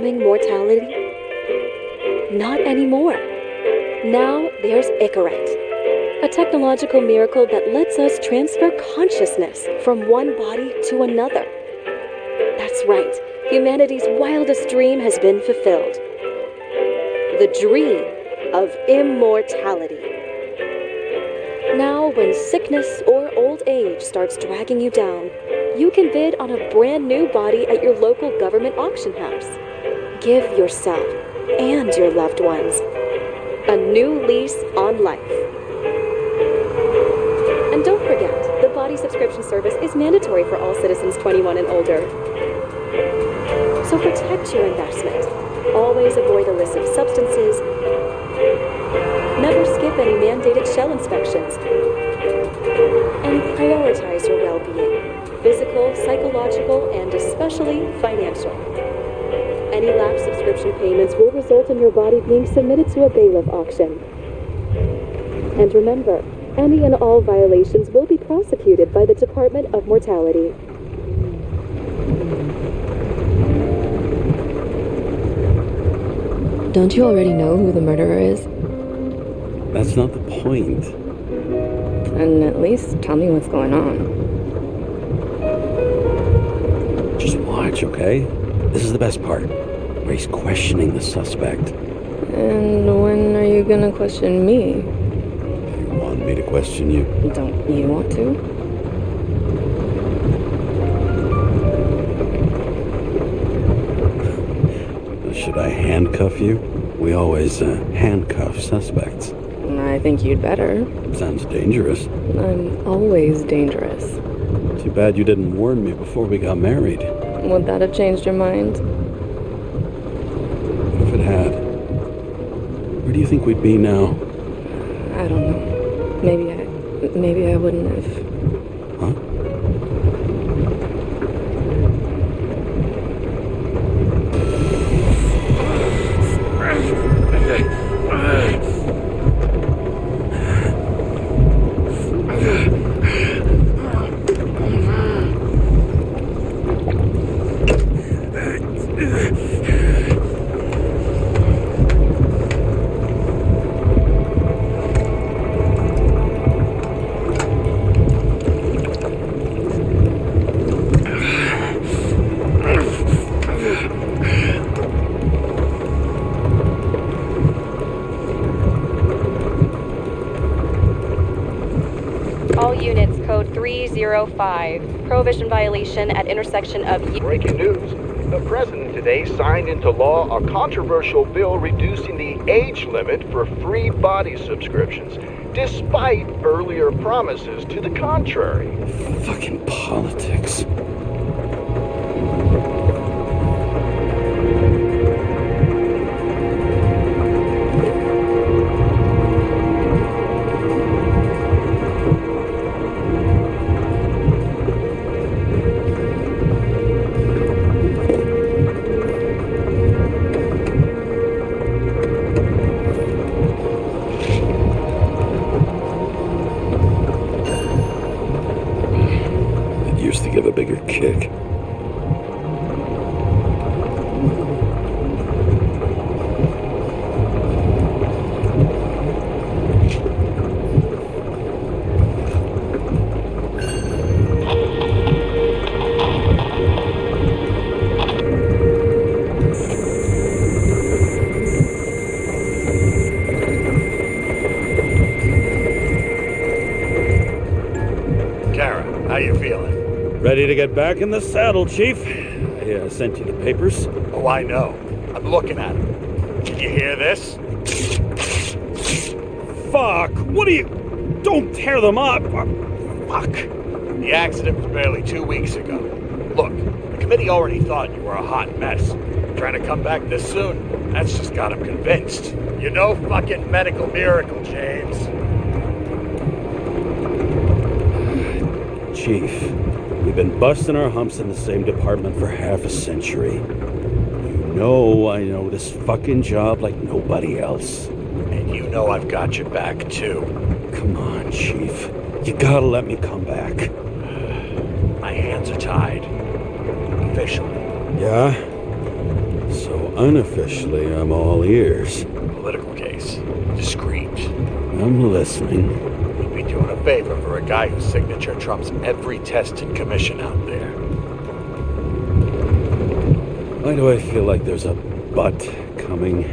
overwhelming mortality? Not anymore. Now there's Icaret, a technological miracle that lets us transfer consciousness from one body to another. That's right, humanity's wildest dream has been fulfilled. The dream of immortality. Now, when sickness or old age starts dragging you down, you can bid on a brand new body at your local government auction house. Give yourself and your loved ones a new lease on life. And don't forget, the body subscription service is mandatory for all citizens 21 and older. So protect your investment. Always avoid illicit substances. Never skip any mandated shell inspections. And prioritize your well-being, physical, psychological, and especially financial. Any lapsed subscription payments will result in your body being submitted to a bailiff auction. And remember, any and all violations will be prosecuted by the Department of Mortality. Don't you already know who the murderer is? That's not the point. And at least tell me what's going on. Just watch, okay? This is the best part, where he's questioning the suspect. And when are you gonna question me? You want me to question you? Don't you want to? Should I handcuff you? We always handcuff suspects. I think you'd better. Sounds dangerous. I'm always dangerous. Too bad you didn't warn me before we got married. Would that have changed your mind? What if it had? Where do you think we'd be now? I don't know. Maybe I wouldn't have. Huh? All units, code 305. Prohibition violation at intersection of... Breaking news. The president today signed into law a controversial bill reducing the age limit for free body subscriptions, despite earlier promises to the contrary. Fucking politics. Give a bigger kick. Karra, how you feeling? Ready to get back in the saddle, Chief. I sent you the papers. Oh, I know. I'm looking at it. Did you hear this? Fuck! What are you... Don't tear them up! Fuck! The accident was barely 2 weeks ago. Look, the committee already thought you were a hot mess. Trying to come back this soon, that's just got them convinced. You're no fucking medical miracle, James. Chief, we've been busting our humps in the same department for half a century. You know I know this fucking job like nobody else. And you know I've got your back, too. Come on, Chief. You gotta let me come back. My hands are tied. Officially. Yeah? So unofficially, I'm all ears. Political case. Discreet. I'm listening. You'd be doing a favor for a guy whose signature trumps every tested commission out there. Why do I feel like there's a but coming?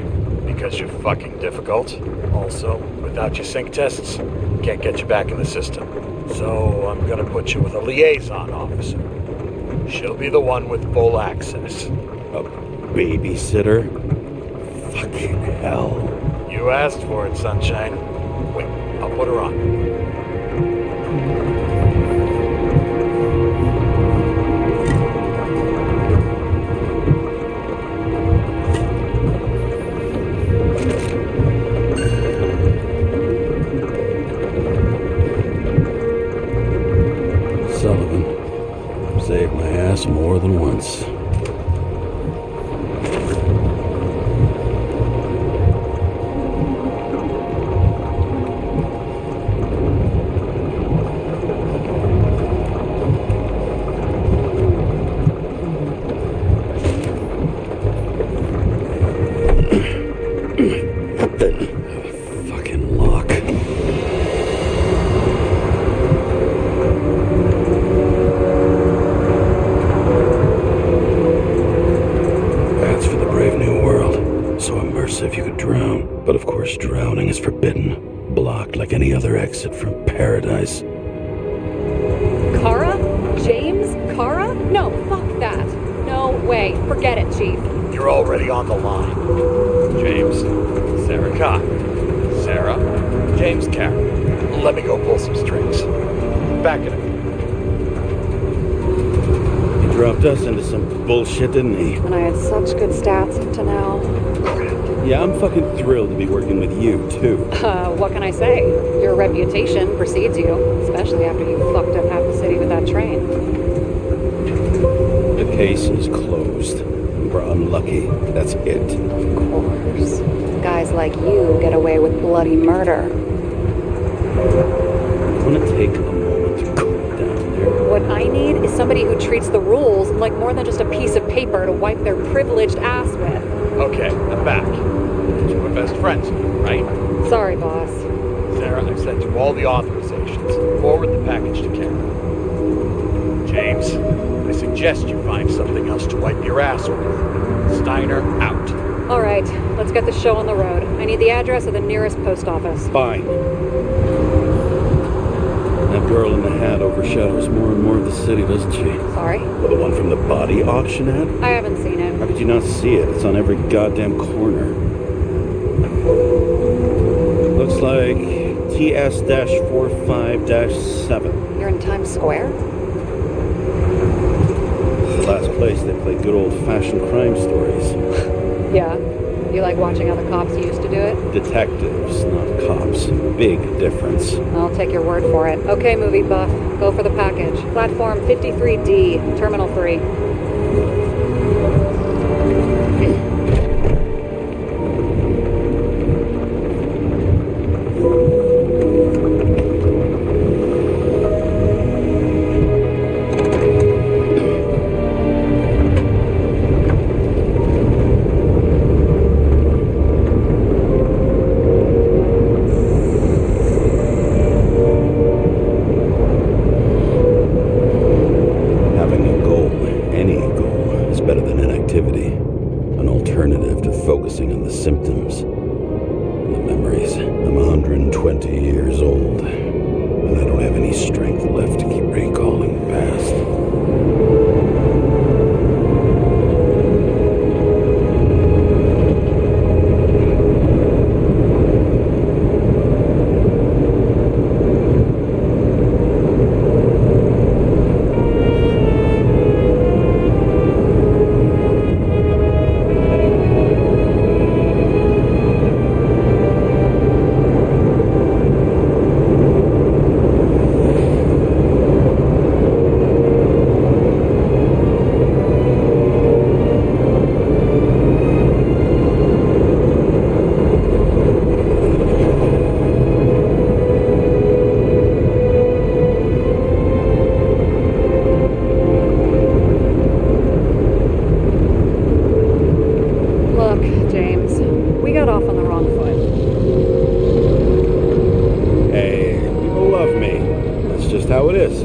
Because you're fucking difficult. Also, without your sync tests, can't get you back in the system. So I'm gonna put you with a liaison officer. She'll be the one with full access. A babysitter? Fucking hell. You asked for it, sunshine. Wait, I'll put her on. Sullivan saved my ass more than once. Fucking lock. That's for the brave new world. So immersive you could drown. But of course drowning is forbidden. Blocked like any other exit from paradise. Karra? James Karra? No, fuck that. No way. Forget it, Chief. You're already on the line. James, Sarah Cox. Sarah, James Karra. Let me go pull some strings. Back in a minute. He dropped us into some bullshit, didn't he? And I had such good stats up to now. Yeah, I'm fucking thrilled to be working with you, too. What can I say? Your reputation precedes you, especially after you fucked up half the city with that train. The case is closed. We were unlucky. That's it. Of course. Guys like you get away with bloody murder. I want to take a moment to cool down there. What I need is somebody who treats the rules like more than just a piece of paper to wipe their privileged ass with. Okay, I'm back. You were best friends, right? Sorry, boss. Sarah, I've sent you all the authorizations. Forward the package to Karen. James, I suggest you find something else to wipe your ass with. Steiner, out. All right, let's get the show on the road. I need the address of the nearest post office. Fine. That girl in the hat overshadows more and more of the city, doesn't she? Sorry? Well, the one from the body auction ad? I haven't seen it. How could you not see it? It's on every goddamn corner. Looks like TS-45-7. You're in Times Square? It's the last place they play good old-fashioned crime stories. Yeah. You like watching how the cops used to do it? Detectives, not cops. Big difference. I'll take your word for it. Okay, movie buff. Go for the package. Platform 53D, Terminal 3. Focusing on the symptoms and the memories. I'm 120 years old, and I don't have any strength left to keep recalling the past. is.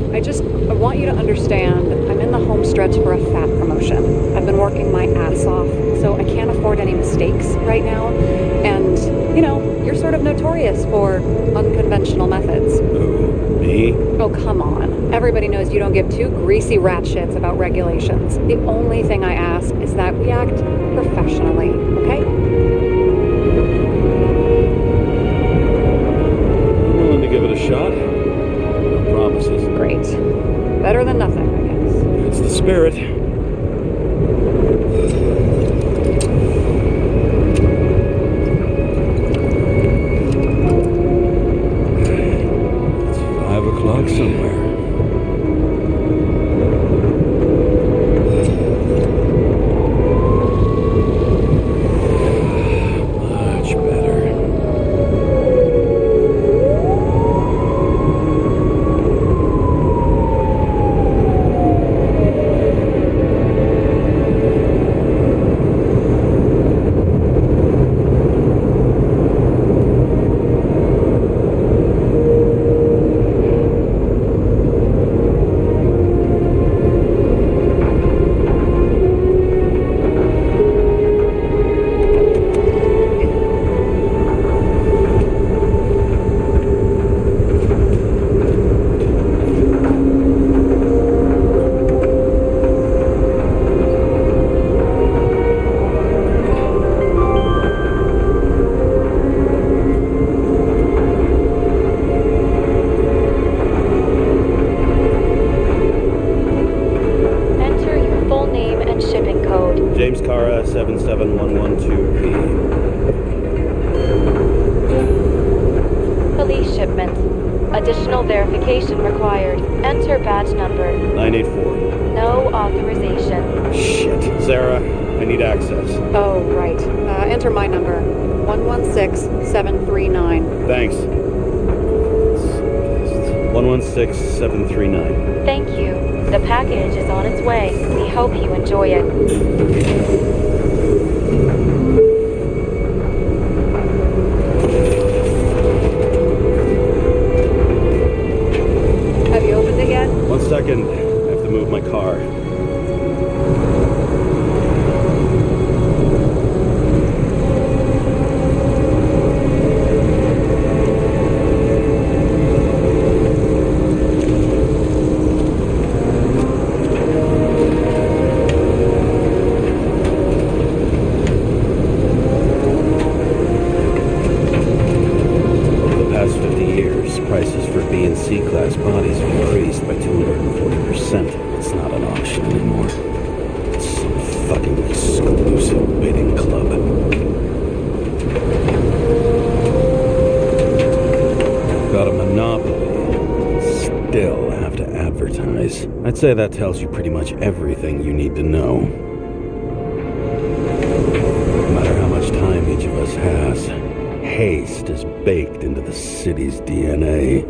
I want you to understand, I'm in the home stretch for a fat promotion. I've been working my ass off, so I can't afford any mistakes right now. And, you're sort of notorious for unconventional methods. Who, me? Oh, come on. Everybody knows you don't give two greasy rat shits about regulations. The only thing I ask is that we act professionally, okay? I'm willing to give it a shot. No promises. Great. Better than nothing, I guess. It's the spirit. It's 5 o'clock somewhere. Much better. Enter your full name and shipping code. James Karra, 77112P. Police shipment. Additional verification required. Enter badge number. 984. No authorization. Shit. Sarah, I need access. Oh, right. Enter my number. 116739. Thanks. 116739. Thank you. The package is on its way. We hope you enjoy it. Have you opened it yet? 1 second. I have to move my car. Prices for B and C class bodies have increased by 240%. It's not an auction anymore. It's some fucking exclusive bidding club. Got a monopoly. Still have to advertise. I'd say that tells you pretty much everything you need to know. No matter how much time each of us has, haste is baked into the city's DNA.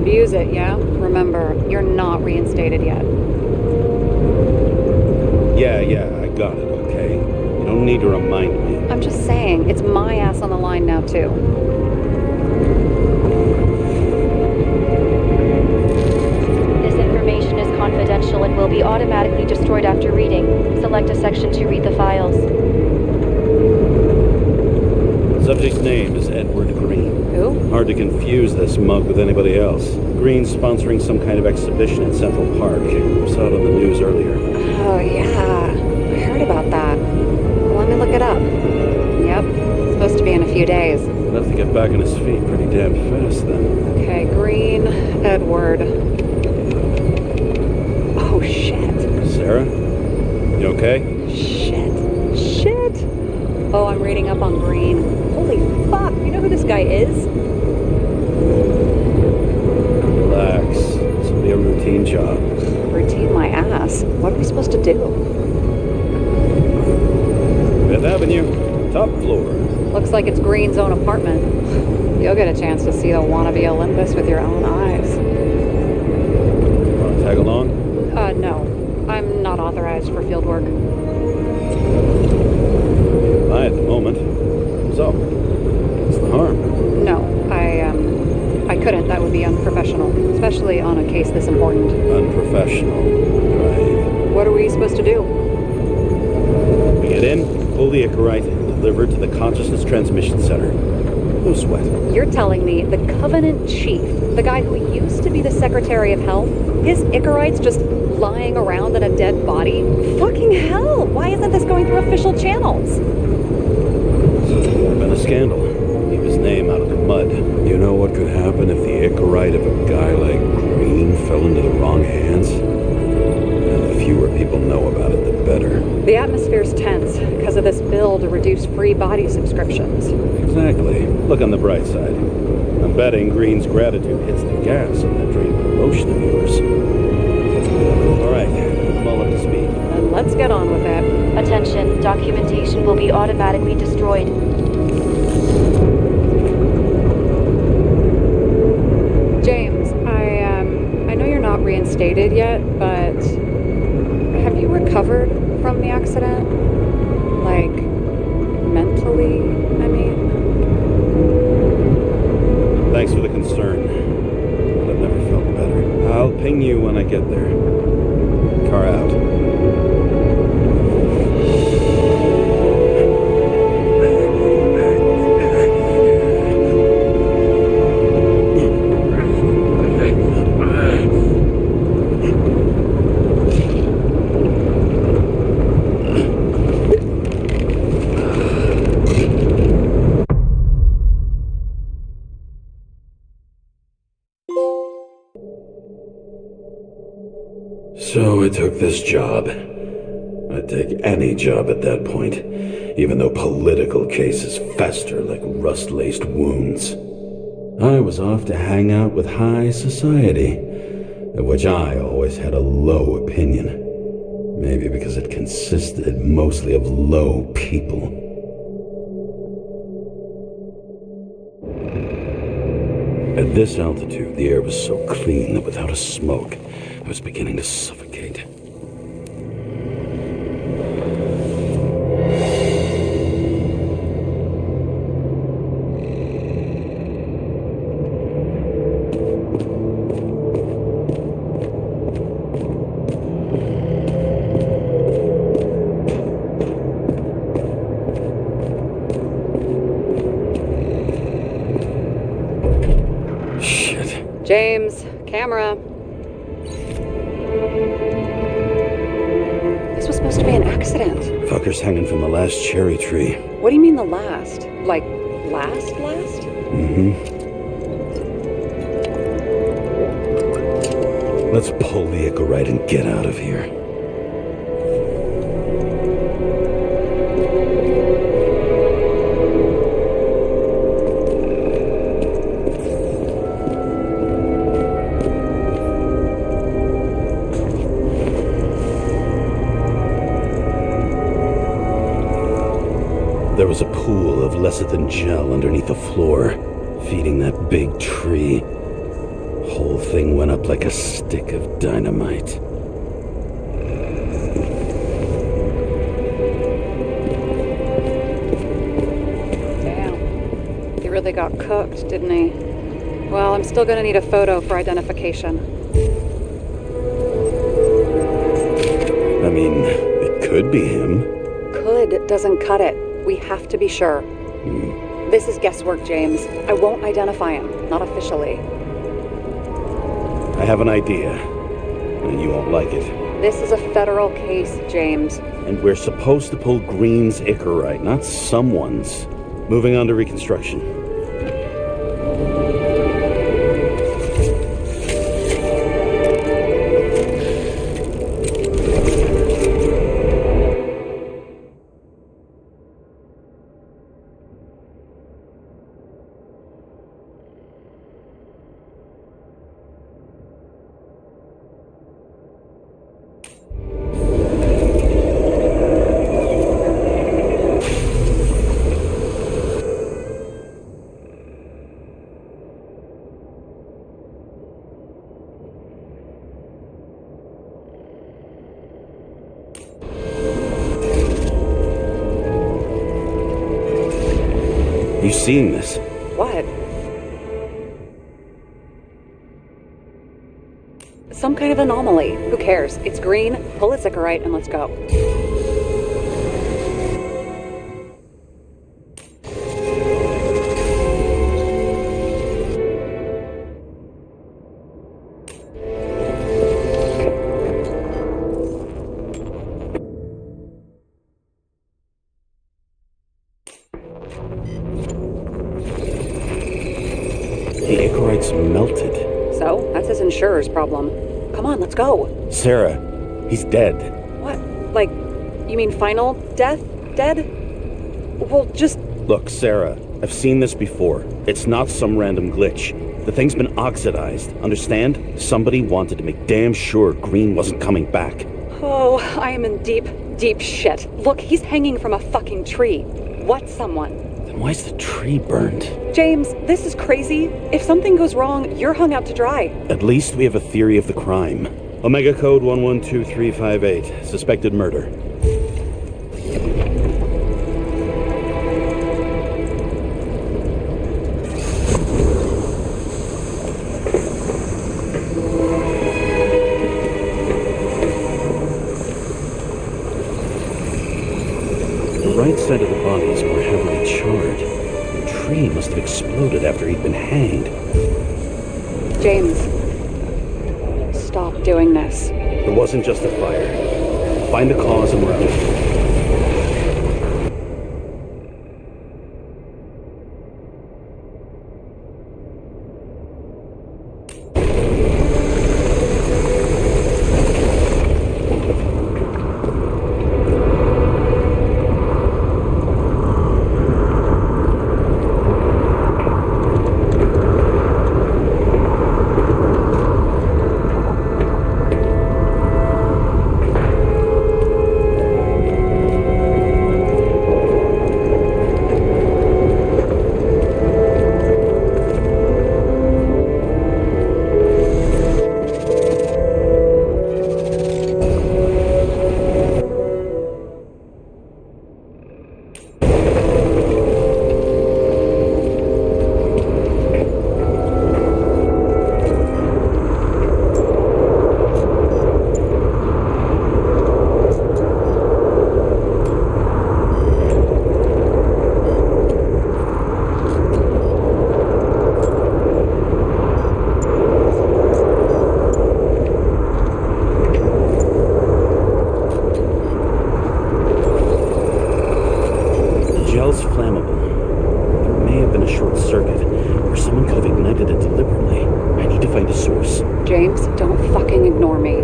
Use it, yeah? Remember, you're not reinstated yet. Yeah, I got it, okay? You don't need to remind me. I'm just saying, it's my ass on the line now, too. this mug with anybody else. Green's sponsoring some kind of exhibition in Central Park. Saw it on the news earlier. Oh, yeah. I heard about that. Let me look it up. Yep. It's supposed to be in a few days. He'll have to get back on his feet pretty damn fast then. Okay, Green, Edward. Oh, shit. Sarah? You okay? Shit. Oh, I'm reading up on Green. Holy fuck, you know who this guy is? Relax. This will be a routine job. Routine my ass. What are we supposed to do? Fifth Avenue, top floor. Looks like it's Green's own apartment. You'll get a chance to see the wannabe Olympus with your own eyes. Want to tag along? No. I'm not authorized for field work. Aye, at the moment. So, what's the harm? No, I couldn't. That would be unprofessional, especially on a case this important. Unprofessional. Right. What are we supposed to do? We get in, pull the Icarite, and deliver to the Consciousness Transmission Center. No sweat. You're telling me the Covenant Chief, the guy who used to be the Secretary of Health, his Icarite's just lying around in a dead body? Fucking hell! Why isn't this going through official channels? Been a scandal. Keep his name out of the mud. You know what could happen if the Icarite of a guy like Green fell into the wrong hands? And the fewer people know about it, the better. The atmosphere's tense because of this bill to reduce free body subscriptions. Exactly. Look on the bright side. I'm betting Green's gratitude hits the gas on that dream promotion of yours. All right, I'm all up to speed. Then let's get on with it. Attention, documentation will be automatically destroyed. James, I know you're not reinstated yet, but have you recovered from the accident? Like, mentally, I mean? Thanks for the concern. But I've never felt better. I'll ping you when I get there. Car out. So I took this job. I'd take any job at that point, even though political cases fester like rust-laced wounds. I was off to hang out with high society, of which I always had a low opinion. Maybe because it consisted mostly of low people. At this altitude, the air was so clean that without a smoke, I was beginning to suffocate. Shit. James, camera. This was supposed to be an accident. Fucker's hanging from the last cherry tree. What do you mean the last? Like, last? Mm-hmm. Let's pull the Icarite and get out of here. There was a pool of lecithin gel underneath the floor, feeding that big tree. Whole thing went up like a stick of dynamite. Damn. He really got cooked, didn't he? Well, I'm still gonna need a photo for identification. I mean, it could be him. Could doesn't cut it. We have to be sure. This is guesswork, James. I won't identify him. not officially. I have an idea, and you won't like it. This is a federal case, James. And we're supposed to pull Green's Icarite, not someone's. Moving on to reconstruction. You seen this? What? Some kind of anomaly. Who cares? It's green, pull its Icarite, and let's go. The Icarite's melted. So, that's his insurer's problem. Come on, let's go. Sarah, he's dead. What? Like, you mean final death? Dead? Well, just... Look, Sarah, I've seen this before. It's not some random glitch. The thing's been oxidized, understand? Somebody wanted to make damn sure Green wasn't coming back. Oh, I am in deep, deep shit. Look, he's hanging from a fucking tree. What someone? Then why's the tree burned? James, this is crazy. If something goes wrong, you're hung out to dry. At least we have a theory of the crime. Omega code 112358. Suspected murder. The right side of the body is more heavily charred. The tree must have exploded after he'd been hanged. James, stop doing this. It wasn't just a fire. Find the cause and remedy. Gel's flammable. There may have been a short circuit, or someone could have ignited it deliberately. I need to find a source. James, don't fucking ignore me.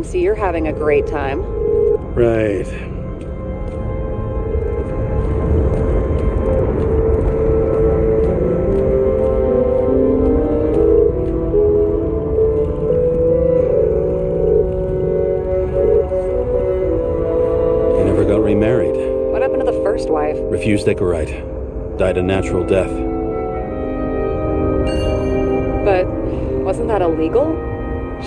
can see you're having a great time. Right. He never got remarried. What happened to the first wife? Refused Icarite. Died a natural death. But wasn't that illegal?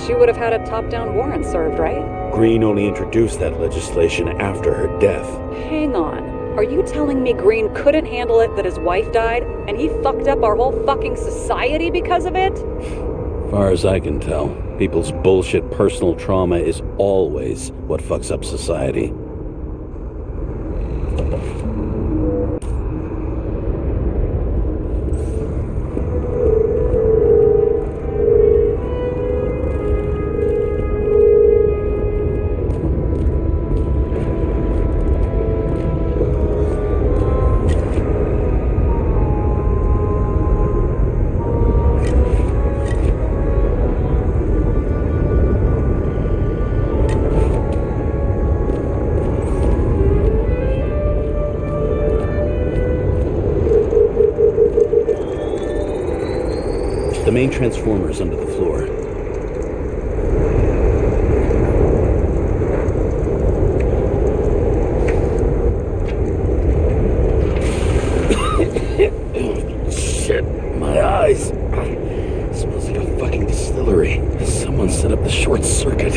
She would have had a top-down warrant served, right? Green only introduced that legislation after her death. Hang on. Are you telling me Green couldn't handle it that his wife died, and he fucked up our whole fucking society because of it? Far as I can tell, people's bullshit personal trauma is always what fucks up society. The main transformer is under the floor. Shit, my eyes. Smells like a fucking distillery. Someone set up the short circuit.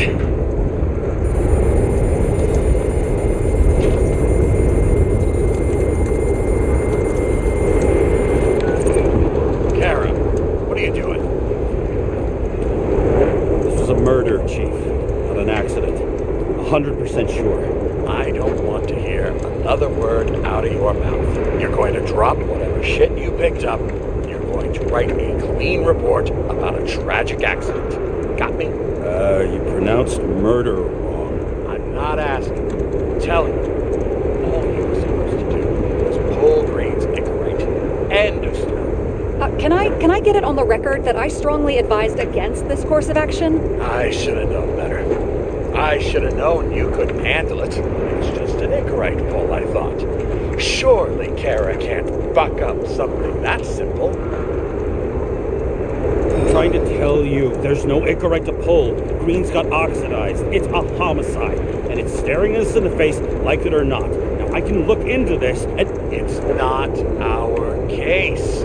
Murder, Chief. Not an accident. 100% sure. I don't want to hear another word out of your mouth. You're going to drop whatever shit you picked up. You're going to write a clean report about a tragic accident. Got me? You pronounced murder wrong. I'm not asking. I'm telling you. All you were supposed to do was pull Green's Icarite. End of story. Can I get it on the record that I strongly advised against this course of action? I should have known better. I should have known you couldn't handle it. It's just an Icarite pull, I thought. Surely Karra can't buck up something that simple. I'm trying to tell you, there's no Icarite to pull. Green's got oxidized. It's a homicide. And it's staring us in the face, like it or not. Now, I can look into this, and it's not our case.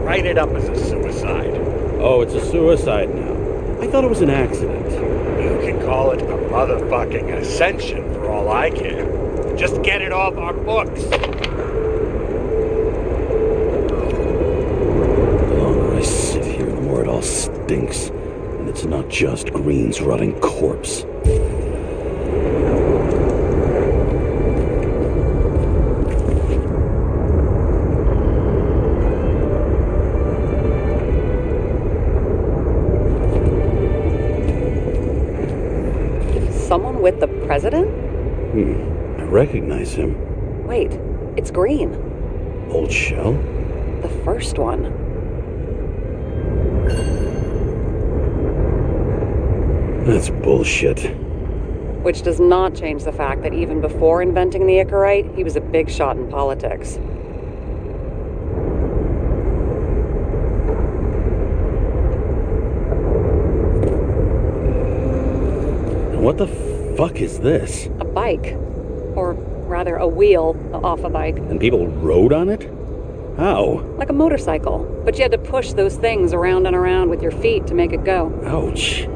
Write it up as a suicide. Oh, it's a suicide now. I thought it was an accident. You can call it a motherfucking ascension for all I care. Just get it off our books. The longer I sit here, the more it all stinks. And it's not just Green's rotting corpse. Someone with the president? I recognize him. Wait, it's Green. Old shell? The first one. That's bullshit. Which does not change the fact that even before inventing the Icarite, he was a big shot in politics. What the fuck is this? A bike. Or rather, a wheel off a bike. And people rode on it? How? Like a motorcycle. But you had to push those things around and around with your feet to make it go. Ouch.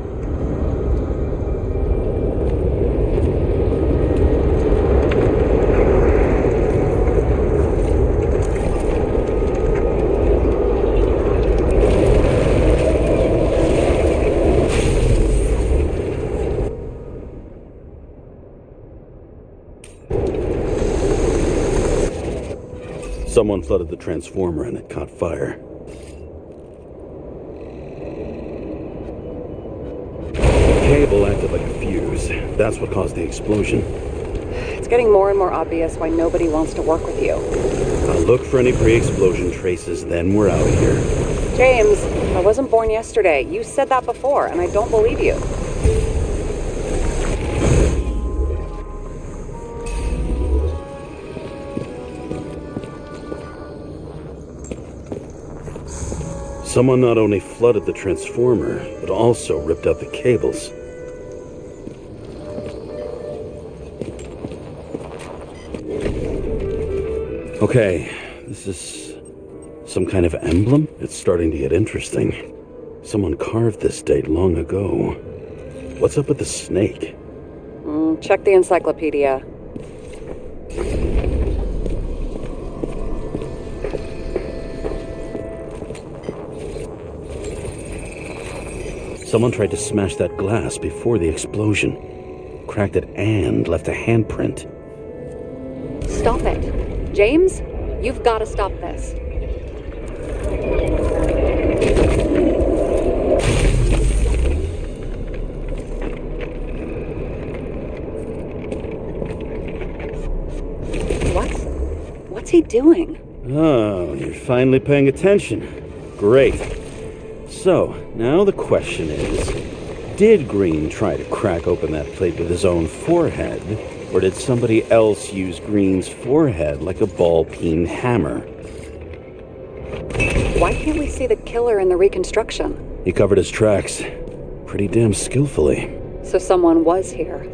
Someone flooded the transformer and it caught fire. The cable acted like a fuse. That's what caused the explosion. It's getting more and more obvious why nobody wants to work with you. I'll look for any pre-explosion traces, then we're out of here. James, I wasn't born yesterday. You said that before, and I don't believe you. Someone not only flooded the transformer, but also ripped out the cables. Okay, this is some kind of emblem? It's starting to get interesting. Someone carved this date long ago. What's up with the snake? Check the encyclopedia. Someone tried to smash that glass before the explosion. Cracked it and left a handprint. Stop it. James, you've got to stop this. What's he doing? Oh, you're finally paying attention. Great. So, now the question is, did Green try to crack open that plate with his own forehead, or did somebody else use Green's forehead like a ball-peen hammer? Why can't we see the killer in the reconstruction? He covered his tracks pretty damn skillfully. So someone was here.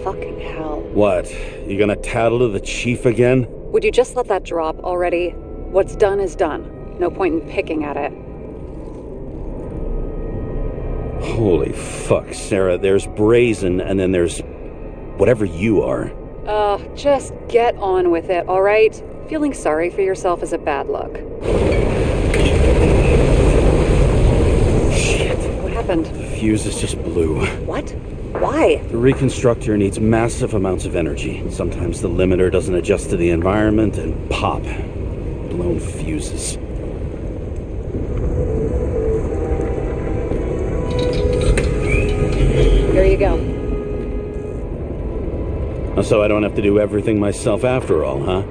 Fucking hell. What? You gonna tattle to the chief again? Would you just let that drop already? What's done is done. No point in picking at it. Holy fuck, Sarah. There's brazen, and then there's whatever you are. Just get on with it, all right? Feeling sorry for yourself is a bad look. Shit. What happened? The fuses just blew. What? Why? The reconstructor needs massive amounts of energy. Sometimes the limiter doesn't adjust to the environment, and pop. Blown fuses. Here you go. So I don't have to do everything myself after all, huh?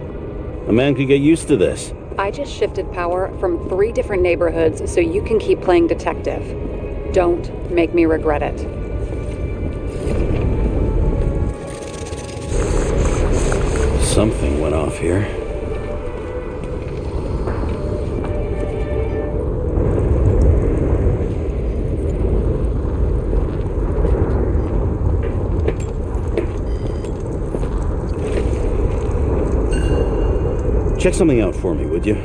A man could get used to this. I just shifted power from 3 different neighborhoods so you can keep playing detective. Don't make me regret it. Something went off here. Check something out for me, would you?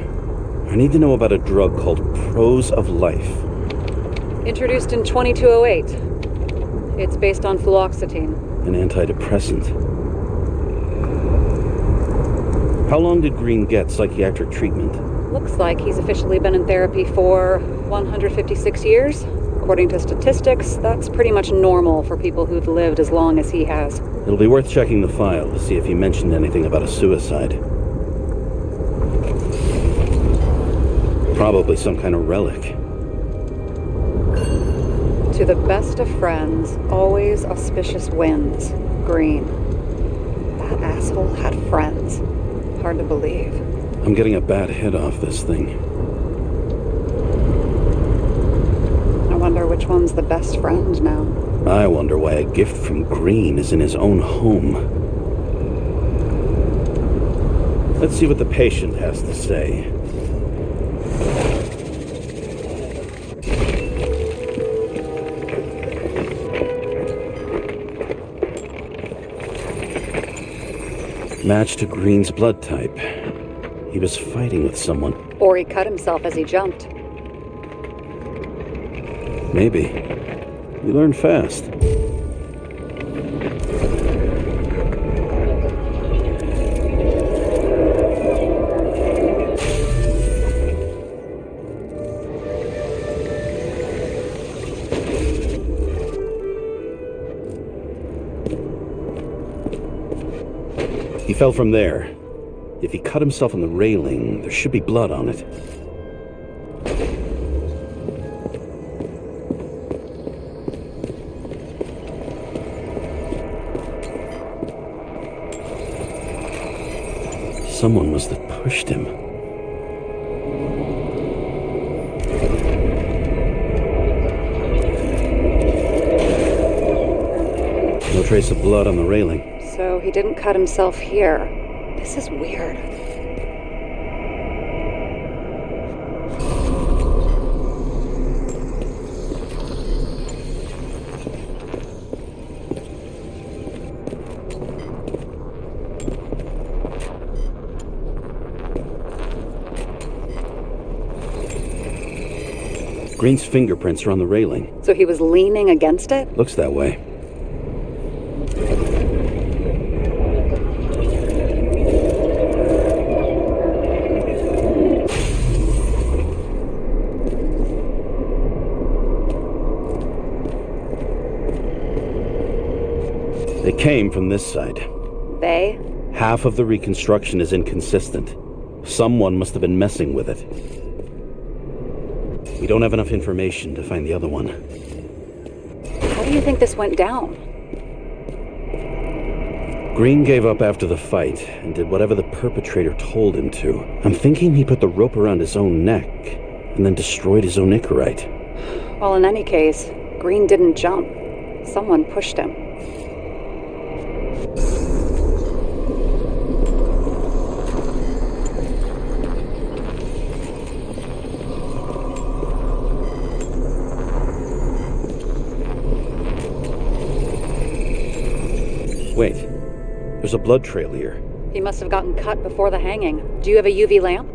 I need to know about a drug called Prose of Life. Introduced in 2208. It's based on fluoxetine. An antidepressant. How long did Green get psychiatric treatment? Looks like he's officially been in therapy for 156 years. According to statistics, that's pretty much normal for people who've lived as long as he has. It'll be worth checking the file to see if he mentioned anything about a suicide. Probably some kind of relic. To the best of friends, always auspicious winds. Green. That asshole had friends. Hard to believe. I'm getting a bad hit off this thing. I wonder which one's the best friend now. I wonder why a gift from Green is in his own home. Let's see what the patient has to say. Match to Green's blood type. He was fighting with someone. Or he cut himself as he jumped. Maybe. You learn fast. He fell from there. If he cut himself on the railing, there should be blood on it. Someone must have pushed him. No trace of blood on the railing. So he didn't cut himself here. This is weird. Green's fingerprints are on the railing. So he was leaning against it? Looks that way. They came from this side. They? Half of the reconstruction is inconsistent. Someone must have been messing with it. We don't have enough information to find the other one. How do you think this went down? Green gave up after the fight and did whatever the perpetrator told him to. I'm thinking he put the rope around his own neck and then destroyed his own Icarite. Well, in any case, Green didn't jump. Someone pushed him. Wait, there's a blood trail here. He must have gotten cut before the hanging. Do you have a UV lamp?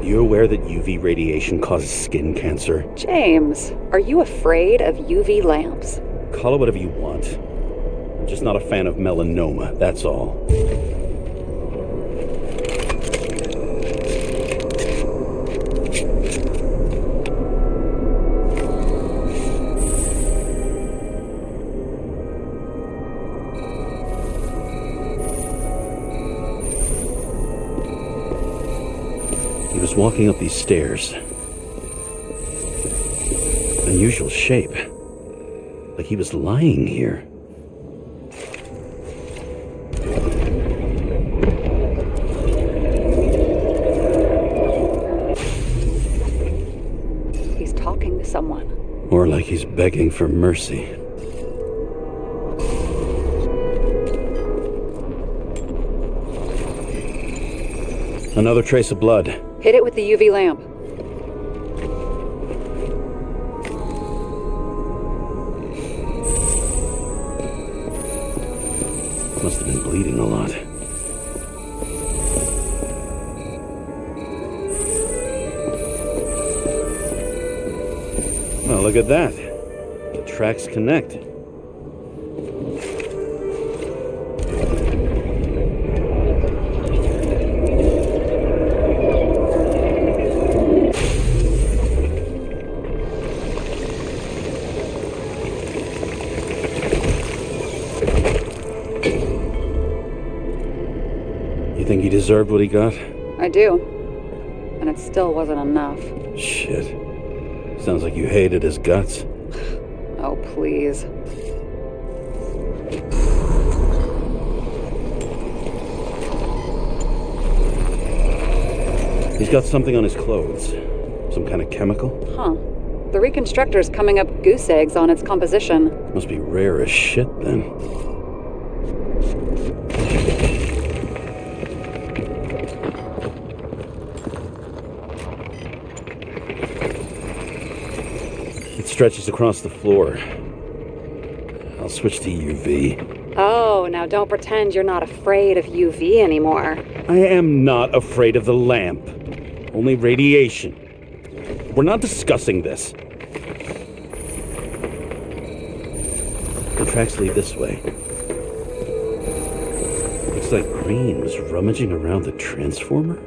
You aware that UV radiation causes skin cancer? James, are you afraid of UV lamps? Call it whatever you want. I'm just not a fan of melanoma, that's all. He was walking up these stairs. Unusual shape. Like he was lying here. He's talking to someone. Or like he's begging for mercy. Another trace of blood. Hit it with the UV lamp. Must have been bleeding a lot. Well, look at that. The tracks connect. You think he deserved what he got? I do. And it still wasn't enough. Shit. Sounds like you hated his guts. Oh, please. He's got something on his clothes. Some kind of chemical? Huh. The reconstructor's coming up goose eggs on its composition. Must be rare as shit, then. It stretches across the floor. I'll switch to UV. Oh, now don't pretend you're not afraid of UV anymore. I am not afraid of the lamp. Only radiation. We're not discussing this. The tracks lead this way. Looks like Green was rummaging around the transformer.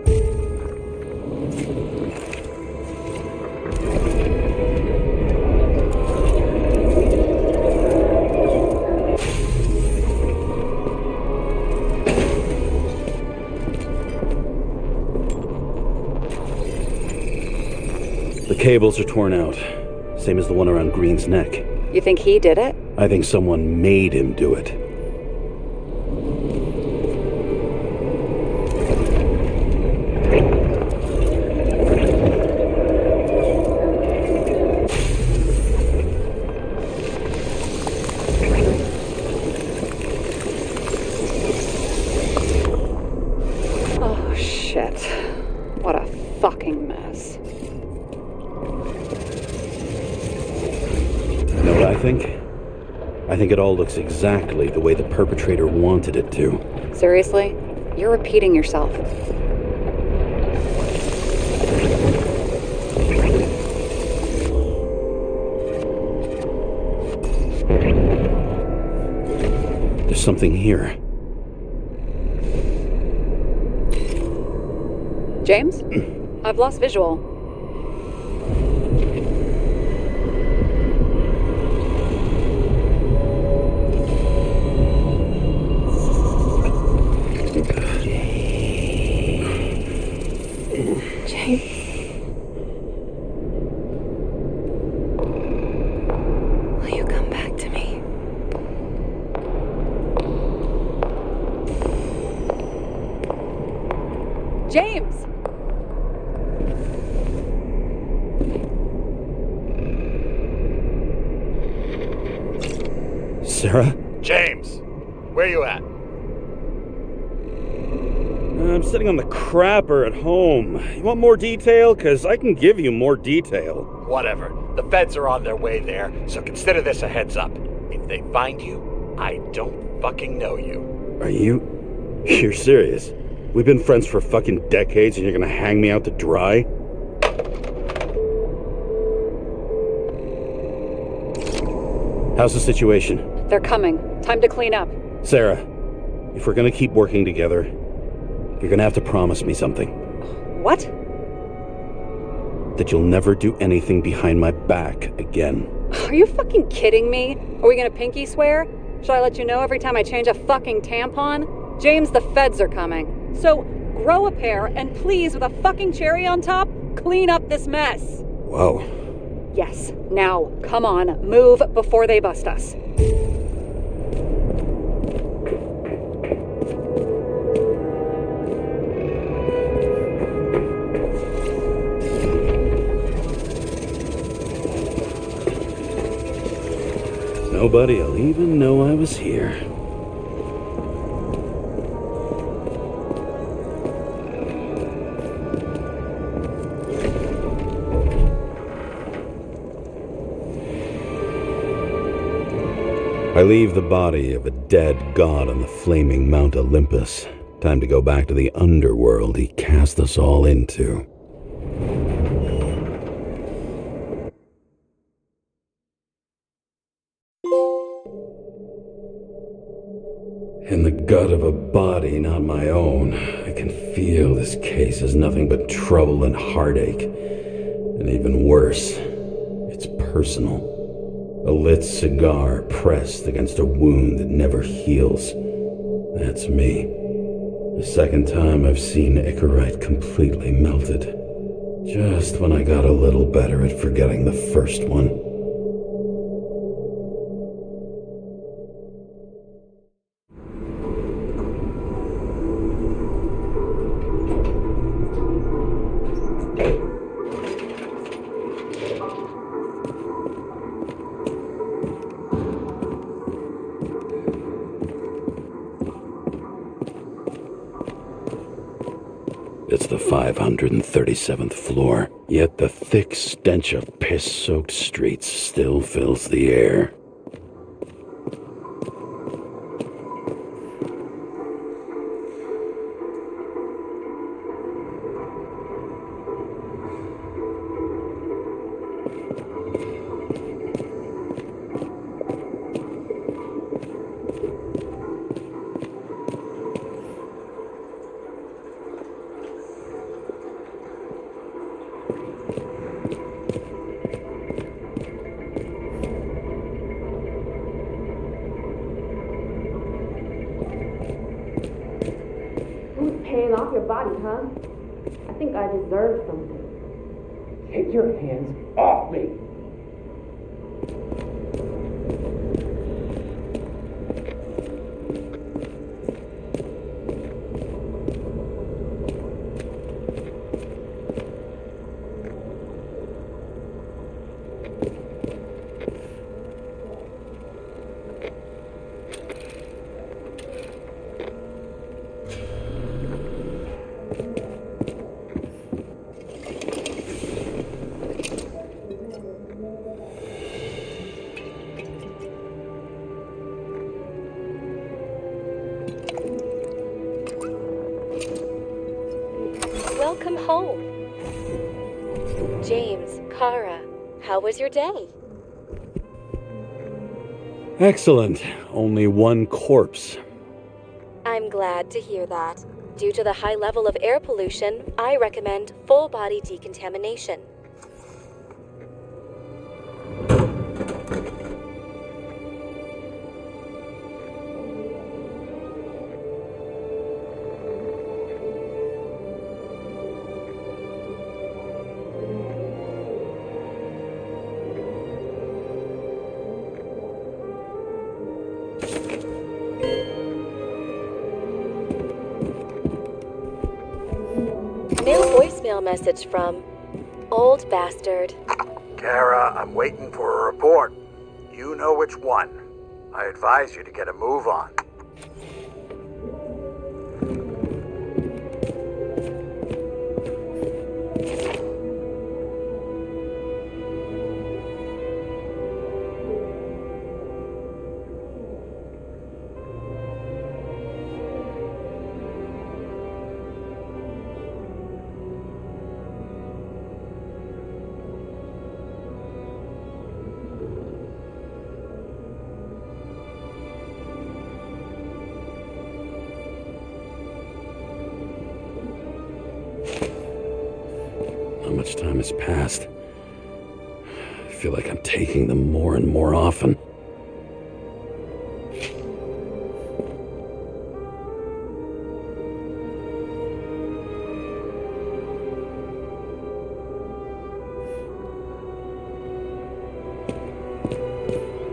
The cables are torn out, same as the one around Green's neck. You think he did it? I think someone made him do it. Oh, shit. What a fucking mess. You know what I think? I think it all looks exactly the way the perpetrator wanted it to. Seriously? You're repeating yourself. There's something here. James? I've lost visual. James. Will you come back to me? James! Sarah? James, where you at? I'm sitting on the crapper at home. You want more detail? Because I can give you more detail. Whatever. The feds are on their way there, so consider this a heads up. If they find you, I don't fucking know you. Are you... You're serious? We've been friends for fucking decades and you're gonna hang me out to dry? How's the situation? They're coming. Time to clean up. Sarah, if we're gonna keep working together, you're gonna have to promise me something. What? That you'll never do anything behind my back again. Are you fucking kidding me? Are we gonna pinky swear? Should I let you know every time I change a fucking tampon? James, the feds are coming. So, grow a pair and please, with a fucking cherry on top, clean up this mess. Whoa. Yes. Now, come on, move before they bust us. Nobody'll even know I was here. I leave the body of a dead god on the flaming Mount Olympus. Time to go back to the underworld he cast us all into. In the gut of a body not my own, I can feel this case is nothing but trouble and heartache. And even worse, it's personal. A lit cigar pressed against a wound that never heals. That's me. The second time I've seen Icarite completely melted. Just when I got a little better at forgetting the first one. It's the 537th floor, yet the thick stench of piss-soaked streets still fills the air. Paying off your body, huh? I think I deserve something. Take your hands off me! Welcome home. James Karra, how was your day? Excellent. Only one corpse. I'm glad to hear that. Due to the high level of air pollution, I recommend full body decontamination. New voicemail message from Old Bastard. Kara, I'm waiting for a report. You know which one. I advise you to get a move on. How much time has passed? I feel like I'm taking them more and more often.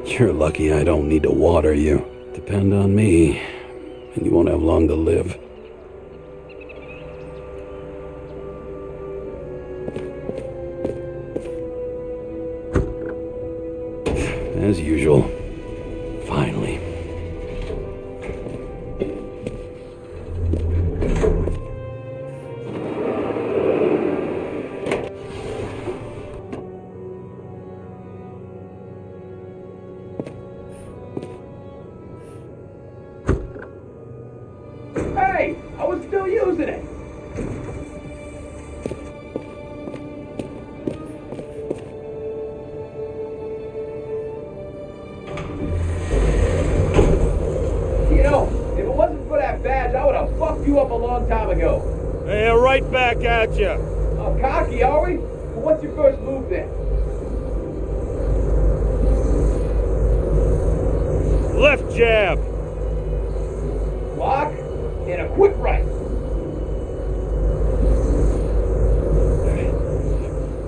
You're lucky I don't need to water you. Depend on me, and you won't have long to live. As usual. Finally. Hey, I was still using it. You know, if it wasn't for that badge, I would have fucked you up a long time ago. Hey, right back at you. Oh, cocky, are we? Well, what's your first move then? Left jab. Block and a quick right.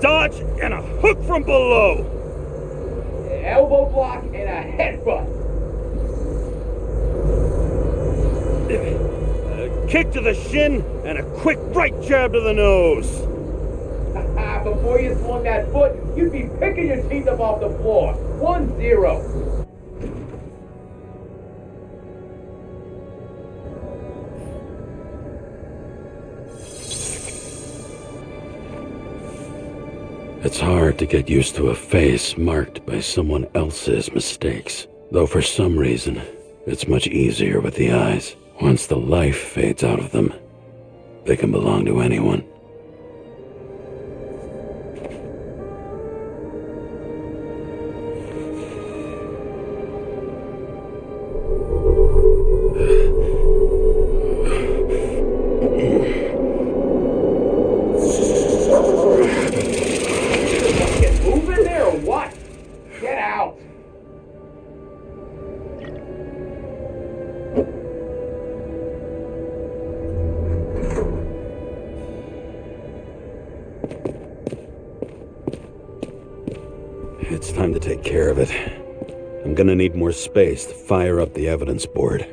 Dodge and a hook from below. Elbow block and a headbutt. Kick to the shin and a quick right jab to the nose. Before you swung that foot, you'd be picking your teeth up off the floor. 1-0. It's hard to get used to a face marked by someone else's mistakes. Though for some reason, it's much easier with the eyes. Once the life fades out of them, they can belong to anyone. Get moving there or what? Get out. It's time to take care of it. I'm gonna need more space to fire up the evidence board.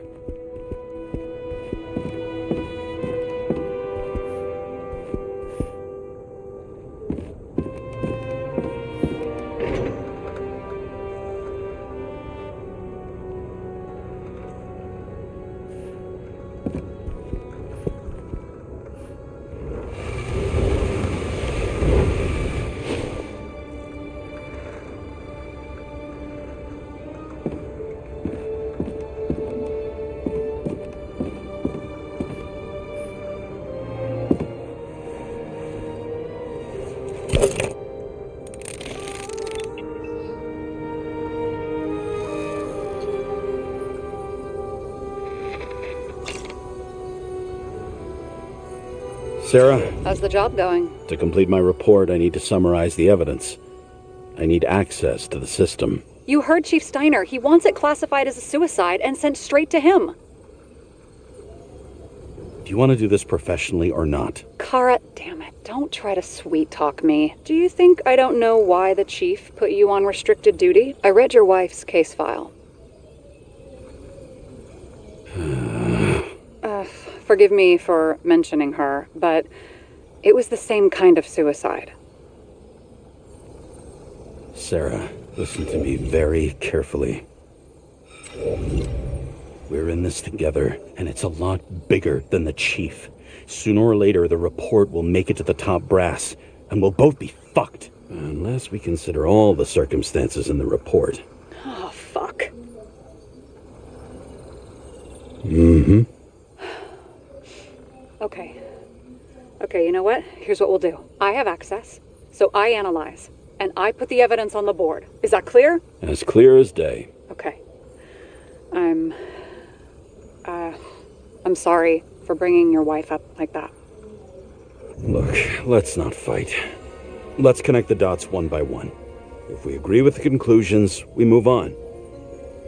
Sarah, How's the job going? to complete my report, I need to summarize the evidence. I need access to the system. You heard Chief Steiner. He wants it classified as a suicide and sent straight to him. Do you want to do this professionally or not? Karra, damn it. Don't try to sweet talk me. Do you think I don't know why the chief put you on restricted duty? I read your wife's case file. Forgive me for mentioning her, but it was the same kind of suicide. Sarah, listen to me very carefully. We're in this together, and it's a lot bigger than the chief. Sooner or later, the report will make it to the top brass, and we'll both be fucked. Unless we consider all the circumstances in the report. Oh, fuck. Mm-hmm. Okay, you know what? Here's what we'll do. I have access, so I analyze, and I put the evidence on the board. Is that clear? As clear as day. Okay. I'm sorry for bringing your wife up like that. Look, let's not fight. Let's connect the dots one by one. If we agree with the conclusions, we move on.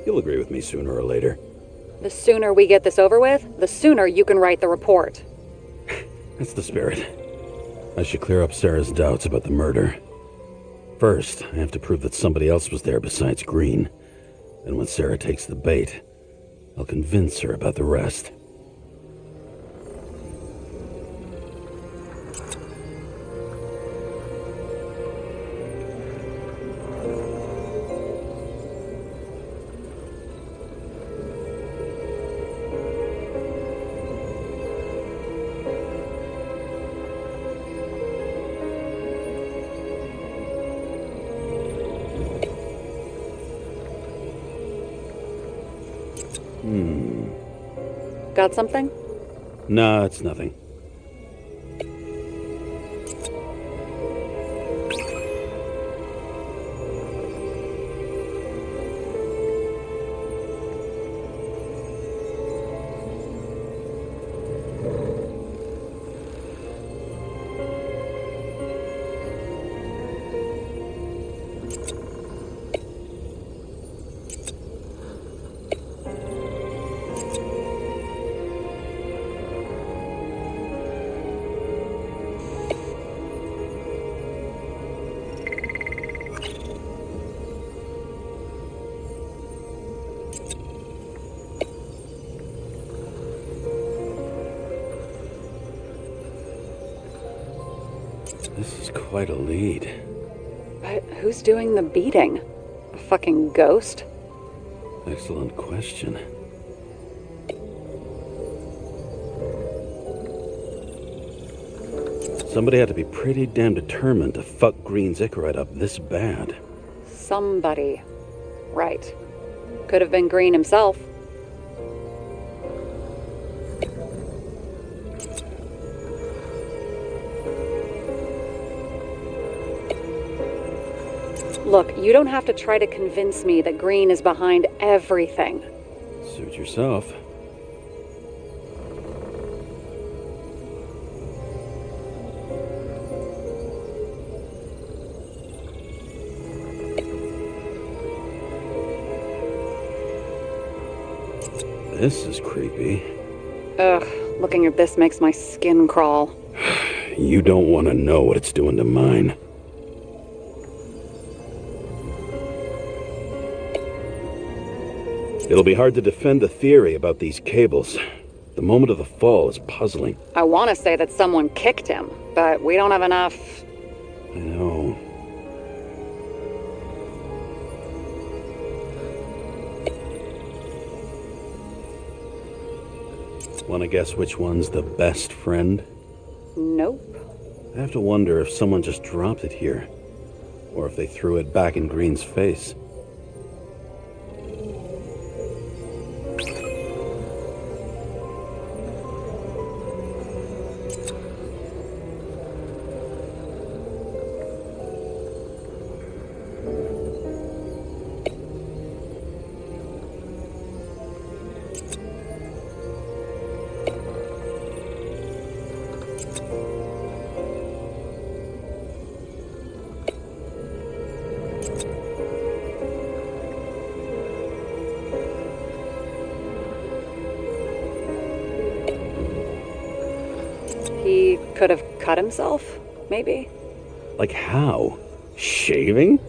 You'll agree with me sooner or later. The sooner we get this over with, the sooner you can write the report. That's the spirit. I should clear up Sarah's doubts about the murder. First, I have to prove that somebody else was there besides Green. Then when Sarah takes the bait, I'll convince her about the rest. Got something? Nah, it's nothing. This is quite a lead. But who's doing the beating? A fucking ghost? Excellent question. Somebody had to be pretty damn determined to fuck Green's Icarite up this bad. Somebody. Right. Could have been Green himself. Look, you don't have to try to convince me that Green is behind everything. Suit yourself. This is creepy. Ugh, looking at this makes my skin crawl. You don't want to know what it's doing to mine. It'll be hard to defend the theory about these cables. The moment of the fall is puzzling. I want to say that someone kicked him, but we don't have enough. I know. Want to guess which one's the best friend? Nope. I have to wonder if someone just dropped it here, or if they threw it back in Green's face. Could have cut himself, maybe? Like how? Shaving?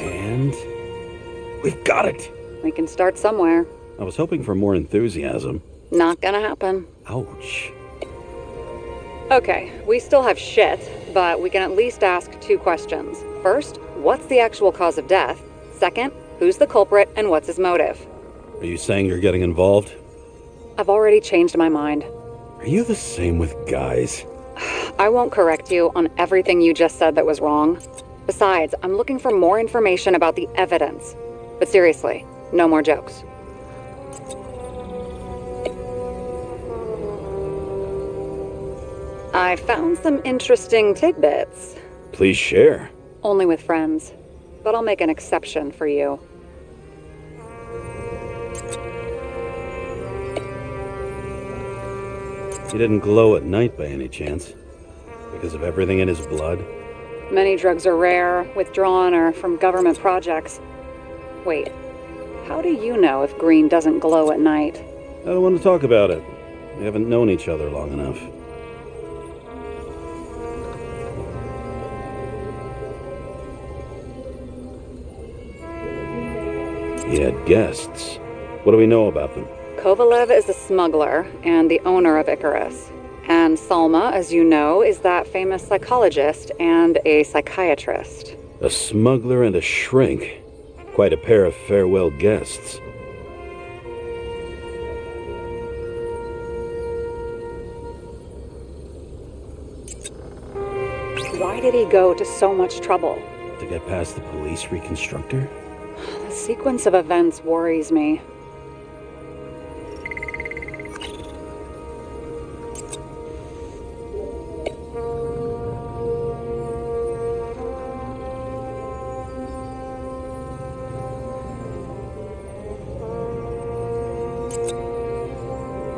And we got it! We can start somewhere. I was hoping for more enthusiasm. Not gonna happen. Ouch. Okay, we still have shit, but we can at least ask 2 questions. First, what's the actual cause of death? Second, who's the culprit and what's his motive? Are you saying you're getting involved? I've already changed my mind. Are you the same with guys? I won't correct you on everything you just said that was wrong. Besides, I'm looking for more information about the evidence. But seriously, no more jokes. I found some interesting tidbits. Please share. Only with friends. But I'll make an exception for you. He didn't glow at night by any chance? Because of everything in his blood? Many drugs are rare, withdrawn, or from government projects. Wait, how do you know if green doesn't glow at night? I don't want to talk about it. We haven't known each other long enough. He had guests. What do we know about them? Kovalev is a smuggler and the owner of Icarus. And Salma, as you know, is that famous psychologist and a psychiatrist. A smuggler and a shrink. Quite a pair of farewell guests. Why did he go to so much trouble? To get past the police reconstructor? The sequence of events worries me.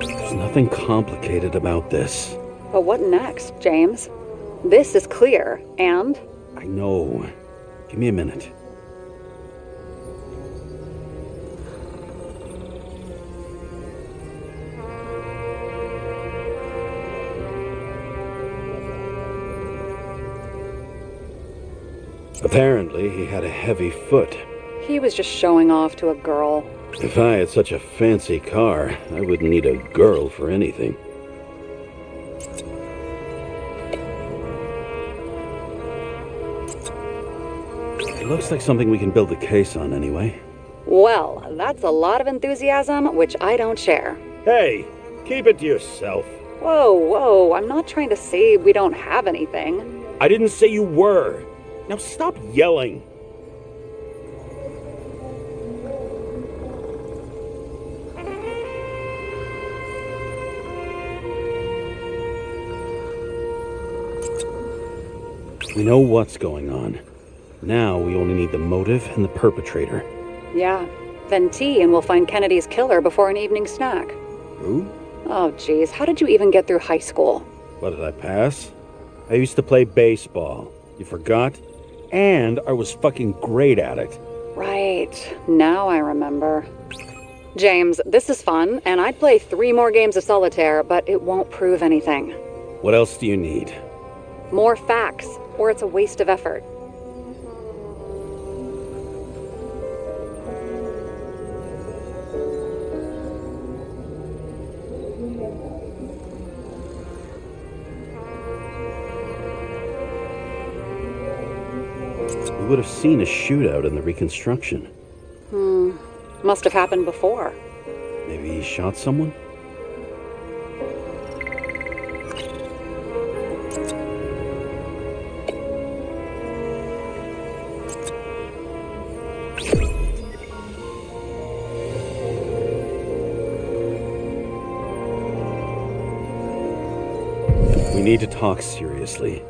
There's nothing complicated about this. But what next, James? This is clear, and? I know. Give me a minute. Apparently, he had a heavy foot. He was just showing off to a girl. If I had such a fancy car, I wouldn't need a girl for anything. It looks like something we can build a case on anyway. Well, that's a lot of enthusiasm, which I don't share. Hey, keep it to yourself. Whoa, I'm not trying to say we don't have anything. I didn't say you were. Now stop yelling. We know what's going on. Now we only need the motive and the perpetrator. Yeah. Then tea and we'll find Kennedy's killer before an evening snack. Who? Oh, geez. How did you even get through high school? What, did I pass? I used to play baseball. You forgot? And I was fucking great at it. Right. Now I remember. James, this is fun, and I'd play 3 more games of solitaire, but it won't prove anything. What else do you need? More facts, or it's a waste of effort. We would have seen a shootout in the reconstruction. Must have happened before. Maybe he shot someone? We need to talk seriously.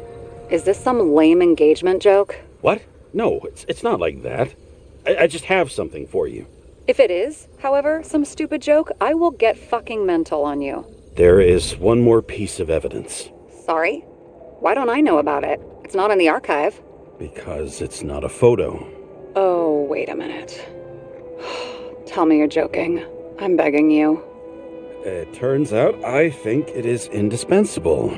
Is this some lame engagement joke? What? No, it's not like that. I just have something for you. If it is, however, some stupid joke, I will get fucking mental on you. There is one more piece of evidence. Sorry? Why don't I know about it? It's not in the archive. Because it's not a photo. Oh, wait a minute. Tell me you're joking. I'm begging you. It turns out I think it is indispensable.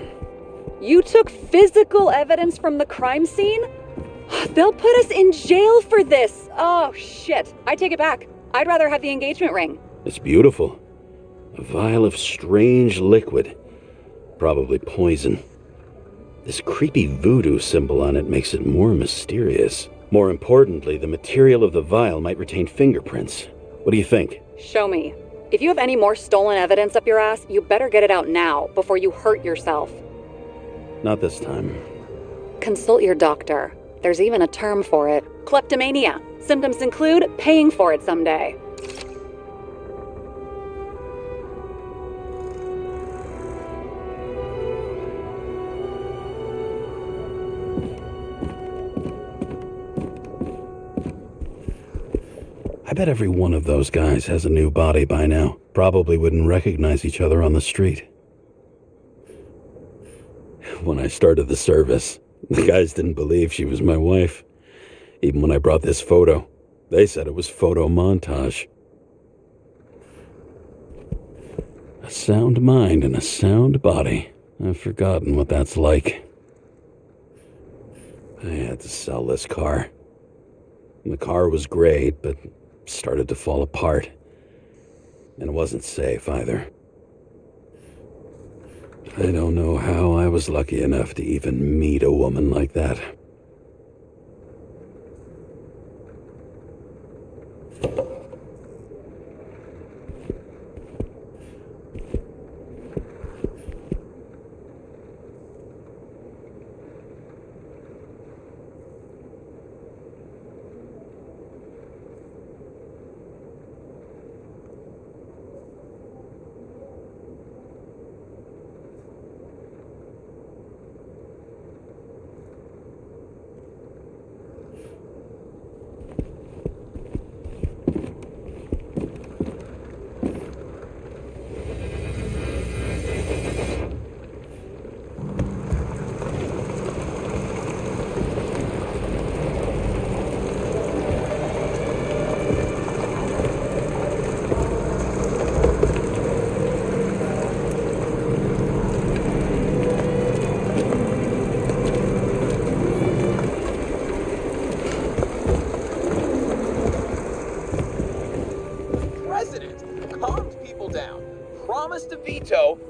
You took physical evidence from the crime scene? They'll put us in jail for this. Oh, shit. I take it back. I'd rather have the engagement ring. It's beautiful. A vial of strange liquid. Probably poison. This creepy voodoo symbol on it makes it more mysterious. More importantly, the material of the vial might retain fingerprints. What do you think? Show me. If you have any more stolen evidence up your ass, you better get it out now before you hurt yourself. Not this time. Consult your doctor. There's even a term for it. Kleptomania. Symptoms include paying for it someday. I bet every one of those guys has a new body by now. Probably wouldn't recognize each other on the street. When I started the service, the guys didn't believe she was my wife. Even when I brought this photo, they said it was photo montage. A sound mind and a sound body. I've forgotten what that's like. I had to sell this car. The car was great, but started to fall apart. And it wasn't safe either. I don't know how I was lucky enough to even meet a woman like that.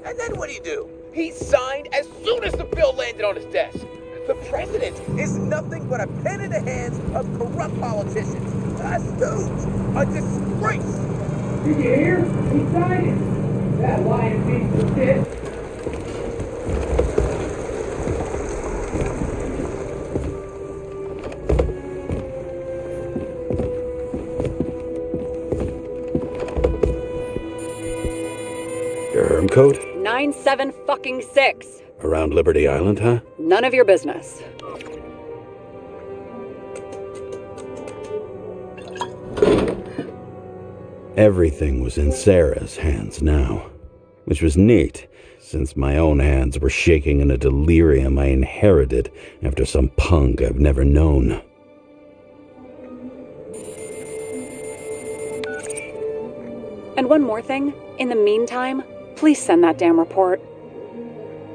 And then what do? He signed as soon as the bill landed on his desk. The president is nothing but a pen in the hands of corrupt politicians. A stooge. A disgrace. Did you hear? He signed it. That lying piece of shit. 976. Around Liberty Island, huh? None of your business. Everything was in Sarah's hands now, which was neat, since my own hands were shaking in a delirium I inherited after some punk I've never known. And one more thing. In the meantime, please send that damn report.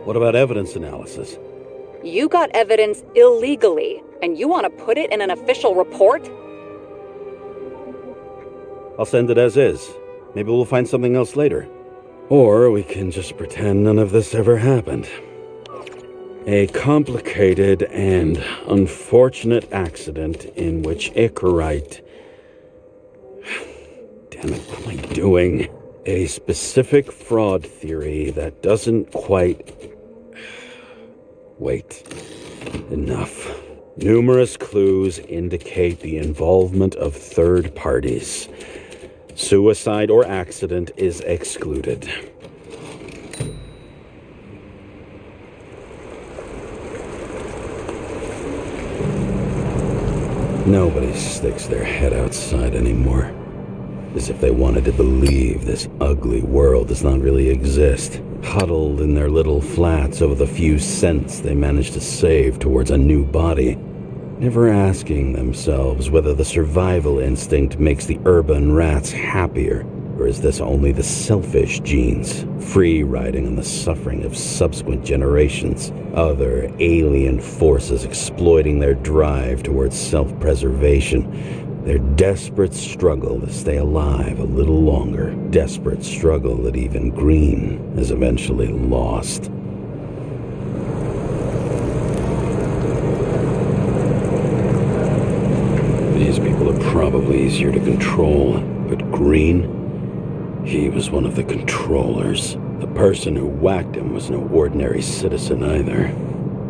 What about evidence analysis? You got evidence illegally, and you want to put it in an official report? I'll send it as is. Maybe we'll find something else later. Or we can just pretend none of this ever happened. A complicated and unfortunate accident in which Icarite... Damn it, what am I doing? A specific fraud theory that doesn't quite... Wait. Enough. Numerous clues indicate the involvement of third parties. Suicide or accident is excluded. Nobody sticks their head outside anymore. As if they wanted to believe this ugly world does not really exist. Huddled in their little flats over the few cents they managed to save towards a new body. Never asking themselves whether the survival instinct makes the urban rats happier, or is this only the selfish genes, free riding on the suffering of subsequent generations, other alien forces exploiting their drive towards self-preservation, their desperate struggle to stay alive a little longer, desperate struggle that even Green has eventually lost. These people are probably easier to control, but Green, he was one of the controllers. The person who whacked him was no ordinary citizen either.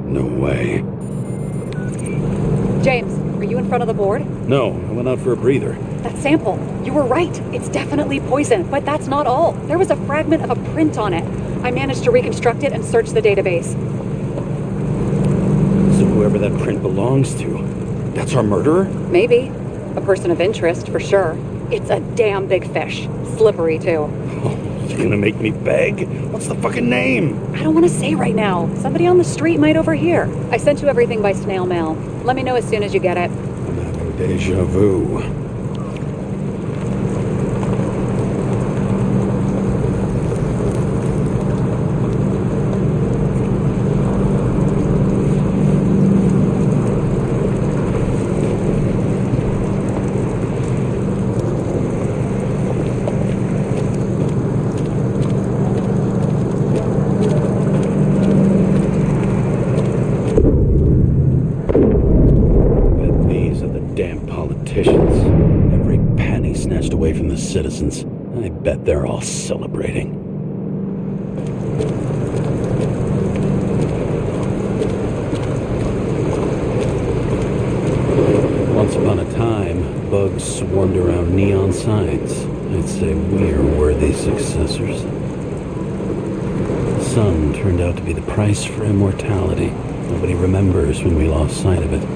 No way. James, are you in front of the board? No, I went out for a breather. That sample. You were right. It's definitely poison, but that's not all. There was a fragment of a print on it. I managed to reconstruct it and search the database. So whoever that print belongs to, that's our murderer? Maybe. A person of interest, for sure. It's a damn big fish. Slippery, too. Oh, you're gonna make me beg? What's the fucking name? I don't want to say right now. Somebody on the street might overhear. I sent you everything by snail mail. Let me know as soon as you get it. I'm having deja vu. Every penny snatched away from the citizens. I bet they're all celebrating. Once upon a time, bugs swarmed around neon signs. I'd say we're worthy successors. The sun turned out to be the price for immortality. Nobody remembers when we lost sight of it.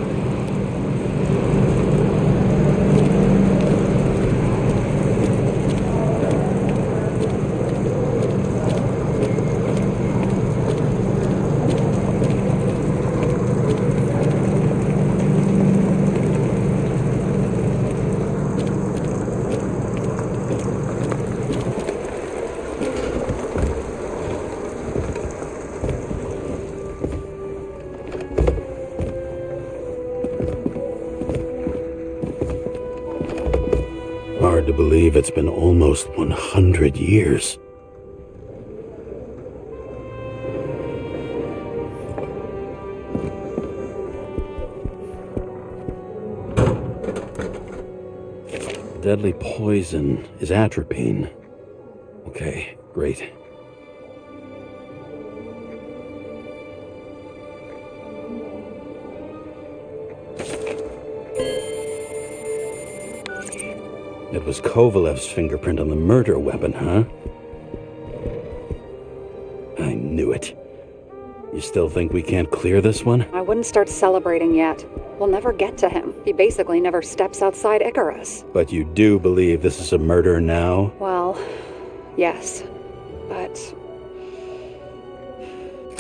Hard to believe it's been almost 100 years. Deadly poison is atropine. Okay, great. It was Kovalev's fingerprint on the murder weapon, huh? Knew it. You still think we can't clear this one? I wouldn't start celebrating yet. We'll never get to him. He basically never steps outside Icarus. But you do believe this is a murder now? Well, yes. But...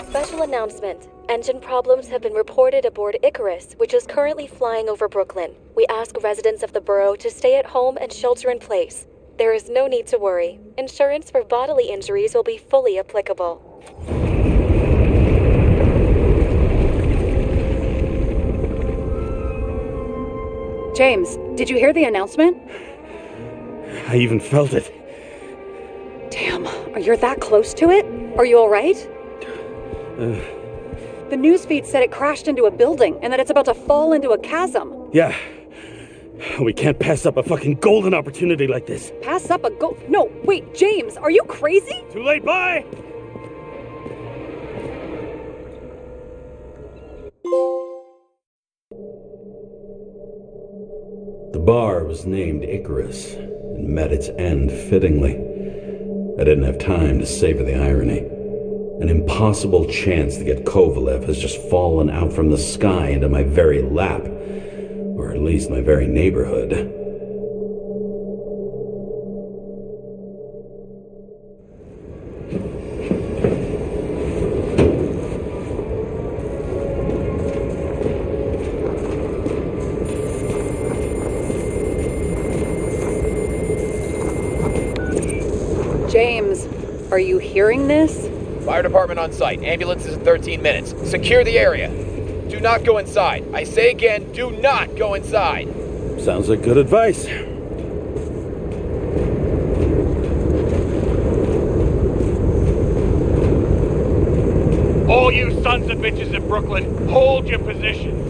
Special announcement. Engine problems have been reported aboard Icarus, which is currently flying over Brooklyn. We ask residents of the borough to stay at home and shelter in place. There is no need to worry. Insurance for bodily injuries will be fully applicable. James, did you hear the announcement? I even felt it. Damn, you're that close to it? Are you alright? The newsfeed said it crashed into a building and that it's about to fall into a chasm. Yeah. We can't pass up a fucking golden opportunity like this. Pass up a No, wait, James, are you crazy? Too late, bye! The bar was named Icarus and met its end fittingly. I didn't have time to savor the irony. An impossible chance to get Kovalev has just fallen out from the sky into my very lap, or at least my very neighborhood. James, are you hearing this? Fire department on site. Ambulances in 13 minutes. Secure the area. Do not go inside. I say again, do not go inside. Sounds like good advice. All you sons of bitches in Brooklyn, hold your positions.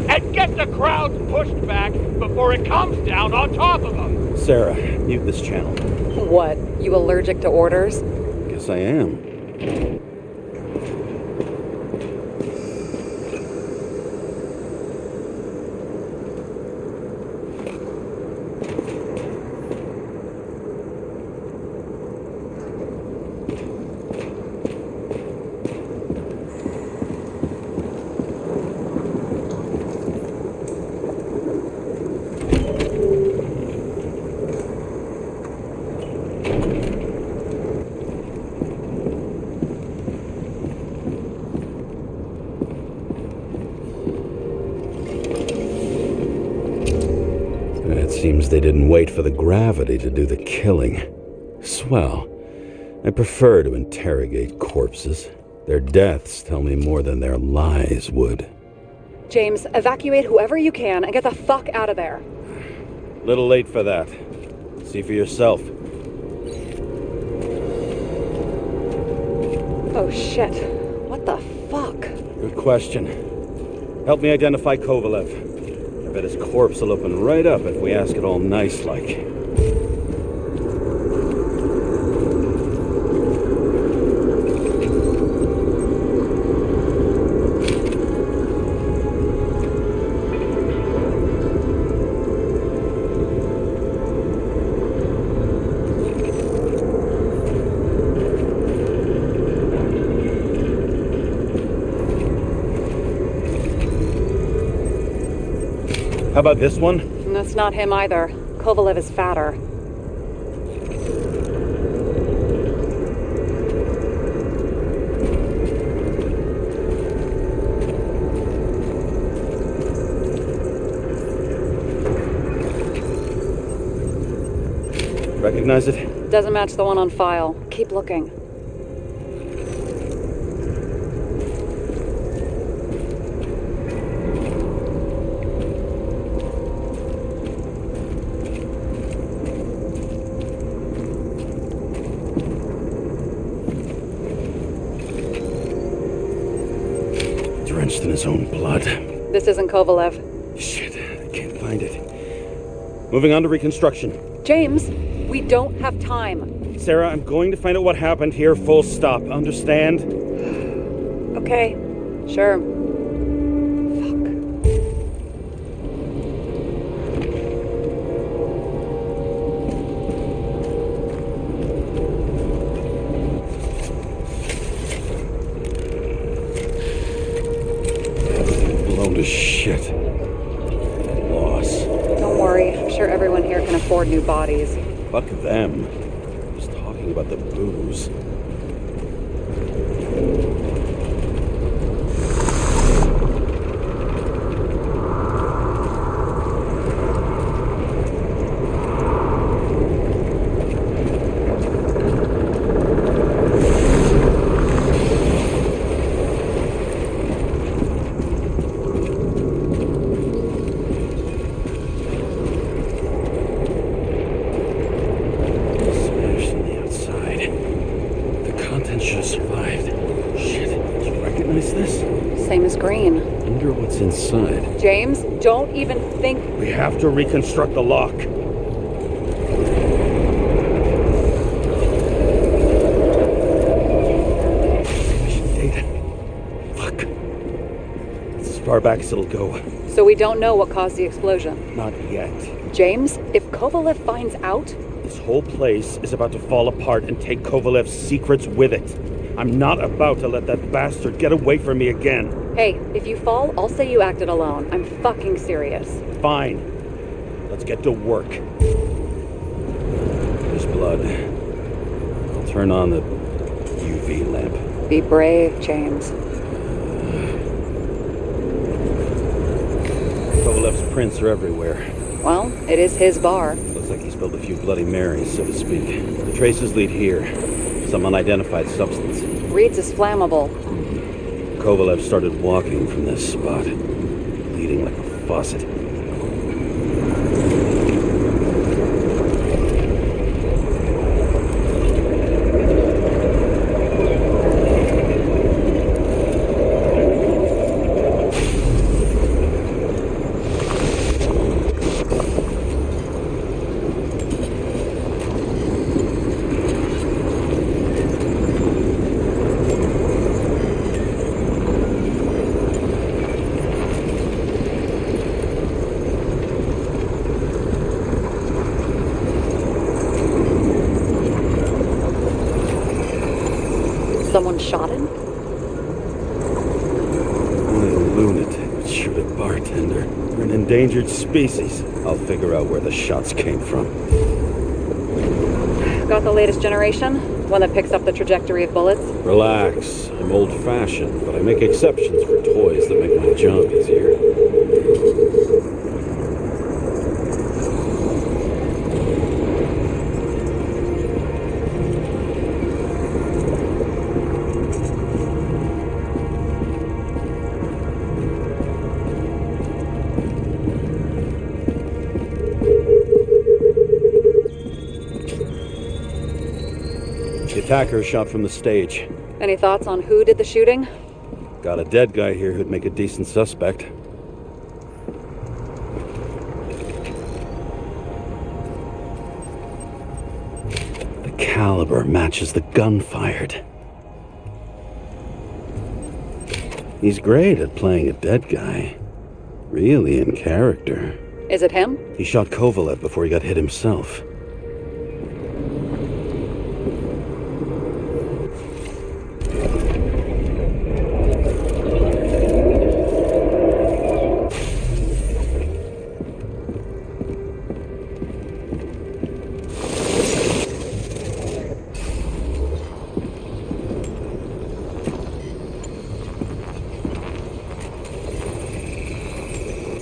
And get the crowds pushed back before it comes down on top of them. Sarah, mute this channel. What, you allergic to orders? Guess I am. Seems they didn't wait for the gravity to do the killing. Swell. I prefer to interrogate corpses. Their deaths tell me more than their lies would. James, evacuate whoever you can and get the fuck out of there. Little late for that. See for yourself. Oh shit. What the fuck? Good question. Help me identify Kovalev. I bet his corpse will open right up if we ask it all nice-like. How about this one? That's not him either. Kovalev is fatter. Recognize it? Doesn't match the one on file. Keep looking. Drenched in his own blood. This isn't Kovalev. Shit, I can't find it. Moving on to reconstruction. James, we don't have time. Sarah, I'm going to find out what happened here, full stop. Understand? Okay, sure. Shit. Loss. Don't worry, I'm sure everyone here can afford new bodies. Fuck them. Just talking about the booze. Inside. James, don't even think... We have to reconstruct the lock. Data. Fuck. It's as far back as it'll go. So we don't know what caused the explosion? Not yet. James, if Kovalev finds out... This whole place is about to fall apart and take Kovalev's secrets with it. I'm not about to let that bastard get away from me again. Hey, if you fall, I'll say you acted alone. I'm fucking serious. Fine. Let's get to work. There's blood. I'll turn on the UV lamp. Be brave, James. Kovalev's prints are everywhere. Well, it is his bar. Looks like he spilled a few Bloody Marys, so to speak. The traces lead here. Some unidentified substance. Reeds is flammable. Kovalev started walking from this spot, bleeding like a faucet. Someone shot him? Only a lunatic would shoot a bartender. We're an endangered species. I'll figure out where the shots came from. Got the latest generation? One that picks up the trajectory of bullets? Relax. I'm old-fashioned, but I make exceptions for toys that make my job easier. The attacker shot from the stage. Any thoughts on who did the shooting? Got a dead guy here who'd make a decent suspect. The caliber matches the gun fired. He's great at playing a dead guy. Really in character. Is it him? He shot Kovalev before he got hit himself.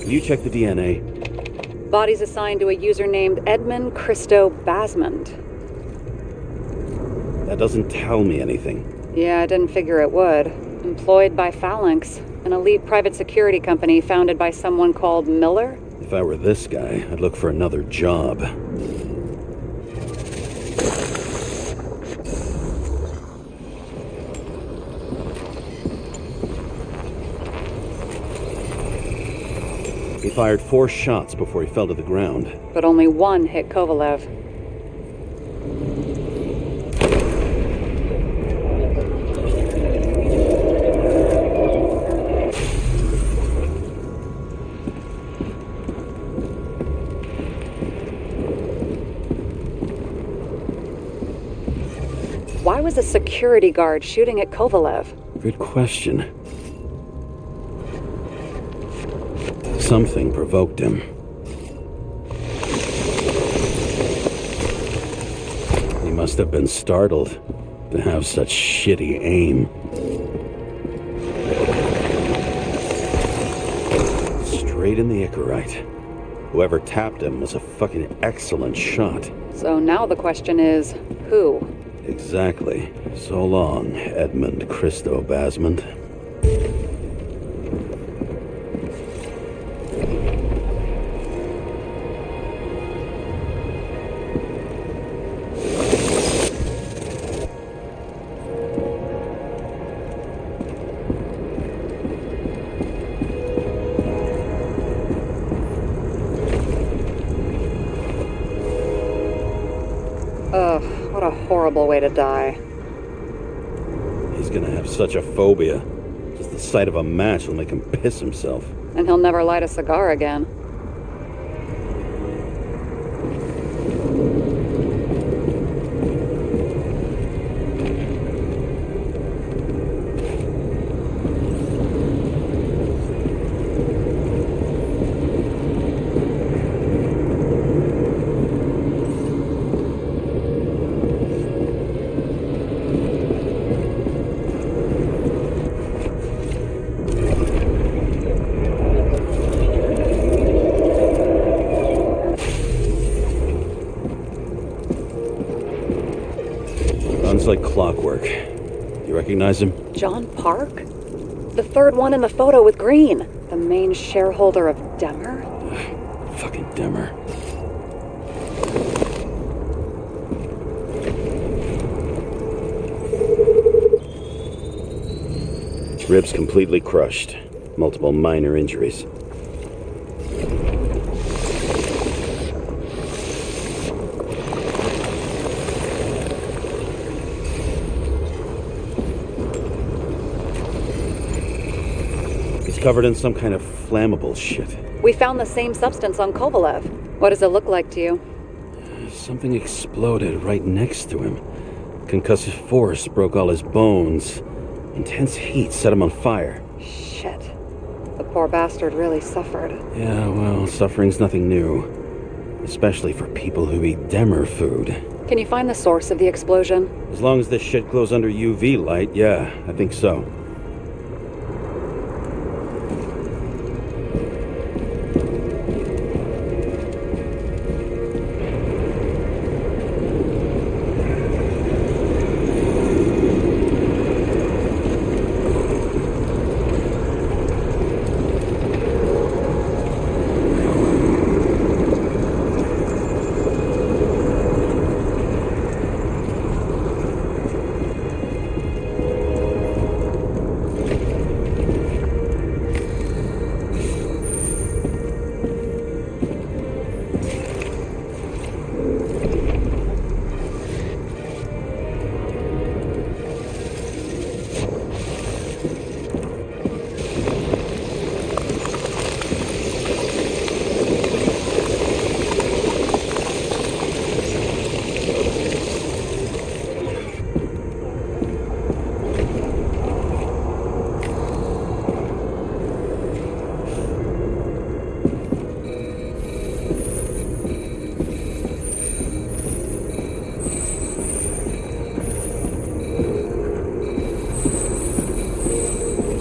You check the DNA. Body's assigned to a user named Edmund Christo Basmond. That doesn't tell me anything. Yeah, I didn't figure it would. Employed by Phalanx, an elite private security company founded by someone called Miller. If I were this guy, I'd look for another job. He fired 4 shots before he fell to the ground. But only one hit Kovalev. Why was a security guard shooting at Kovalev? Good question. something provoked him. He must have been startled to have such shitty aim. Straight in the Icarite. Whoever tapped him was a fucking excellent shot. So now the question is, who? Exactly. So long, Edmund Christo Basmond. Ugh, what a horrible way to die. He's gonna have such a phobia. Just the sight of a match will make him piss himself. And he'll never light a cigar again. Runs like clockwork. You recognize him? John Park? The third one in the photo with Green. The main shareholder of Demmer? Fucking Demmer. Ribs completely crushed. Multiple minor injuries. He's covered in some kind of flammable shit. We found the same substance on Kovalev. What does it look like to you? Something exploded right next to him. Concussive force broke all his bones. Intense heat set him on fire. Shit. The poor bastard really suffered. Yeah, well, suffering's nothing new. Especially for people who eat Demmer food. Can you find the source of the explosion? As long as this shit glows under UV light, yeah, I think so.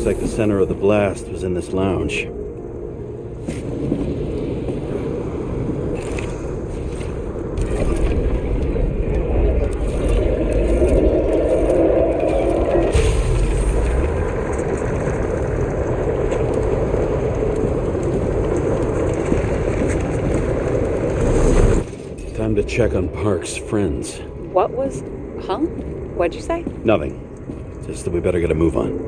Like the center of the blast was in this lounge. Time to check on Park's friends. What was... Huh? What'd you say? Nothing. Just that we better get a move on.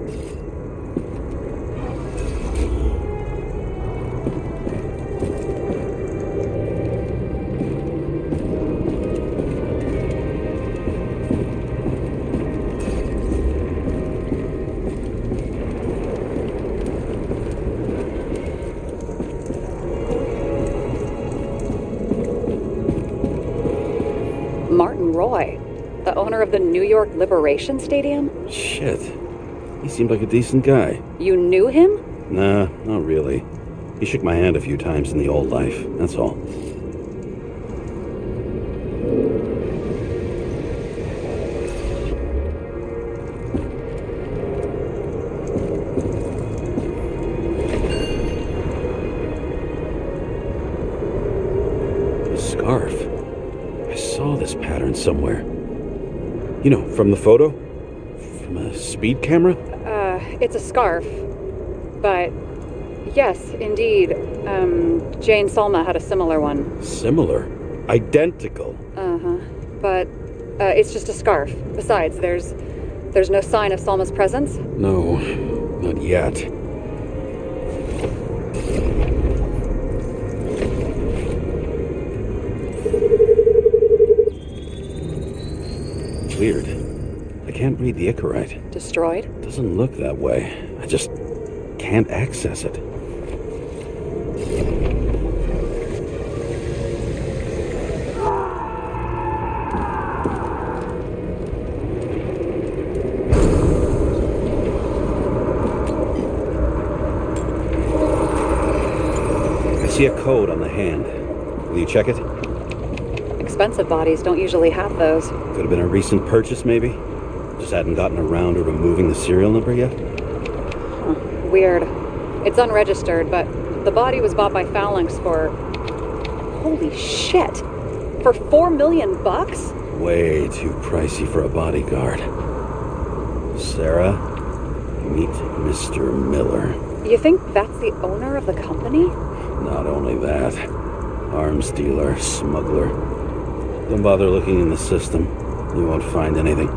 Roy, the owner of the New York Liberation Stadium? Shit. He seemed like a decent guy. You knew him? Nah, not really. He shook my hand a few times in the old life, that's all. The scarf. I saw this pattern somewhere. You know, from the photo? From a speed camera? It's a scarf. But, yes, indeed, Jane Salma had a similar one. Similar? Identical? Uh-huh. But, it's just a scarf. Besides, there's no sign of Salma's presence? No, not yet. Weird. I can't read the Icarite. Destroyed? Doesn't look that way. I just can't access it. I see a code on the hand. Will you check it? Expensive bodies don't usually have those. Could have been a recent purchase, maybe? Just hadn't gotten around to removing the serial number yet? Weird. It's unregistered, but the body was bought by Phalanx for... Holy shit! For $4 million? Way too pricey for a bodyguard. Sarah, meet Mr. Miller. You think that's the owner of the company? Not only that, arms dealer, smuggler. Don't bother looking in the system. You won't find anything.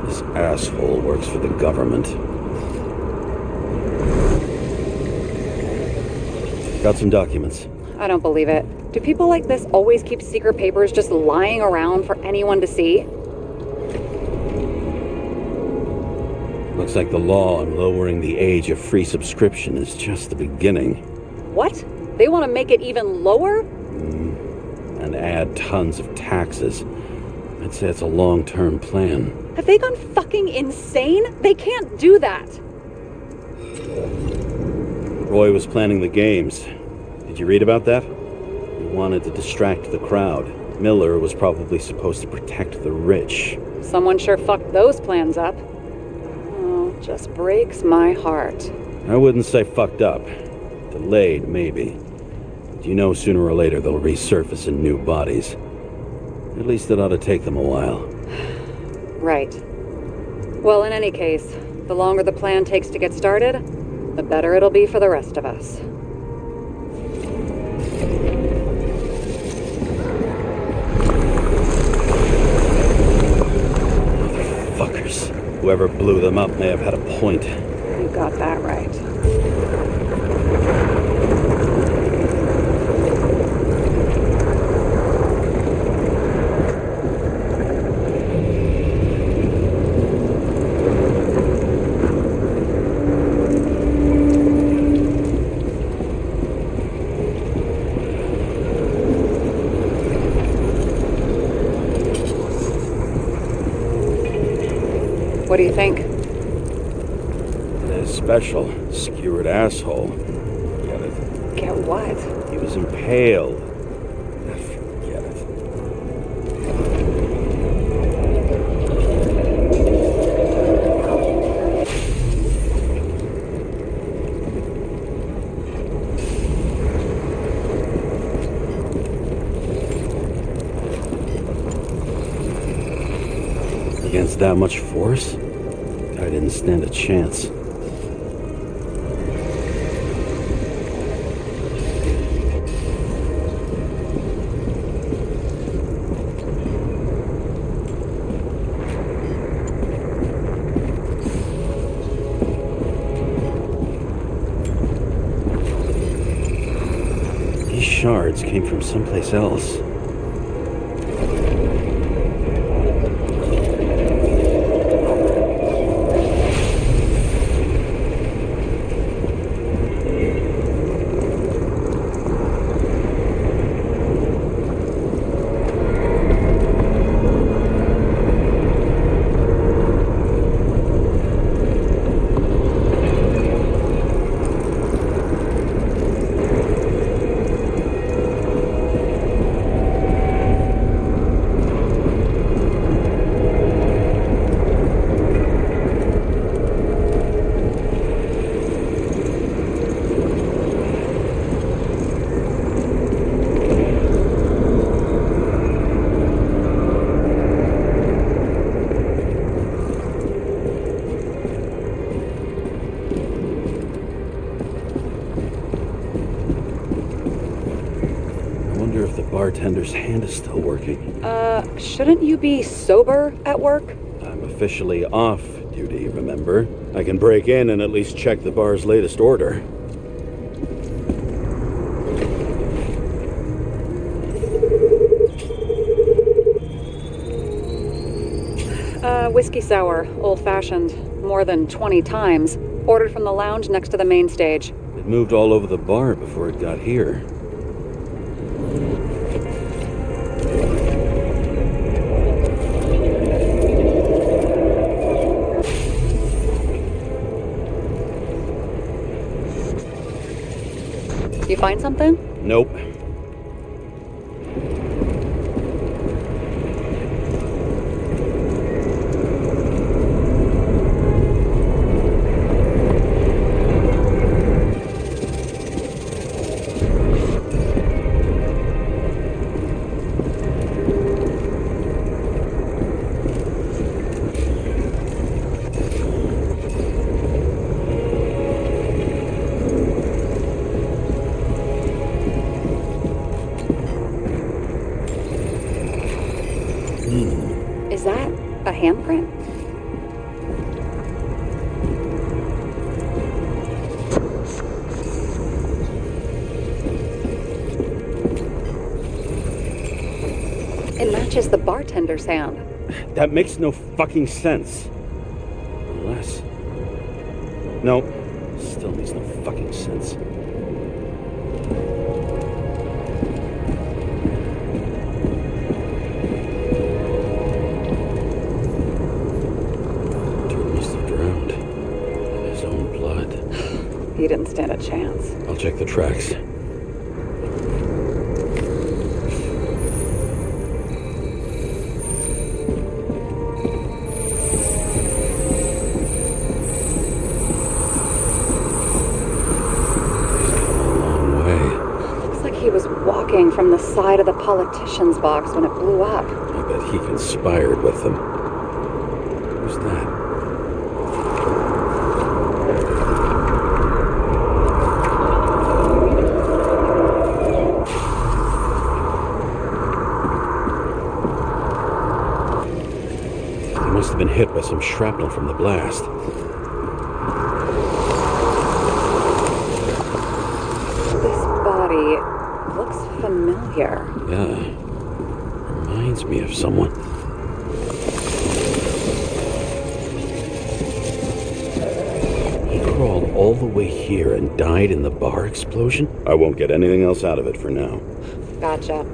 This asshole works for the government. Got some documents. I don't believe it. Do people like this always keep secret papers just lying around for anyone to see? Looks like the law on lowering the age of free subscription is just the beginning. What? They want to make it even lower? And add tons of taxes. I'd say it's a long-term plan. Have they gone fucking insane? They can't do that! Roy was planning the games. Did you read about that? He wanted to distract the crowd. Miller was probably supposed to protect the rich. Someone sure fucked those plans up. Oh, just breaks my heart. I wouldn't say fucked up. Delayed, maybe. But you know sooner or later they'll resurface in new bodies. At least it ought to take them a while. Right. Well, in any case, the longer the plan takes to get started, the better it'll be for the rest of us. Motherfuckers. Whoever blew them up may have had a point. You got that right. What do you think? They're special. Skewered asshole. Get it? Get what? He was impaled. Forget it. Against that much force? I didn't stand a chance. These shards came from someplace else. bartender's hand is still working. Shouldn't you be sober at work? I'm officially off duty, remember? I can break in and at least check the bar's latest order. Whiskey sour, old-fashioned, more than 20 times. Ordered from the lounge next to the main stage. It moved all over the bar before it got here. You find something? Nope. Is that a handprint? It matches the bartender's hand. That makes no fucking sense. Unless... No, still makes no fucking sense. Dude must have drowned in his own blood. He didn't stand a chance. I'll check the tracks. He was walking from the side of the politician's box when it blew up. I bet he conspired with them. Who's that? He must have been hit by some shrapnel from the blast. Looks familiar. Yeah. Reminds me of someone. He crawled all the way here and died in the bar explosion? I won't get anything else out of it for now. Gotcha.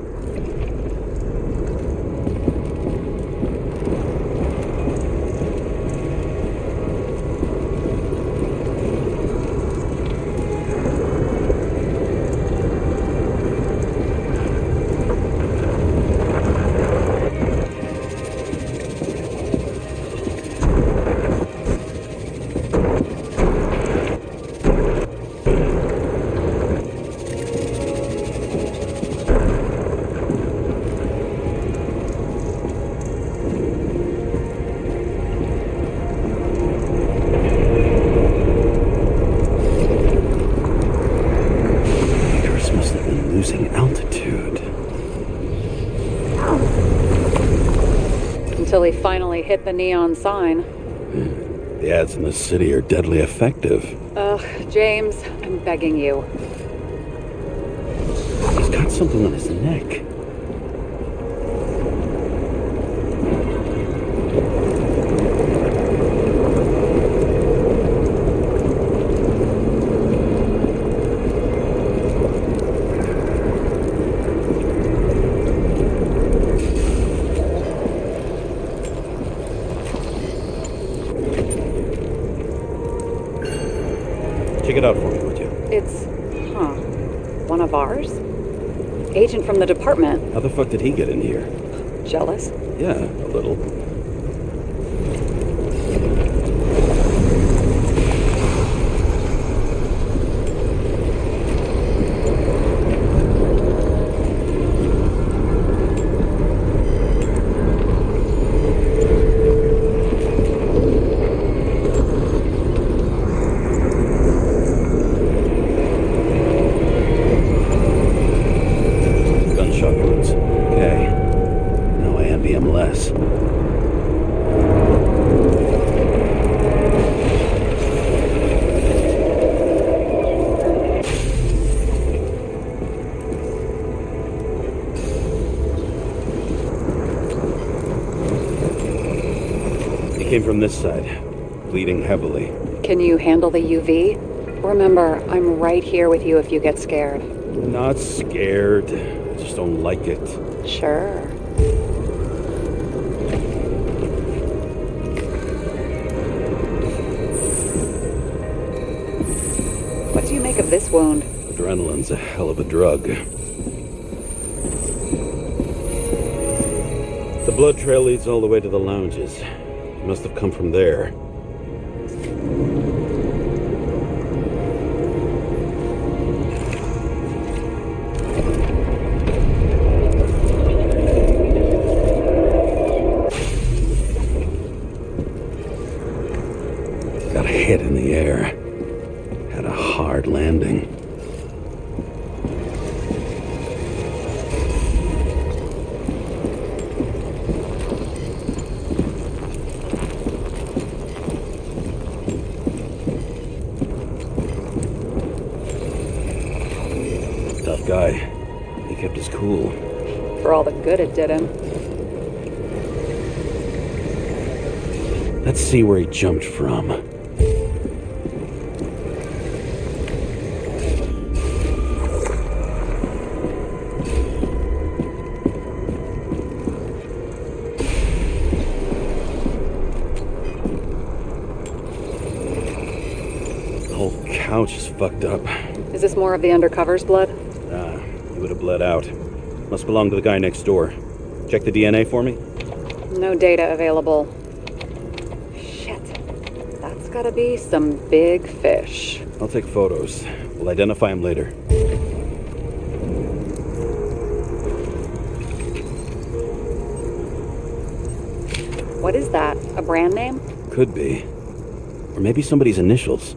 Until he finally hit the neon sign. The ads in this city are deadly effective. Ugh, James, I'm begging you. He's got something on his neck. Check it out for me, would you? It's, one of ours? Agent from the department. How the fuck did he get in here? Jealous? Yeah, a little. Gunshot wound. came from this side, bleeding heavily. Can you handle the UV? Remember, I'm right here with you if you get scared. Not scared, just don't like it. Sure. What do you make of this wound? Adrenaline's a hell of a drug. The blood trail leads all the way to the lounges. It must have come from there. Got hit in the air. Had a hard landing. Tough guy. He kept his cool. For all the good it did him. Let's see where he jumped from. The whole couch is fucked up. Is this more of the undercover's blood? He would have bled out. Must belong to the guy next door. Check the DNA for me? No data available. Shit. That's gotta be some big fish. I'll take photos. We'll identify him later. What is that? A brand name? Could be. Or maybe somebody's initials.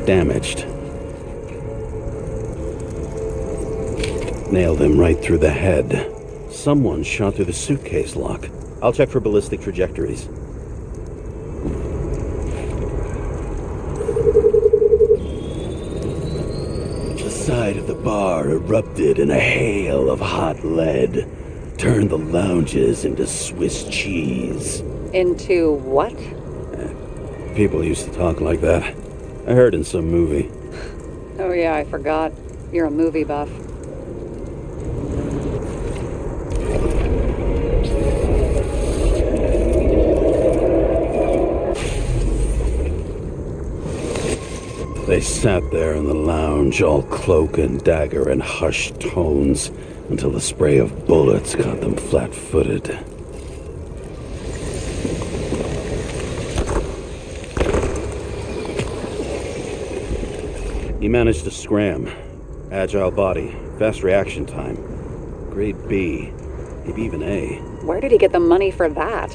Damaged. Nailed him right through the head. Someone shot through the suitcase lock. I'll check for ballistic trajectories. The side of the bar erupted in a hail of hot lead. Turned the lounges into Swiss cheese. Into what? People used to talk like that. I heard in some movie. Oh yeah, I forgot. You're a movie buff. They sat there in the lounge, all cloak and dagger and hushed tones, until the spray of bullets caught them flat-footed. He managed to scram. Agile body, fast reaction time. Grade B, maybe even A. Where did he get the money for that?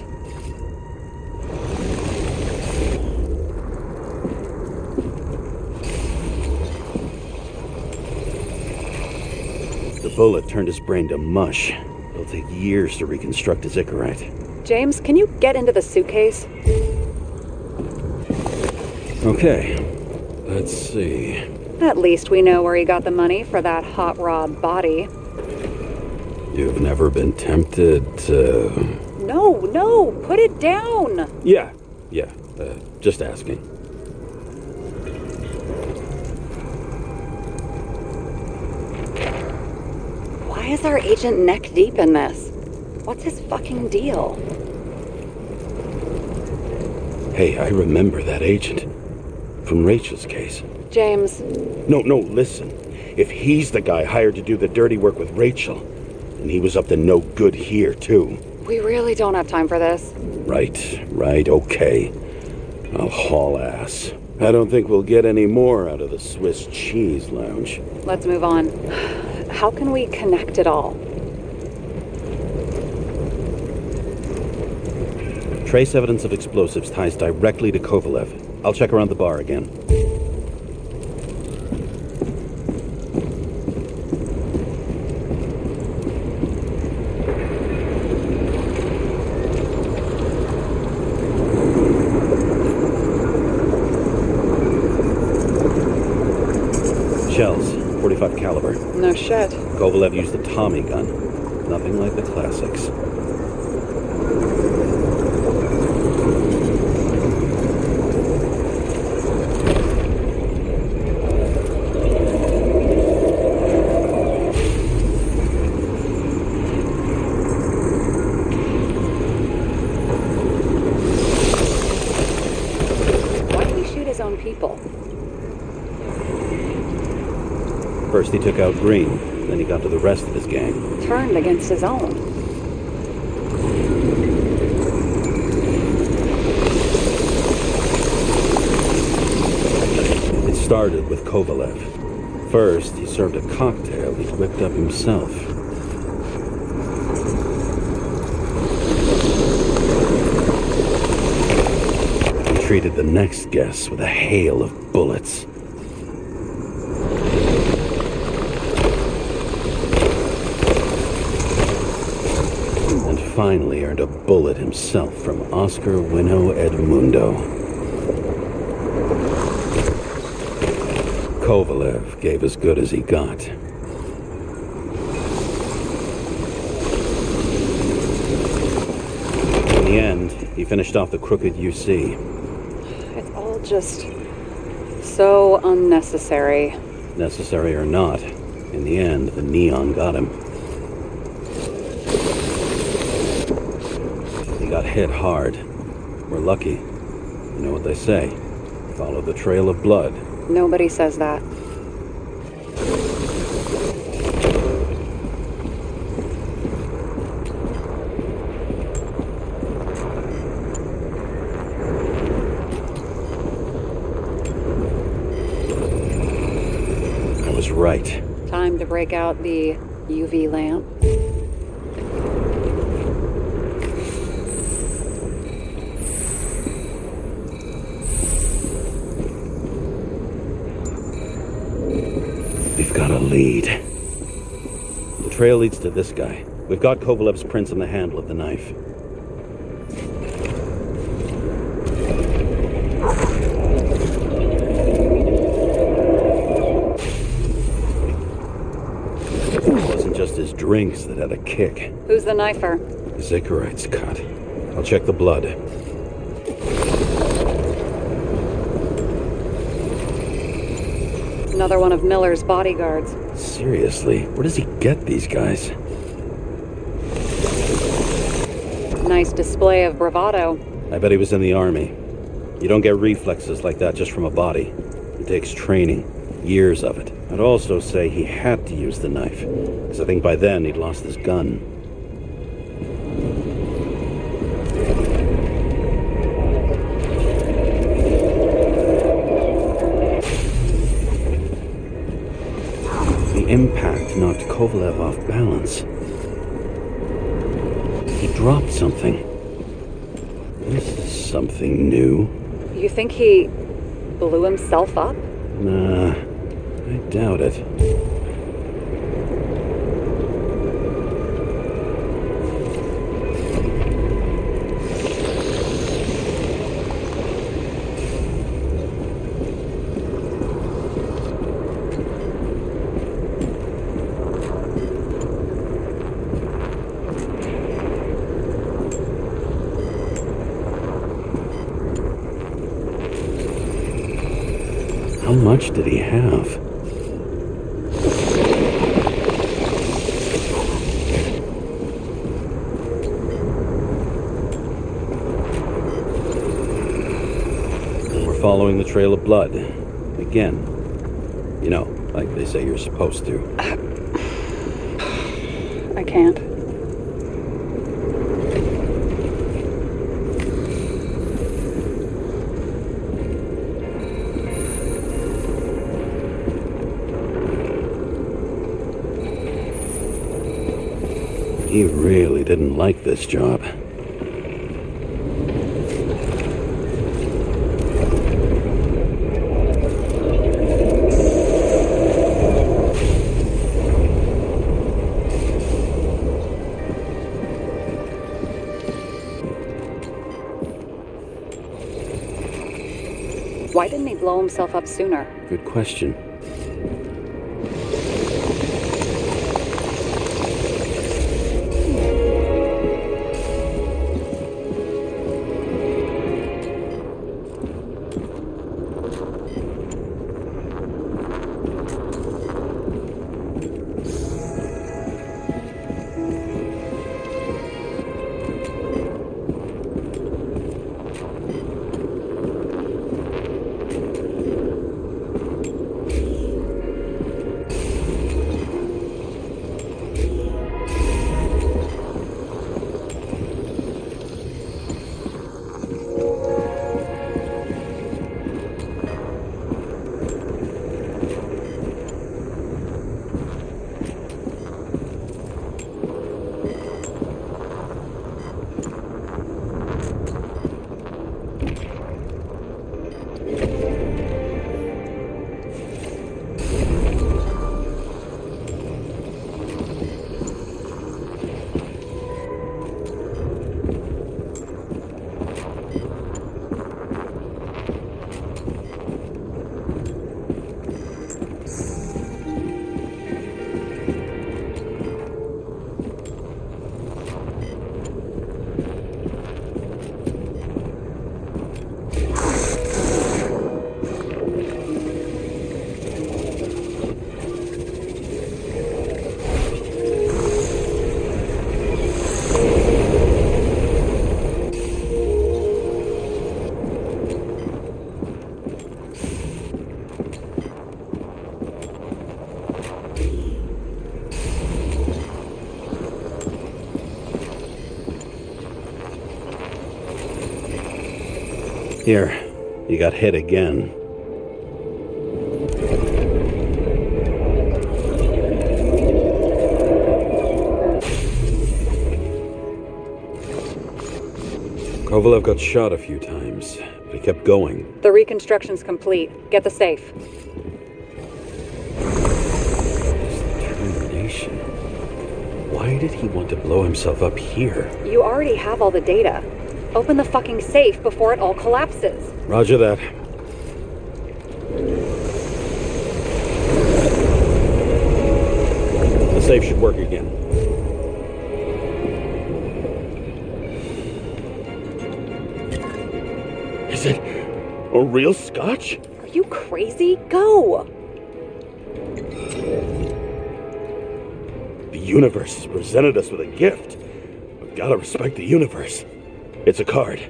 The bullet turned his brain to mush. It'll take years to reconstruct his Icarite. James, can you get into the suitcase? Okay, let's see. At least we know where he got the money for that hot rod body. You've never been tempted to... No, put it down! Yeah, just asking. Why is our agent neck deep in this? What's his fucking deal? Hey, I remember that agent. From Rachel's case. James. No, listen. If he's the guy hired to do the dirty work with Rachel, and he was up to no good here, too. We really don't have time for this. Right, okay. I'll haul ass. I don't think we'll get any more out of the Swiss cheese lounge. Let's move on. How can we connect it all? Trace evidence of explosives ties directly to Kovalev. I'll check around the bar again. Shells, .45 caliber. No shit. Kovalev used a Tommy gun. Nothing like the classics. Why did he shoot his own people? First he took out Green, then he got to the rest of his gang. Turned against his own. It started with Kovalev. First, he served a cocktail he'd whipped up himself. He treated the next guest with a hail of bullets. And finally earned a bullet himself from Oscar Wino Edmundo. Kovalev gave as good as he got. In the end, he finished off the crooked UC. It's all just so unnecessary. Necessary or not, in the end, the neon got him. He got hit hard. We're lucky. You know what they say. Follow the trail of blood. Nobody says that. I was right. Time to break out the UV lamp. We've got a lead. The trail leads to this guy. We've got Kovalev's prints on the handle of the knife. It wasn't just his drinks that had a kick. Who's the knifer? Zikarite's cut. I'll check the blood. Another one of Miller's bodyguards. Seriously, where does he get these guys? Nice display of bravado. I bet he was in the army. You don't get reflexes like that just from a body. It takes training, years of it. I'd also say he had to use the knife, because I think by then he'd lost his gun. The impact knocked Kovalev off balance. He dropped something. This is something new. You think he blew himself up? Nah, I doubt it. How much did he have? We're following the trail of blood. Again. You know, like they say you're supposed to. I can't. He really didn't like this job. Why didn't he blow himself up sooner? Good question. Here, you got hit again. Kovalev got shot a few times, but he kept going. The reconstruction's complete. Get the safe. Determination. Why did he want to blow himself up here? You already have all the data. Open the fucking safe before it all collapses. Roger that. The safe should work again. Is it a real scotch? Are you crazy? Go! The universe has presented us with a gift. We've got to respect the universe. It's a card.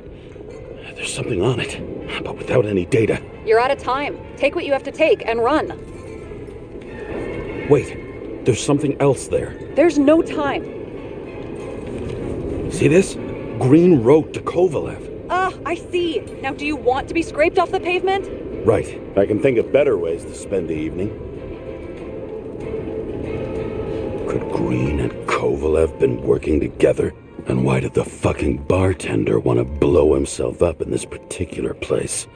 There's something on it, but without any data. You're out of time. Take what you have to take and run. Wait, there's something else there. There's no time. See this? Green wrote to Kovalev. I see. Now do you want to be scraped off the pavement? Right. I can think of better ways to spend the evening. Could Green and Kovalev been working together? And why did the fucking bartender want to blow himself up in this particular place?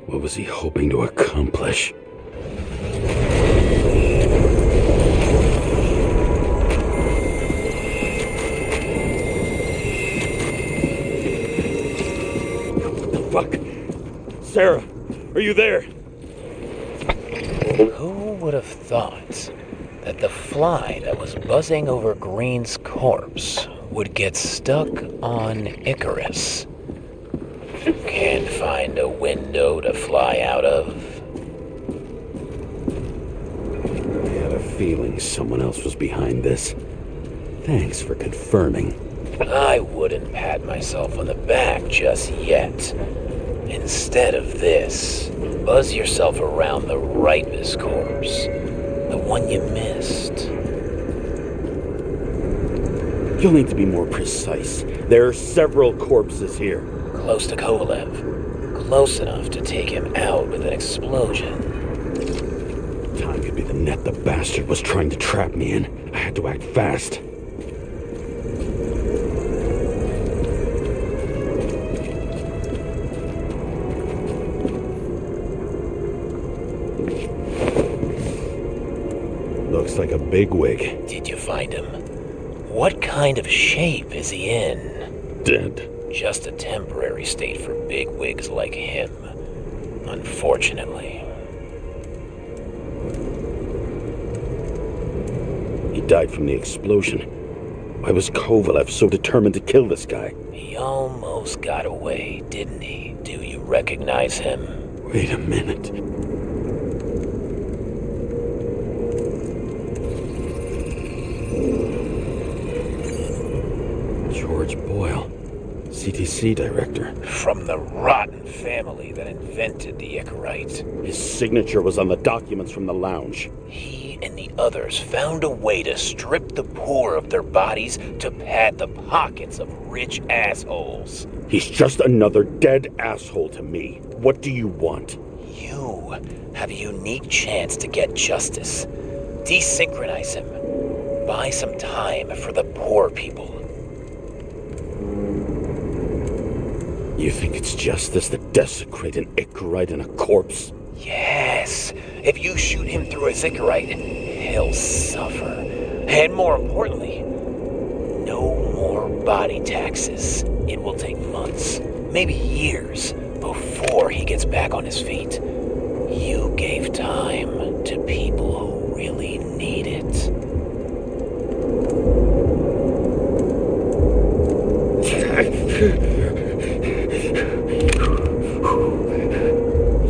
What was he hoping to accomplish? Fuck! Sarah, are you there? Who would have thought that the fly that was buzzing over Green's corpse would get stuck on Icarus? Can't find a window to fly out of. I had a feeling someone else was behind this. Thanks for confirming. I wouldn't pat myself on the back just yet. Instead of this, buzz yourself around the Ripus corpse. The one you missed. You'll need to be more precise. There are several corpses here. Close to Kovalev. Close enough to take him out with an explosion. Time could be the net the bastard was trying to trap me in. I had to act fast. Looks like a bigwig. Did you find him? What kind of shape is he in? Dead. Just a temporary state for bigwigs like him, unfortunately. He died from the explosion. Why was Kovalev so determined to kill this guy? He almost got away, didn't he? Do you recognize him? Wait a minute. George Boyle, CTC director. From the rotten family that invented the Icarite. His signature was on the documents from the lounge. He and the others found a way to strip the poor of their bodies to pad the pockets of rich assholes. He's just another dead asshole to me. What do you want? You have a unique chance to get justice. Desynchronize him. Buy some time for the poor people. You think it's justice to desecrate an Icarite and a corpse? Yes. If you shoot him through a Icarite, he'll suffer. And more importantly, no more body taxes. It will take months, maybe years, before he gets back on his feet. You gave time to people who really need it.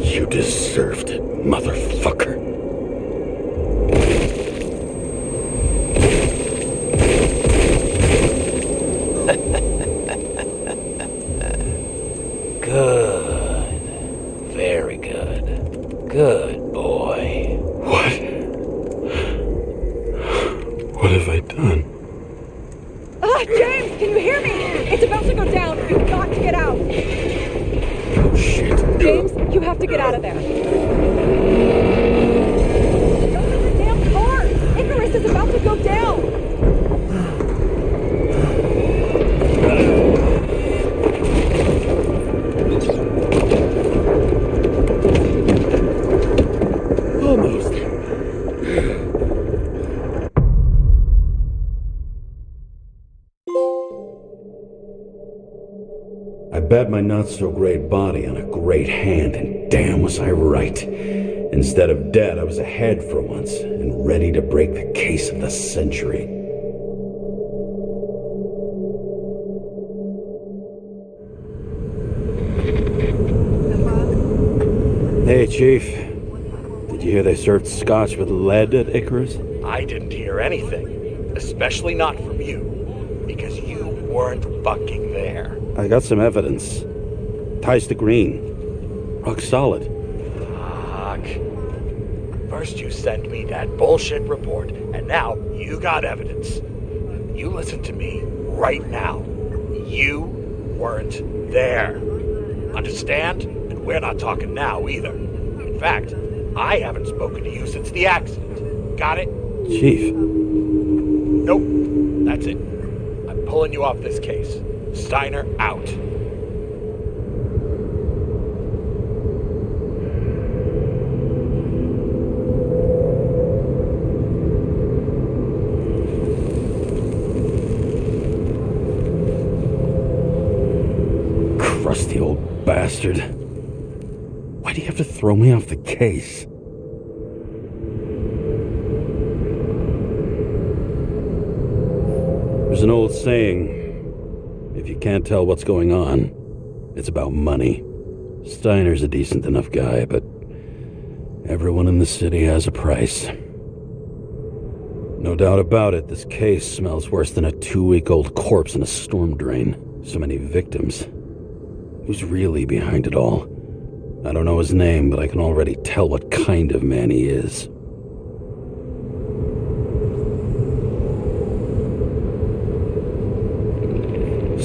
You deserved it, motherfucker. Good. Very good. Good boy. What have I done? James, can you hear me? It's about to go down. You've got to get out. Oh, get out of there. Go to the damn car! Icarus is about to go down! Almost. I bet my not-so-great body on a great hand, and damn was I right. Instead of dead, I was ahead for once, and ready to break the case of the century. Hey, Chief. Did you hear they served scotch with lead at Icarus? I didn't hear anything, especially not from you, because you weren't fucking there. I got some evidence. Ties to Green. Rock solid. Fuck. First you sent me that bullshit report, and now you got evidence. You listen to me right now. You weren't there. Understand? And we're not talking now either. In fact, I haven't spoken to you since the accident. Got it? Chief. Nope. That's it. I'm pulling you off this case. Steiner out. Crusty old bastard. Why do you have to throw me off the case? There's an old saying, if you can't tell what's going on, it's about money. Steiner's a decent enough guy, but everyone in the city has a price. No doubt about it, this case smells worse than a 2-week-old corpse in a storm drain. So many victims. Who's really behind it all? I don't know his name, but I can already tell what kind of man he is.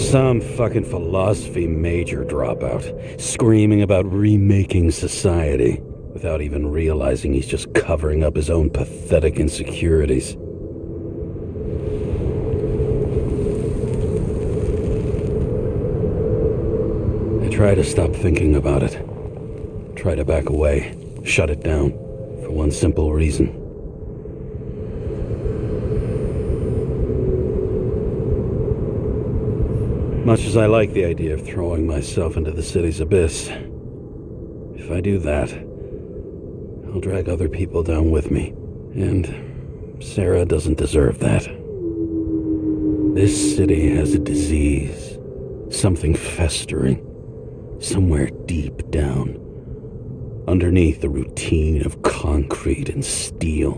Some fucking philosophy major dropout, screaming about remaking society, without even realizing he's just covering up his own pathetic insecurities. I try to stop thinking about it. Try to back away, shut it down, for one simple reason. Much as I like the idea of throwing myself into the city's abyss, if I do that, I'll drag other people down with me, and Sarah doesn't deserve that. This city has a disease, something festering, somewhere deep down, underneath the routine of concrete and steel.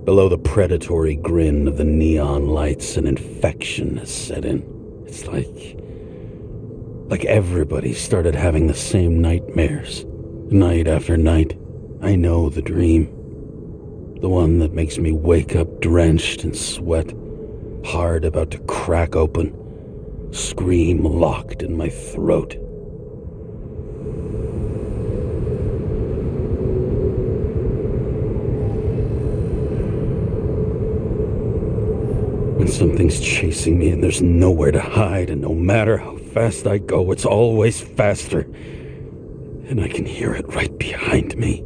Below the predatory grin of the neon lights, an infection has set in. It's like everybody started having the same nightmares, night after night. I know the dream. The one that makes me wake up drenched in sweat, heart about to crack open, scream locked in my throat. When something's chasing me and there's nowhere to hide, and no matter how fast I go, it's always faster. And I can hear it right behind me.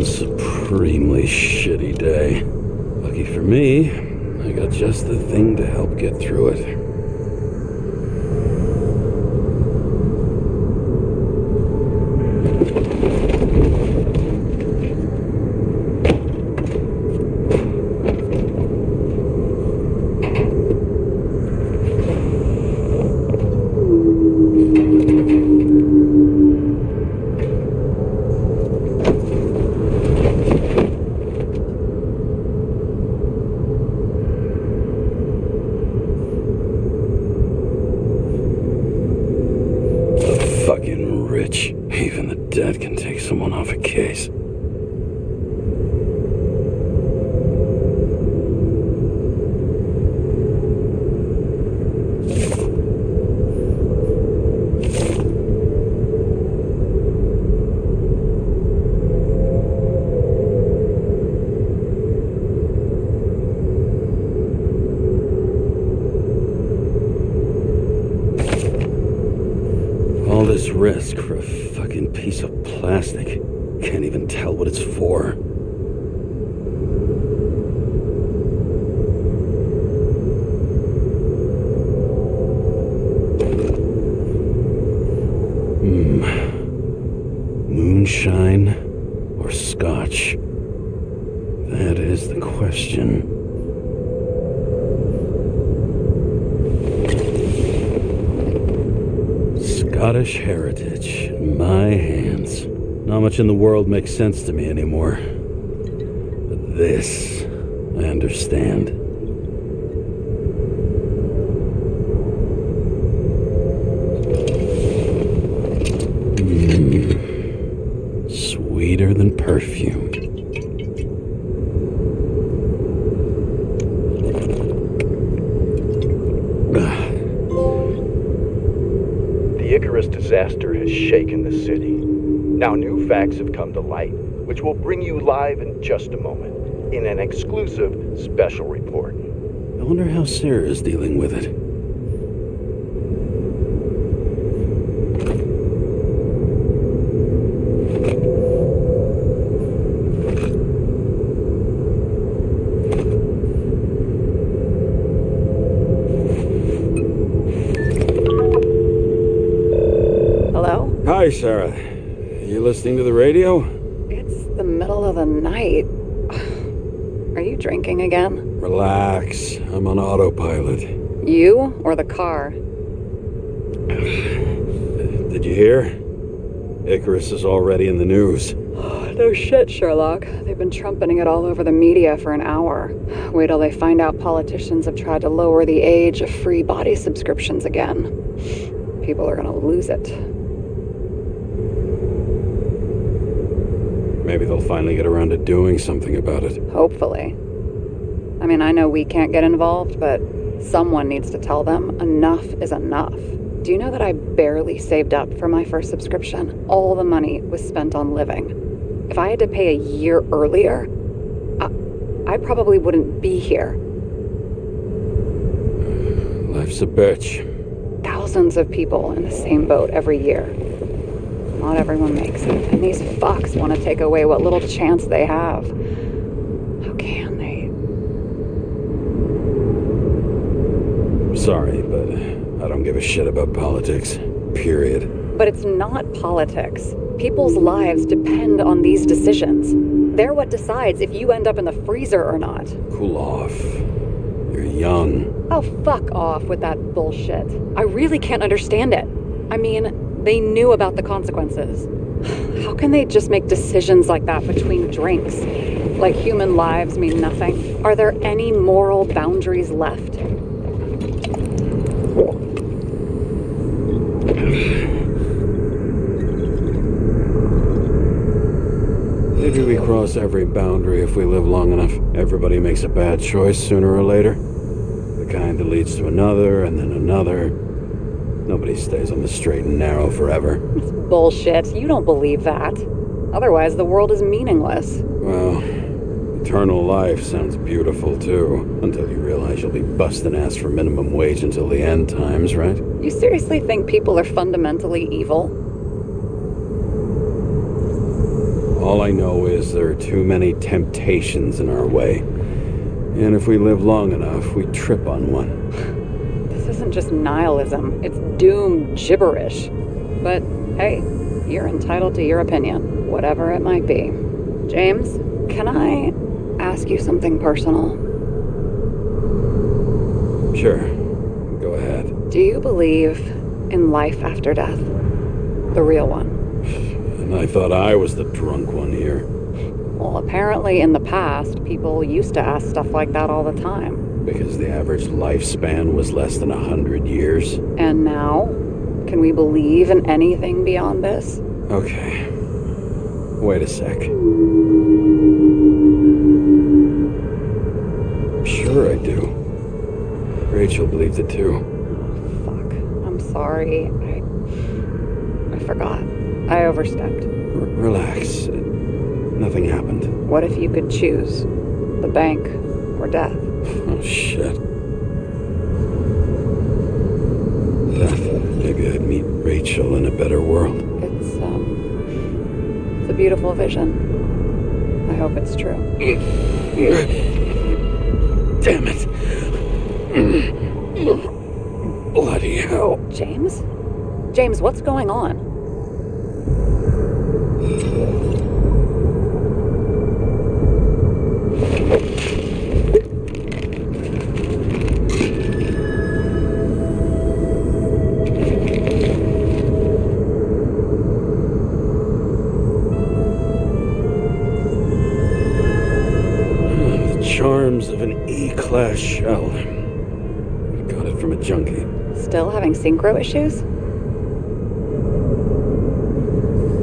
Supremely shitty day. Lucky for me, I got just the thing to help get through it. Even the dead can take someone off a case. All this risk for a fucking piece of plastic. Can't even tell what it's for. Moonshine or scotch? That is the question. Scottish heritage in my hands. Not much in the world makes sense to me anymore. But this, I understand. Sweeter than perfume. The Icarus disaster has shaken the city. Now new facts have come to light, which will bring you live in just a moment, in an exclusive special report. I wonder how Sarah is dealing with it. Hi, Sarah. You listening to the radio? It's the middle of the night. Are you drinking again? Relax. I'm on autopilot. You or the car? Did you hear? Icarus is already in the news. No shit, Sherlock. They've been trumpeting it all over the media for an hour. Wait till they find out politicians have tried to lower the age of free body subscriptions again. People are gonna lose it. Maybe they'll finally get around to doing something about it. Hopefully. I mean, I know we can't get involved, but someone needs to tell them enough is enough. Do you know that I barely saved up for my first subscription? All the money was spent on living. If I had to pay a year earlier, I probably wouldn't be here. Life's a bitch. Thousands of people in the same boat every year. Not everyone makes it, and these fucks want to take away what little chance they have. How can they? Sorry, but I don't give a shit about politics. Period. But it's not politics. People's lives depend on these decisions. They're what decides if you end up in the freezer or not. Cool off. You're young. Oh, fuck off with that bullshit. I really can't understand it. I mean, they knew about the consequences. How can they just make decisions like that between drinks? Like human lives mean nothing? Are there any moral boundaries left? Maybe we cross every boundary if we live long enough. Everybody makes a bad choice sooner or later. The kind that leads to another and then another. Nobody stays on the straight and narrow forever. It's bullshit. You don't believe that. Otherwise, the world is meaningless. Well, eternal life sounds beautiful, too. Until you realize you'll be busting ass for minimum wage until the end times, right? You seriously think people are fundamentally evil? All I know is there are too many temptations in our way. And if we live long enough, we trip on one. This isn't just nihilism, it's doom gibberish. But hey, you're entitled to your opinion, whatever it might be. James, can I ask you something personal? Sure, go ahead. Do you believe in life after death? The real one? And I thought I was the drunk one here. Well, apparently in the past, people used to ask stuff like that all the time. Because the average lifespan was less than 100 years. And now? Can we believe in anything beyond this? Okay. Wait a sec. Sure I do. Rachel believed it too. Fuck. I'm sorry. I forgot. I overstepped. Relax. Nothing happened. What if you could choose? The bank or death? Oh, shit. Maybe I'd meet Rachel in a better world. It's a beautiful vision. I hope it's true. Damn it. Bloody hell. James? James, what's going on? Charms of an E-class shell. I got it from a junkie. Still having synchro issues?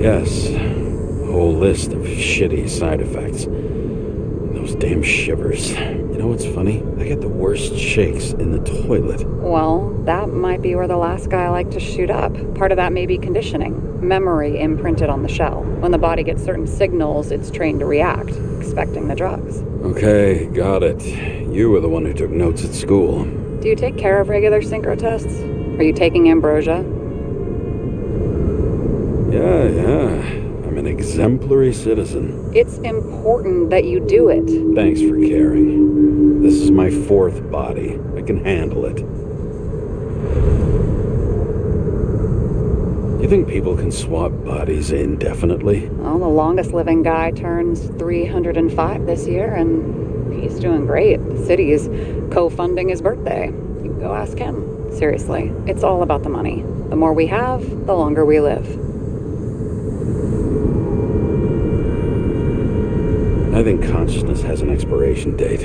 Yes. A whole list of shitty side effects. And those damn shivers. You know what's funny? I get the worst shakes in the toilet. Well, that might be where the last guy liked to shoot up. Part of that may be conditioning. Memory imprinted on the shell. When the body gets certain signals, it's trained to react, expecting the drugs. Okay, got it. You were the one who took notes at school. Do you take care of regular synchro tests? Are you taking ambrosia? Yeah. I'm an exemplary citizen. It's important that you do it. Thanks for caring. This is my fourth body. I can handle it. You think people can swap bodies indefinitely? Well, the longest living guy turns 305 this year, and he's doing great. The city is co-funding his birthday. You can go ask him. Seriously, it's all about the money. The more we have, the longer we live. I think consciousness has an expiration date.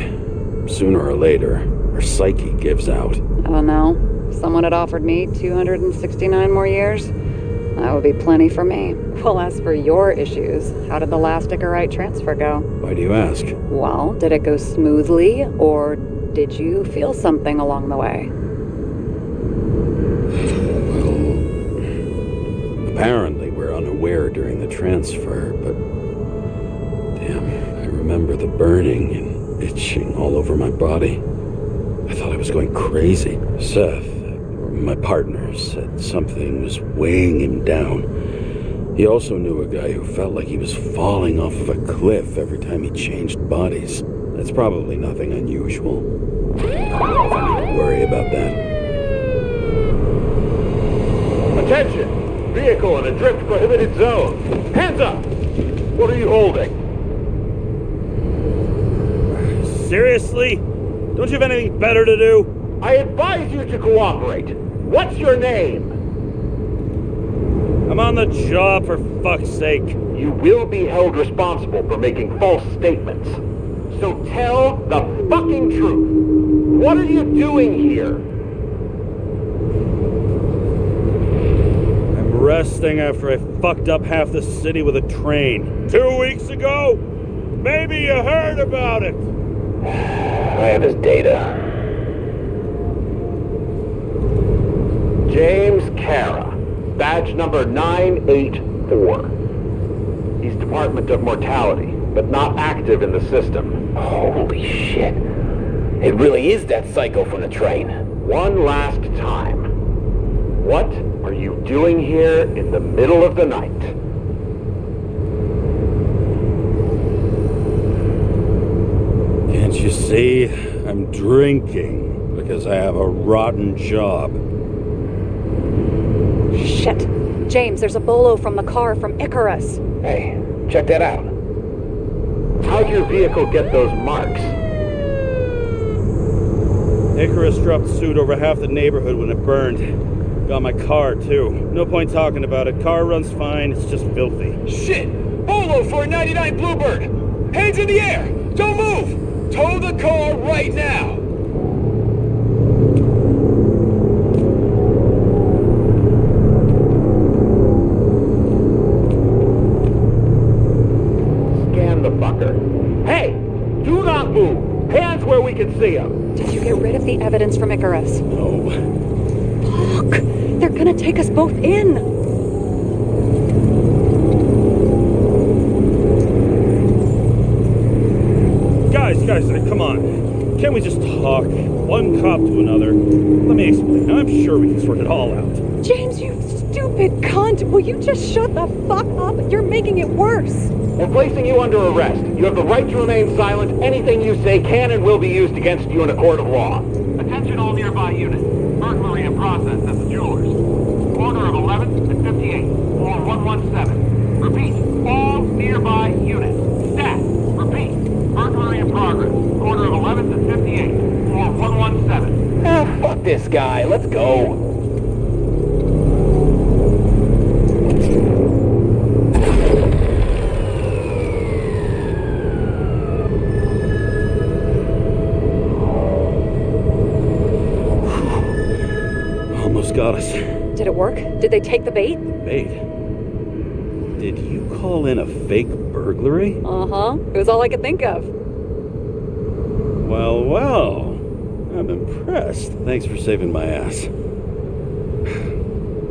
Sooner or later, our psyche gives out. I don't know. If someone had offered me 269 more years, that would be plenty for me. Well, as for your issues, how did the last Icarite transfer go? Why do you ask? Well, did it go smoothly, or did you feel something along the way? Well, apparently we're unaware during the transfer, but damn, I remember the burning and itching all over my body. I thought I was going crazy. Seth, my partner, said something was weighing him down. He also knew a guy who felt like he was falling off of a cliff every time he changed bodies. That's probably nothing unusual. I don't know if I need to worry about that. Attention! Vehicle in a drift prohibited zone. Hands up! What are you holding? Seriously? Don't you have anything better to do? I advise you to cooperate. What's your name? I'm on the job, for fuck's sake. You will be held responsible for making false statements. So tell the fucking truth. What are you doing here? I'm resting after I fucked up half the city with a train. 2 weeks ago? Maybe you heard about it. I have his data. James Karra, badge number 984. He's Department of Mortality, but not active in the system. Holy shit. It really is that psycho from the train. One last time. What are you doing here in the middle of the night? Can't you see? I'm drinking because I have a rotten job. Shit. James, there's a bolo from the car from Icarus. Hey, check that out. How'd your vehicle get those marks? Icarus dropped suit over half the neighborhood when it burned. Got my car, too. No point talking about it. Car runs fine, it's just filthy. Shit! Bolo for a 99 Bluebird! Hands in the air! Don't move! Tow the car right now! where we can see him. Did you get rid of the evidence from Icarus? No. Fuck! They're gonna take us both in! Guys, come on. Can't we just talk? One cop to another. Let me explain. I'm sure we can sort it all out. James, you stupid cunt! Will you just shut the fuck up? You're making it worse! We're placing you under arrest. You have the right to remain silent. Anything you say can and will be used against you in a court of law. Attention all nearby units. Burglary in process at the jewelers. Corner of 11th and 58, or 117. Repeat, all nearby units. Staff, repeat. Burglary in progress. Corner of 11th and 58, or 117. Ah, fuck this guy. Let's go. Almost got us. Did it work? Did they take the bait? Bait? Did you call in a fake burglary? Uh-huh. It was all I could think of. Well. I'm impressed. Thanks for saving my ass.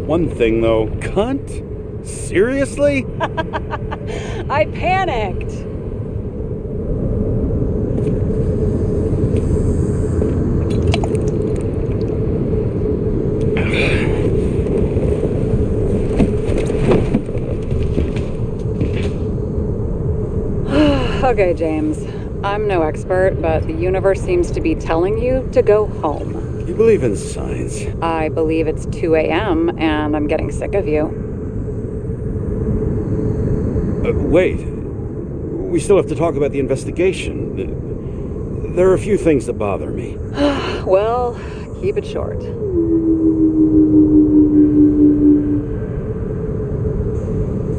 One thing, though. Cunt? Seriously? I panicked! Okay, James. I'm no expert, but the universe seems to be telling you to go home. You believe in science? I believe it's 2 a.m. and I'm getting sick of you. Wait. We still have to talk about the investigation. There are a few things that bother me. Well, keep it short.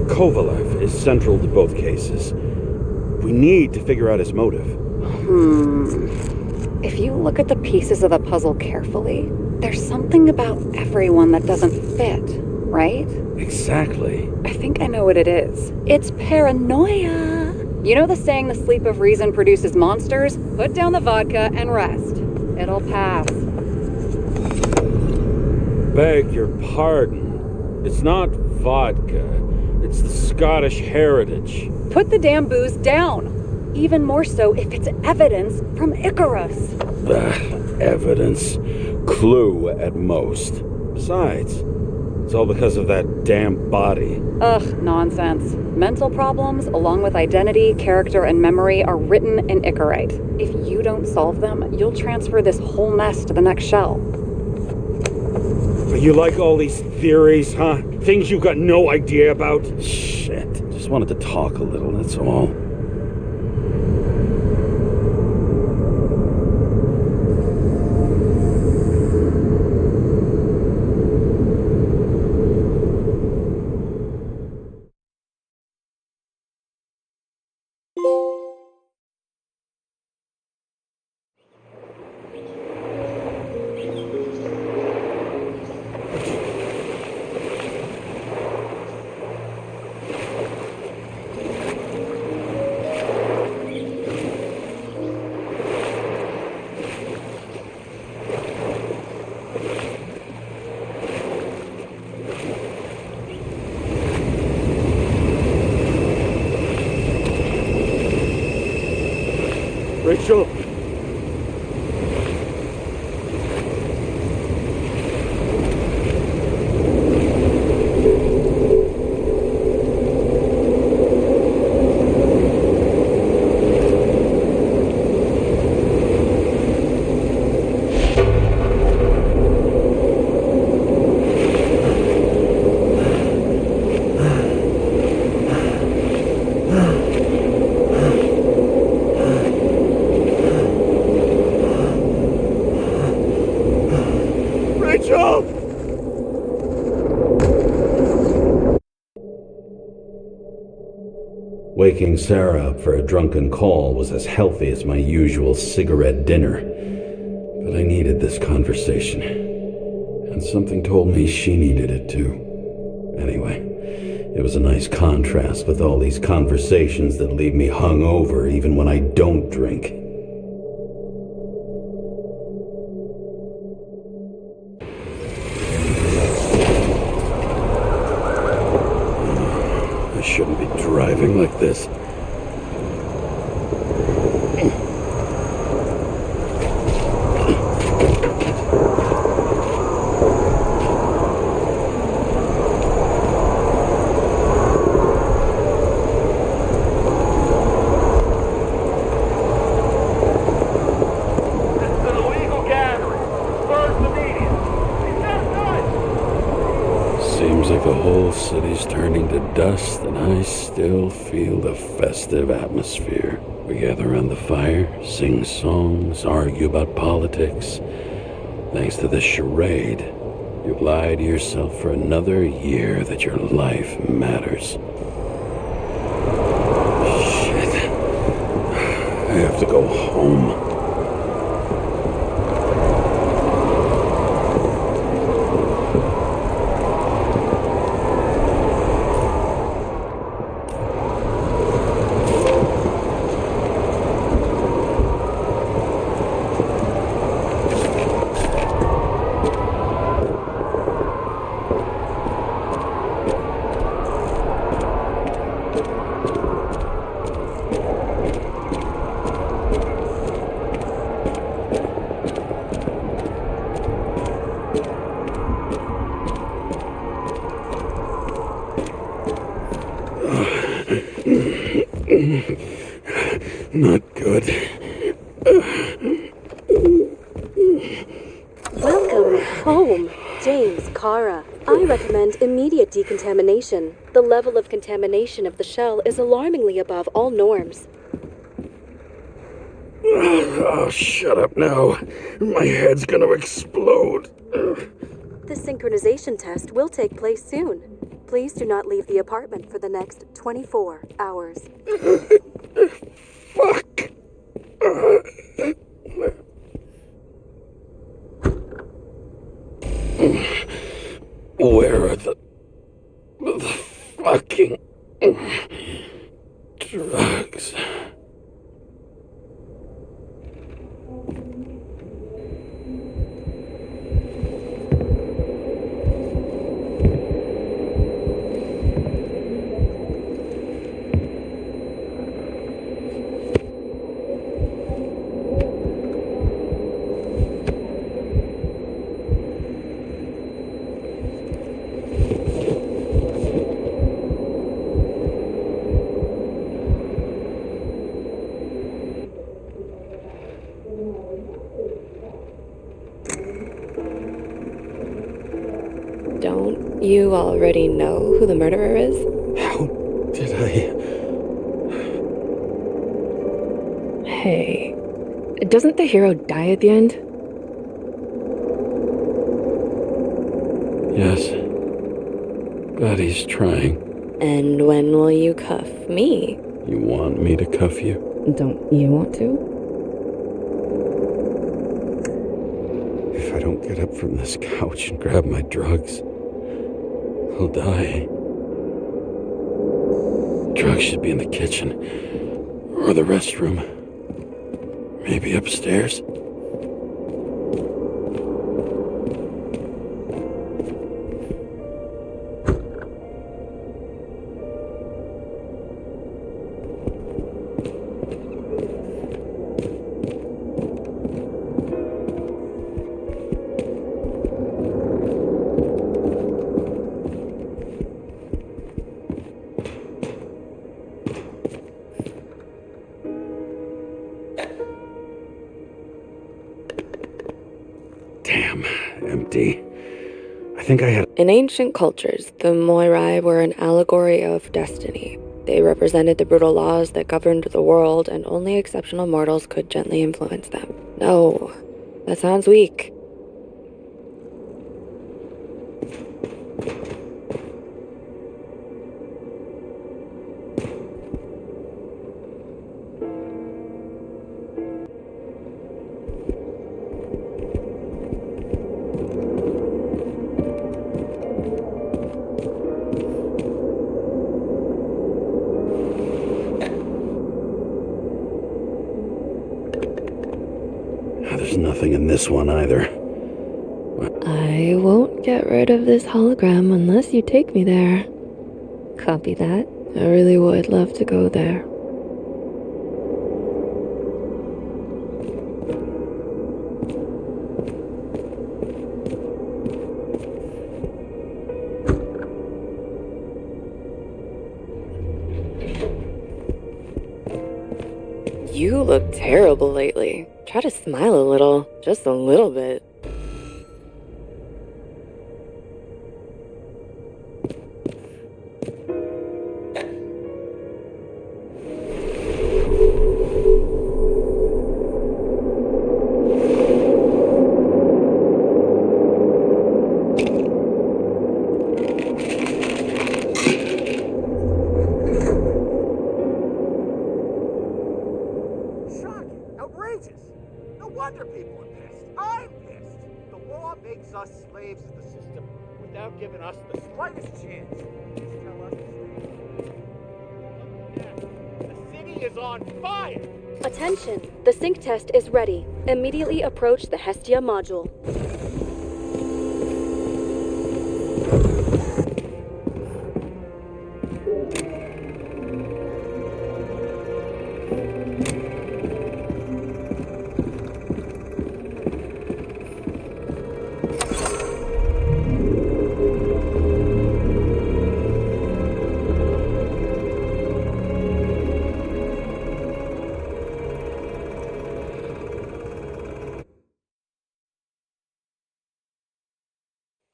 Kovalev is central to both cases. We need to figure out his motive. If you look at the pieces of the puzzle carefully, there's something about everyone that doesn't fit, right? Exactly. I think I know what it is. It's paranoia. You know the saying, the sleep of reason produces monsters? Put down the vodka and rest. It'll pass. Beg your pardon. It's not vodka. It's the Scottish heritage. Put the damn booze down. Even more so if it's evidence from Icarus. Evidence. Clue at most. Besides, it's all because of that damn body. Ugh, nonsense. Mental problems, along with identity, character, and memory, are written in Icarite. If you don't solve them, you'll transfer this whole mess to the next shell. You like all these theories, huh? Things you've got no idea about? Shit. Just wanted to talk a little, that's all. Rachel! Waking Sarah up for a drunken call was as healthy as my usual cigarette dinner. But I needed this conversation. And something told me she needed it too. Anyway, it was a nice contrast with all these conversations that leave me hungover even when I don't drink. driving like this. Seems like the whole city's turning to dust, and I still feel the festive atmosphere. We gather around the fire, sing songs, argue about politics. Thanks to this charade, you lie to yourself for another year that your life matters. Shit. I have to go home. Not good. Welcome home, James Karra. I recommend immediate decontamination. The level of contamination of the shell is alarmingly above all norms. Oh, shut up now. My head's gonna explode. The synchronization test will take place soon. Please do not leave the apartment for the next 24 hours. Fuck. Where are the fucking drugs? Don't you already know who the murderer is? How did I... Hey, doesn't the hero die at the end? Yes. But he's trying. And when will you cuff me? You want me to cuff you? Don't you want to? If I don't get up from this couch and grab my drugs, I'll die. Drugs should be in the kitchen. Or the restroom. Maybe upstairs. Damn, empty. I think I had... In ancient cultures, the Moirai were an allegory of destiny. They represented the brutal laws that governed the world, and only exceptional mortals could gently influence them. No, that sounds weak. There's nothing in this one either. I won't get rid of this hologram unless you take me there. Copy that. I really would love to go there. You look terrible lately. Try to smile a little, just a little bit. Giving us the slightest chance. Just tell us the city is on fire! Attention! The sync test is ready. Immediately approach the Hestia module.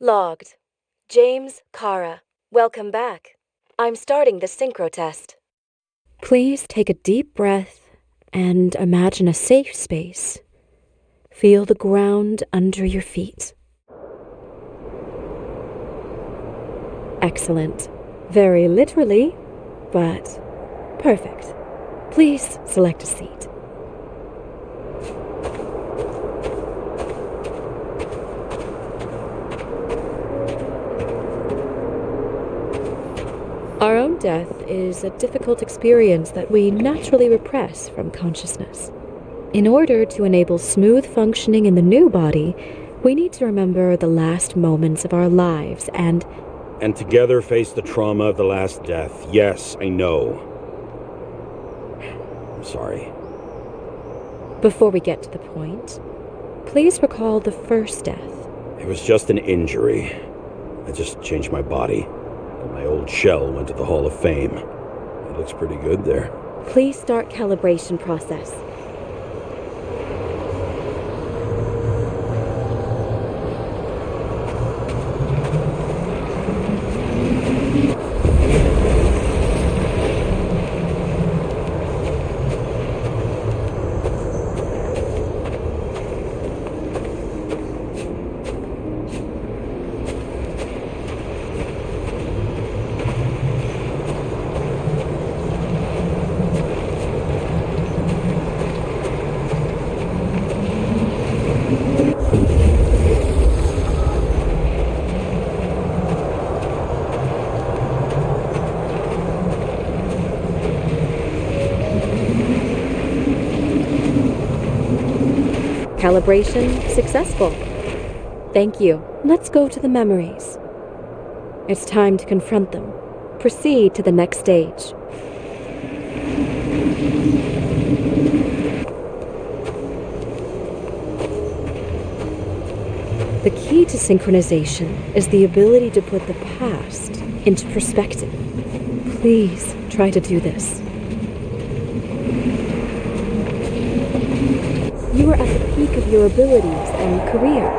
Logged. James Karra. Welcome back. I'm starting the synchro test. Please take a deep breath and imagine a safe space. Feel the ground under your feet. Excellent. Very literally, but perfect. Please select a seat. Our own death is a difficult experience that we naturally repress from consciousness. In order to enable smooth functioning in the new body, we need to remember the last moments of our lives and together face the trauma of the last death. Yes, I know. I'm sorry. Before we get to the point, please recall the first death. It was just an injury. I just changed my body. My old shell went to the Hall of Fame. It looks pretty good there. Please start calibration process. Calibration successful. Thank you. Let's go to the memories. It's time to confront them. Proceed to the next stage. The key to synchronization is the ability to put the past into perspective. Please try to do this. You are at the peak of your abilities and career.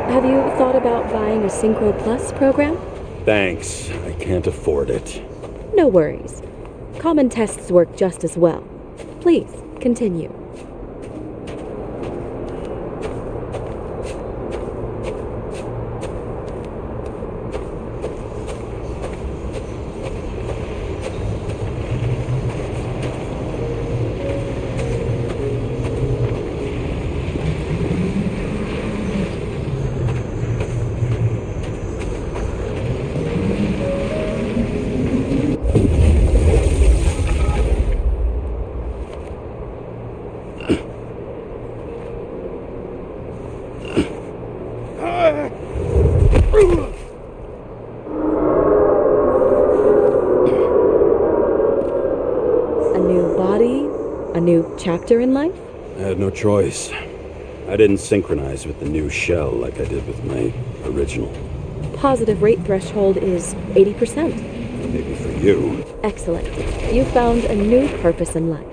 Have you thought about buying a Synchro Plus program? Thanks. I can't afford it. No worries. Common tests work just as well. Please, continue. body, a new chapter in life? I had no choice. I didn't synchronize with the new shell like I did with my original. Positive rate threshold is 80%. Maybe for you. Excellent. You found a new purpose in life.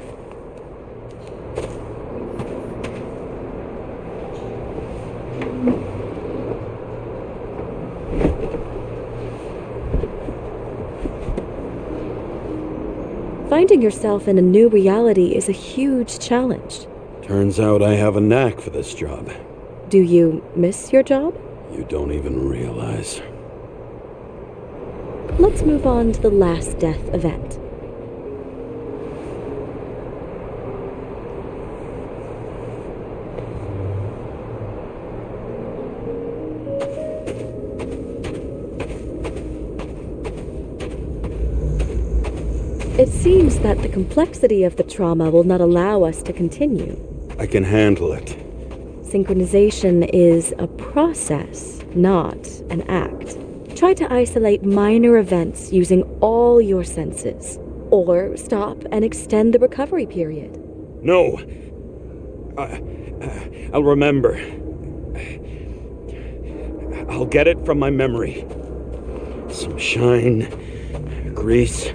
Finding yourself in a new reality is a huge challenge. Turns out I have a knack for this job. Do you miss your job? You don't even realize. Let's move on to the last death event. It seems that the complexity of the trauma will not allow us to continue. I can handle it. Synchronization is a process, not an act. Try to isolate minor events using all your senses, or stop and extend the recovery period. No. I'll remember. I'll get it from my memory. Some shine, grease,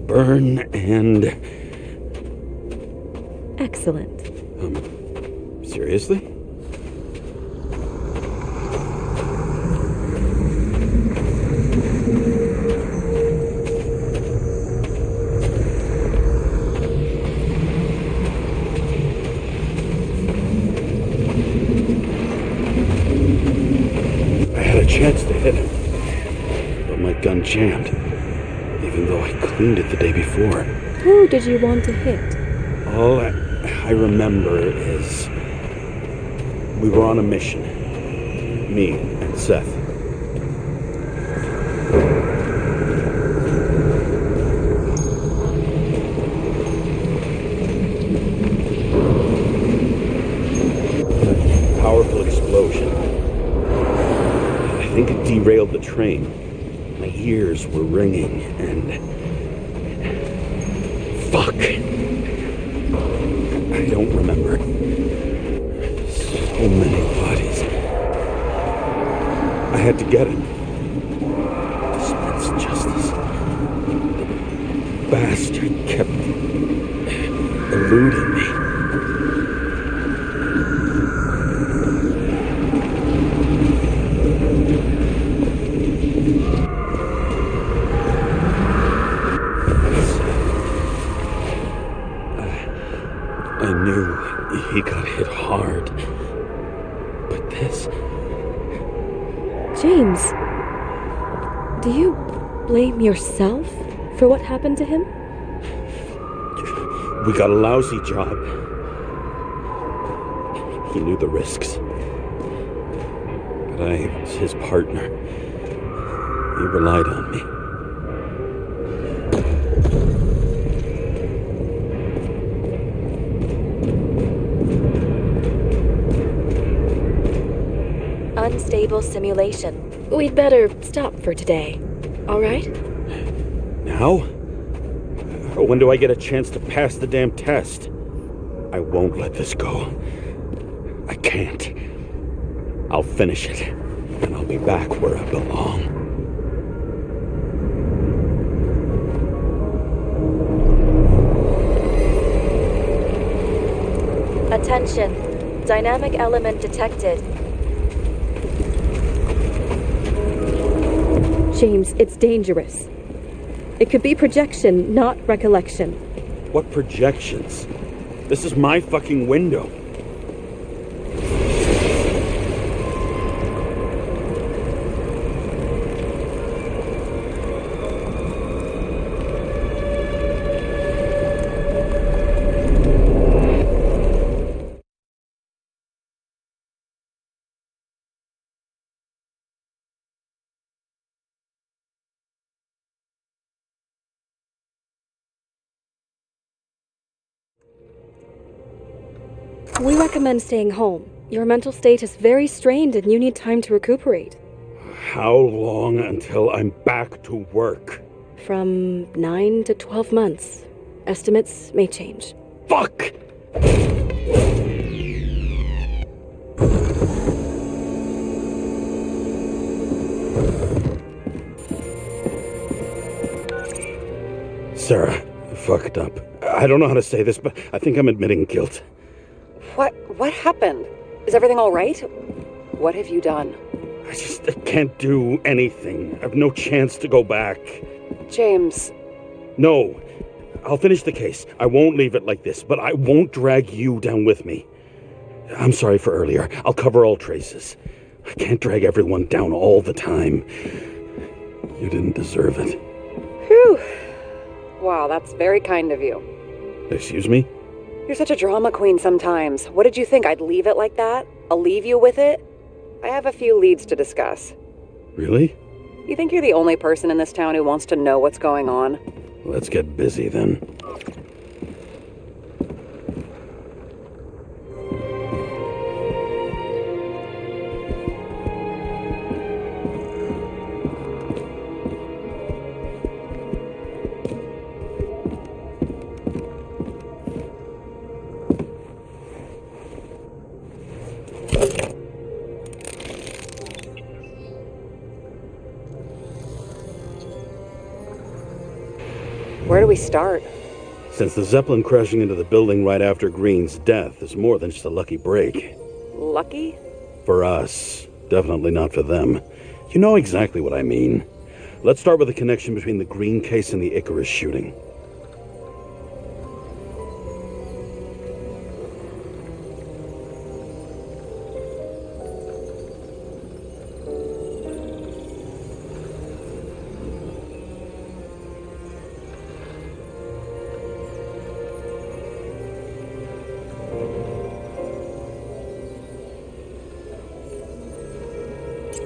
burn, and... Excellent. Seriously? Chance to hit him, but my gun jammed, even though I cleaned it the day before. Who did you want to hit? All I remember is we were on a mission, me and Seth. A powerful explosion. I think it derailed the train. My ears were ringing, and... Fuck. I don't remember. So many bodies. I had to get him. Dispense justice. The bastard kept eluding me. I knew he got hit hard, but this... James, do you blame yourself for what happened to him? We got a lousy job. He knew the risks. But I was his partner. He relied on me. Unstable simulation. We'd better stop for today, all right? Now? When do I get a chance to pass the damn test? I won't let this go. I can't. I'll finish it, and I'll be back where I belong. Attention. Dynamic element detected. James, it's dangerous. It could be projection, not recollection. What projections? This is my fucking window. We recommend staying home. Your mental state is very strained and you need time to recuperate. How long until I'm back to work? From 9 to 12 months. Estimates may change. Fuck! Sarah, I fucked up. I don't know how to say this, but I think I'm admitting guilt. What happened? Is everything all right? What have you done? I can't do anything. I have no chance to go back. James. No. I'll finish the case. I won't leave it like this, but I won't drag you down with me. I'm sorry for earlier. I'll cover all traces. I can't drag everyone down all the time. You didn't deserve it. Whew. Wow, that's very kind of you. Excuse me? You're such a drama queen sometimes. What did you think, I'd leave it like that? I'll leave you with it? I have a few leads to discuss. Really? You think you're the only person in this town who wants to know what's going on? Let's get busy then. Where do we start? Since the Zeppelin crashing into the building right after Green's death is more than just a lucky break. Lucky? For us. Definitely not for them. You know exactly what I mean. Let's start with the connection between the Green case and the Icarus shooting.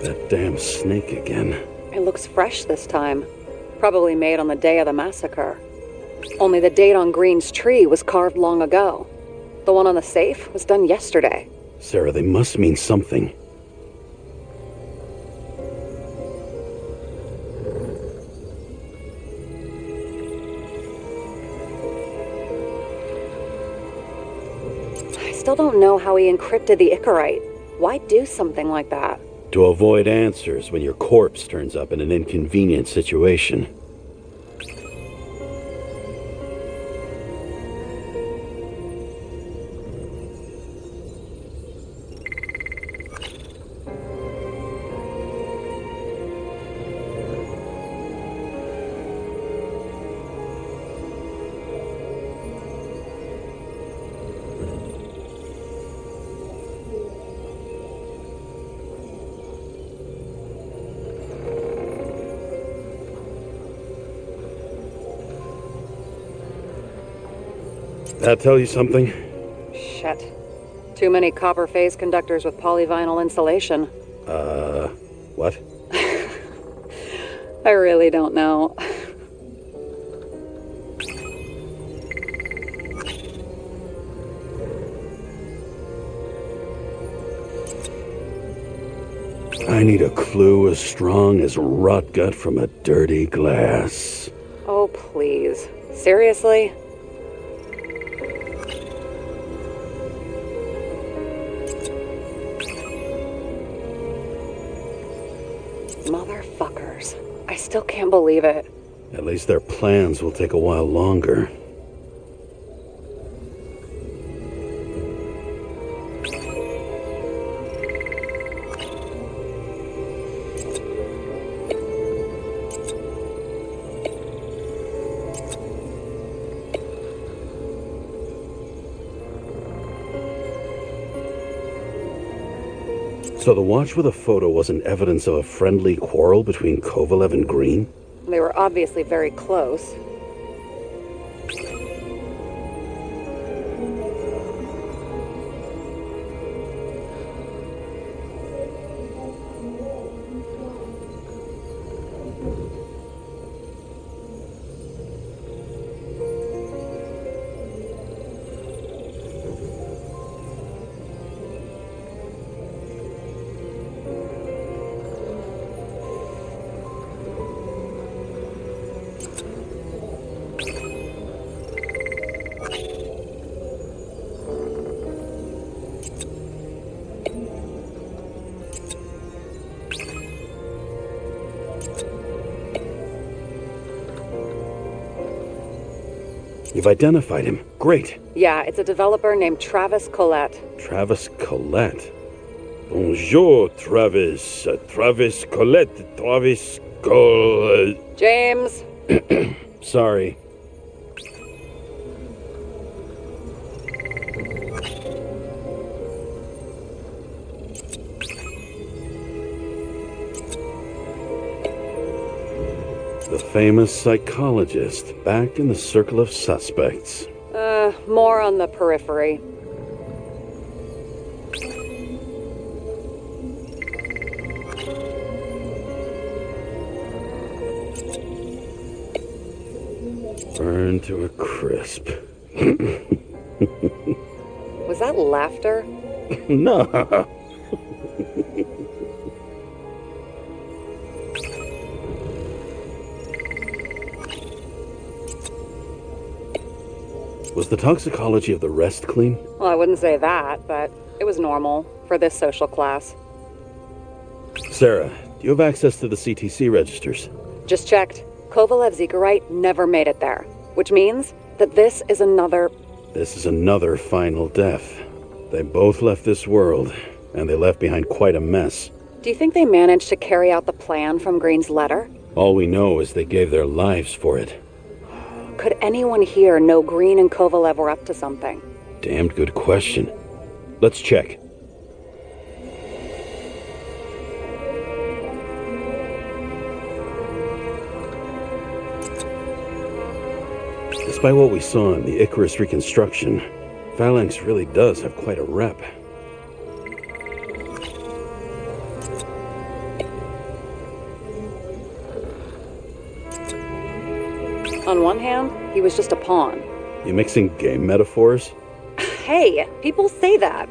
That damn snake again. It looks fresh this time. Probably made on the day of the massacre. Only the date on Green's tree was carved long ago. The one on the safe was done yesterday. Sarah, they must mean something. I still don't know how he encrypted the Icarite. Why do something like that? To avoid answers when your corpse turns up in an inconvenient situation. That tell you something? Shit. Too many copper phase conductors with polyvinyl insulation. What? I really don't know. I need a clue as strong as rot gut from a dirty glass. Oh, please. Seriously? Motherfuckers. I still can't believe it. At least their plans will take a while longer. So the watch with a photo wasn't evidence of a friendly quarrel between Kovalev and Green? They were obviously very close. You've identified him. Great. Yeah, it's a developer named Travis Collette. Travis Collette. Bonjour, Travis. Travis Collette. Travis Collette. James. Sorry. The famous psychologist, back in the circle of suspects. More on the periphery. Burned to a crisp. Was that laughter? No. Was the toxicology of the rest clean? Well, I wouldn't say that, but it was normal for this social class. Sarah, do you have access to the CTC registers? Just checked. Kovalev's Zekerite never made it there, which means that this is another final death. They both left this world, and they left behind quite a mess. Do you think they managed to carry out the plan from Green's letter? All we know is they gave their lives for it. Could anyone here know Green and Kovalev were up to something? Damned good question. Let's check. Despite what we saw in the Icarus reconstruction, Phalanx really does have quite a rep. On one hand, he was just a pawn. You mixing game metaphors? Hey, people say that.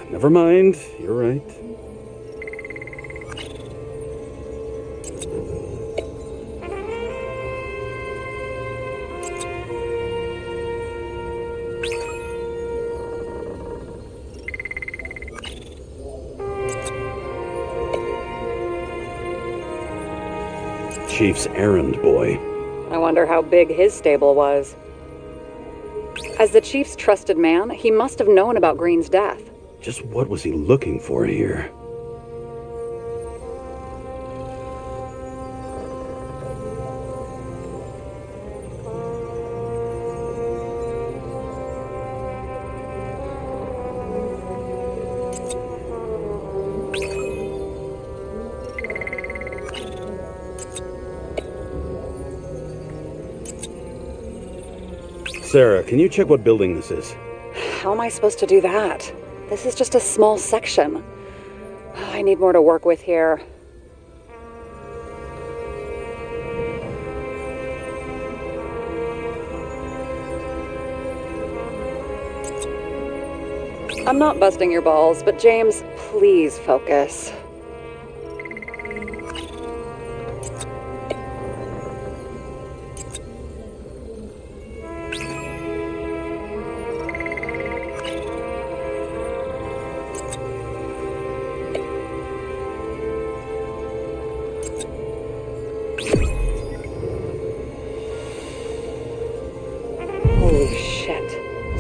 Never mind. You're right. Chief's errand boy. I wonder how big his stable was. As the chief's trusted man, he must have known about Green's death. Just what was he looking for here? Sarah, can you check what building this is? How am I supposed to do that? This is just a small section. I need more to work with here. I'm not busting your balls, but James, please focus.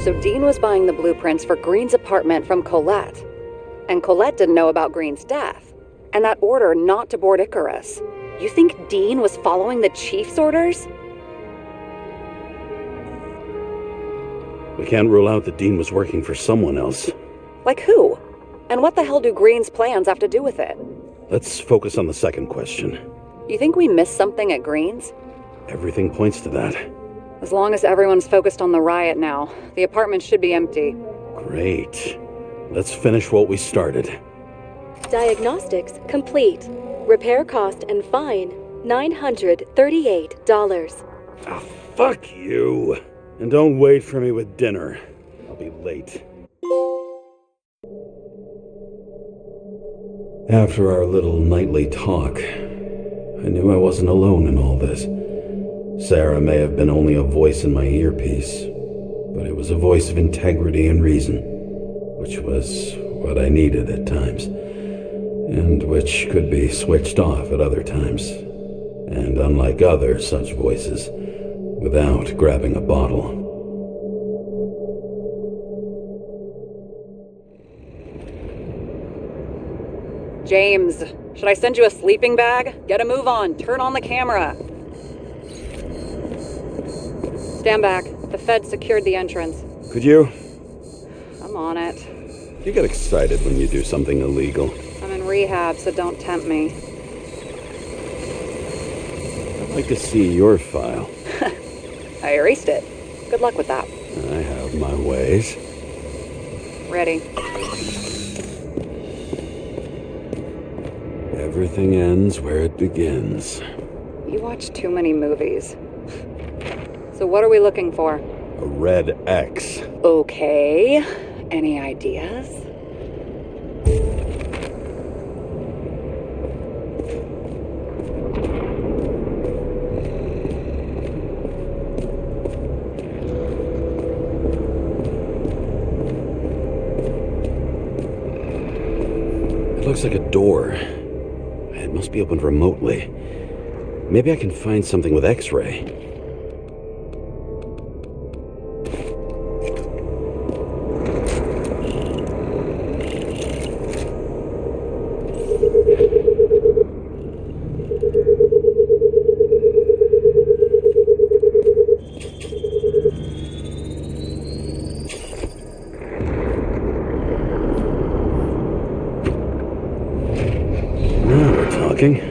So Dean was buying the blueprints for Green's apartment from Collette. And Collette didn't know about Green's death. And that order not to board Icarus. You think Dean was following the chief's orders? We can't rule out that Dean was working for someone else. Like who? And what the hell do Green's plans have to do with it? Let's focus on the second question. You think we missed something at Green's? Everything points to that. As long as everyone's focused on the riot now, the apartment should be empty. Great. Let's finish what we started. Diagnostics complete. Repair cost and fine, $938. Ah, fuck you. And don't wait for me with dinner. I'll be late. After our little nightly talk, I knew I wasn't alone in all this. Sarah may have been only a voice in my earpiece, but it was a voice of integrity and reason, which was what I needed at times, and which could be switched off at other times. And unlike other such voices, without grabbing a bottle. James, should I send you a sleeping bag? Get a move on. Turn on the camera. Stand back. The Fed secured the entrance. Could you? I'm on it. You get excited when you do something illegal. I'm in rehab, so don't tempt me. I'd like to see your file. I erased it. Good luck with that. I have my ways. Ready. Everything ends where it begins. You watch too many movies. So what are we looking for? A red X. Okay. Any ideas? It looks like a door. It must be opened remotely. Maybe I can find something with X-ray. Now we're talking.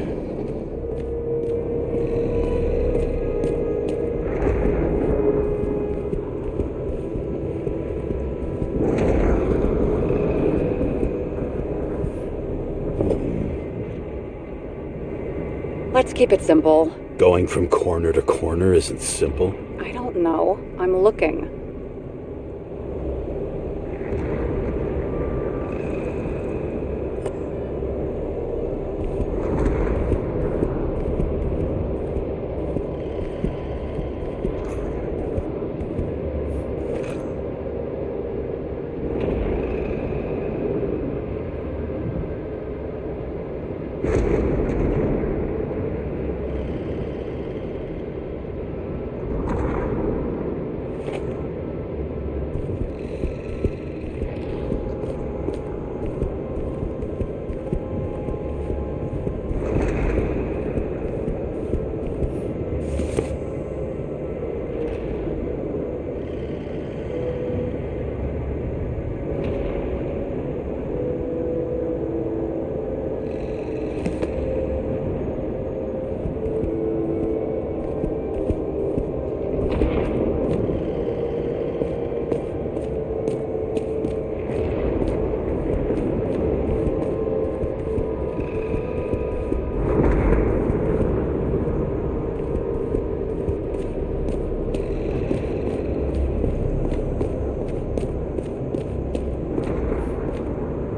Let's keep it simple. Going from corner to corner isn't simple. I don't know. I'm looking.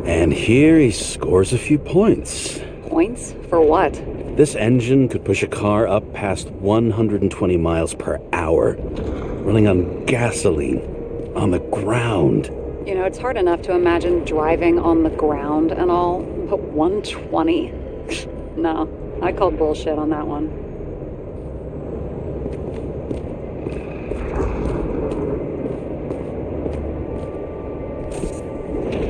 And here he scores a few points. Points? For what? This engine could push a car up past 120 miles per hour, running on gasoline, on the ground. You know, it's hard enough to imagine driving on the ground and all, but 120? No, I call bullshit on that one.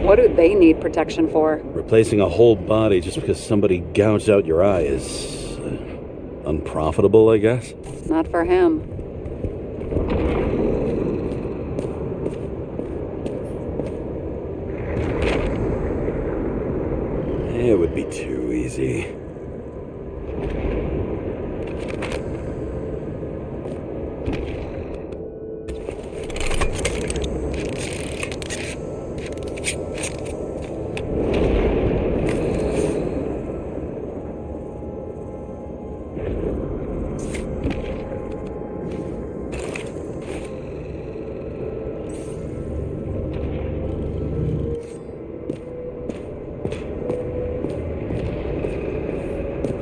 What do they need protection for? Replacing a whole body just because somebody gouged out your eye is unprofitable, I guess. Not for him. It would be too easy.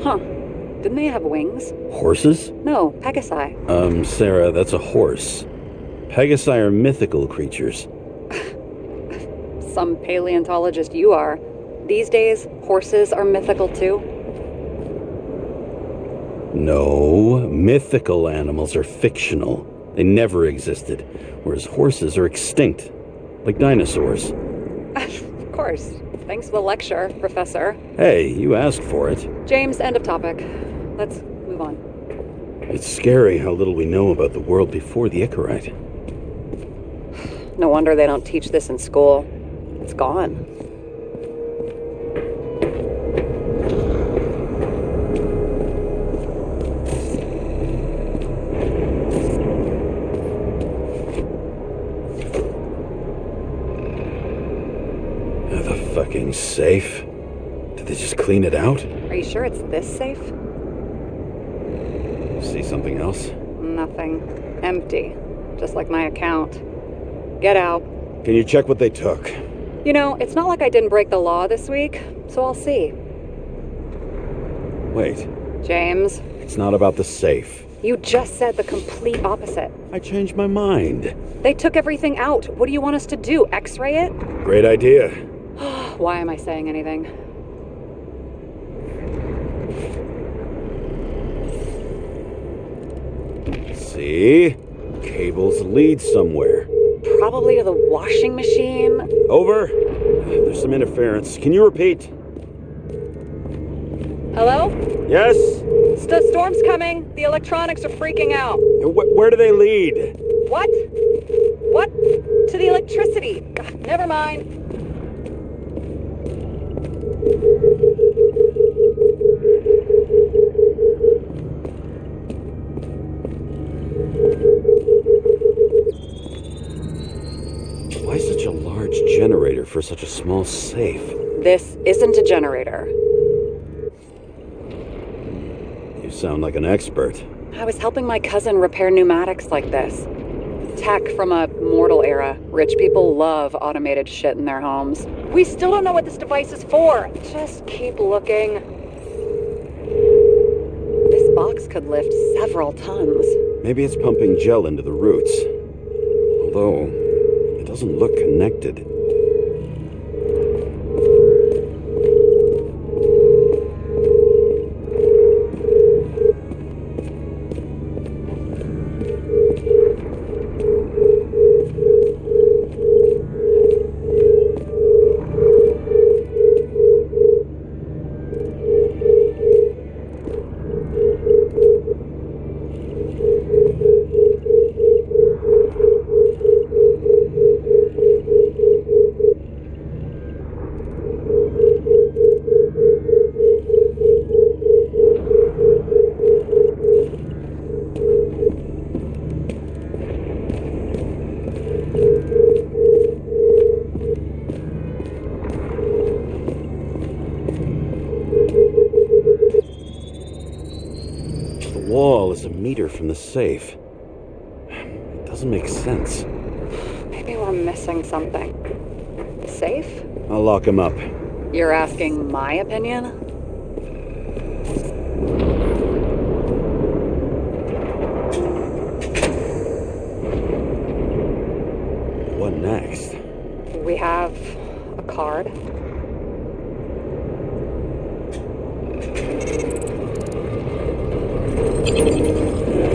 Huh. Didn't they have wings? Horses? No, Pegasi. Sarah, that's a horse. Pegasi are mythical creatures. Some paleontologist you are. These days, horses are mythical too. No, mythical animals are fictional. They never existed, whereas horses are extinct, like dinosaurs. Of course. Thanks for the lecture, Professor. Hey, you asked for it. James, end of topic. Let's move on. It's scary how little we know about the world before the Icarite. No wonder they don't teach this in school. It's gone. The fucking safe? Did they just clean it out? Are you sure it's this safe? See something else? Nothing. Empty. Just like my account. Get out. Can you check what they took? You know, it's not like I didn't break the law this week, so I'll see. Wait. James. It's not about the safe. You just said the complete opposite. I changed my mind. They took everything out. What do you want us to do? X-ray it? Great idea. Why am I saying anything? See? Cables lead somewhere. Probably to the washing machine. Over. There's some interference. Can you repeat? Hello? Yes? Storm's coming. The electronics are freaking out. Where do they lead? What? What? To the electricity. Never mind. Why such a large generator for such a small safe? This isn't a generator. You sound like an expert. I was helping my cousin repair pneumatics like this. Tech from a mortal era. Rich people love automated shit in their homes. We still don't know what this device is for. Just keep looking. This box could lift several tons. Maybe it's pumping gel into the roots. Although, it doesn't look connected. From the safe. It doesn't make sense. Maybe we're missing something. Safe? I'll lock him up. You're asking my opinion? What next? We have a card.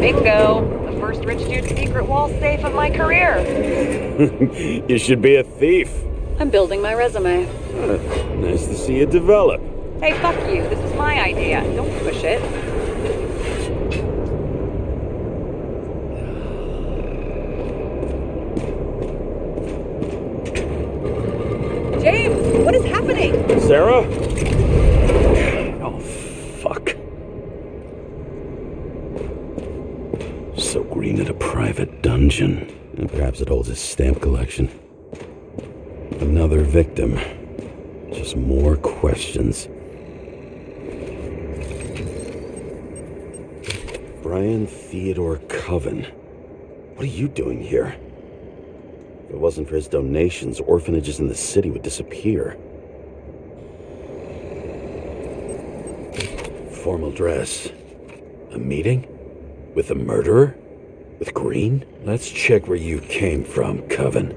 Bingo! The first rich dude's secret wall safe of my career. You should be a thief. I'm building my resume. Nice to see it develop. Hey, fuck you. This is my idea. Don't push it. James, what is happening? Sarah? Oh, fuck. So green at a private dungeon. And perhaps it holds his stamp collection. Another victim. Just more questions. Brian Theodore Coven. What are you doing here? If it wasn't for his donations, orphanages in the city would disappear. Formal dress. A meeting? With a murderer? With Green? Let's check where you came from, Coven.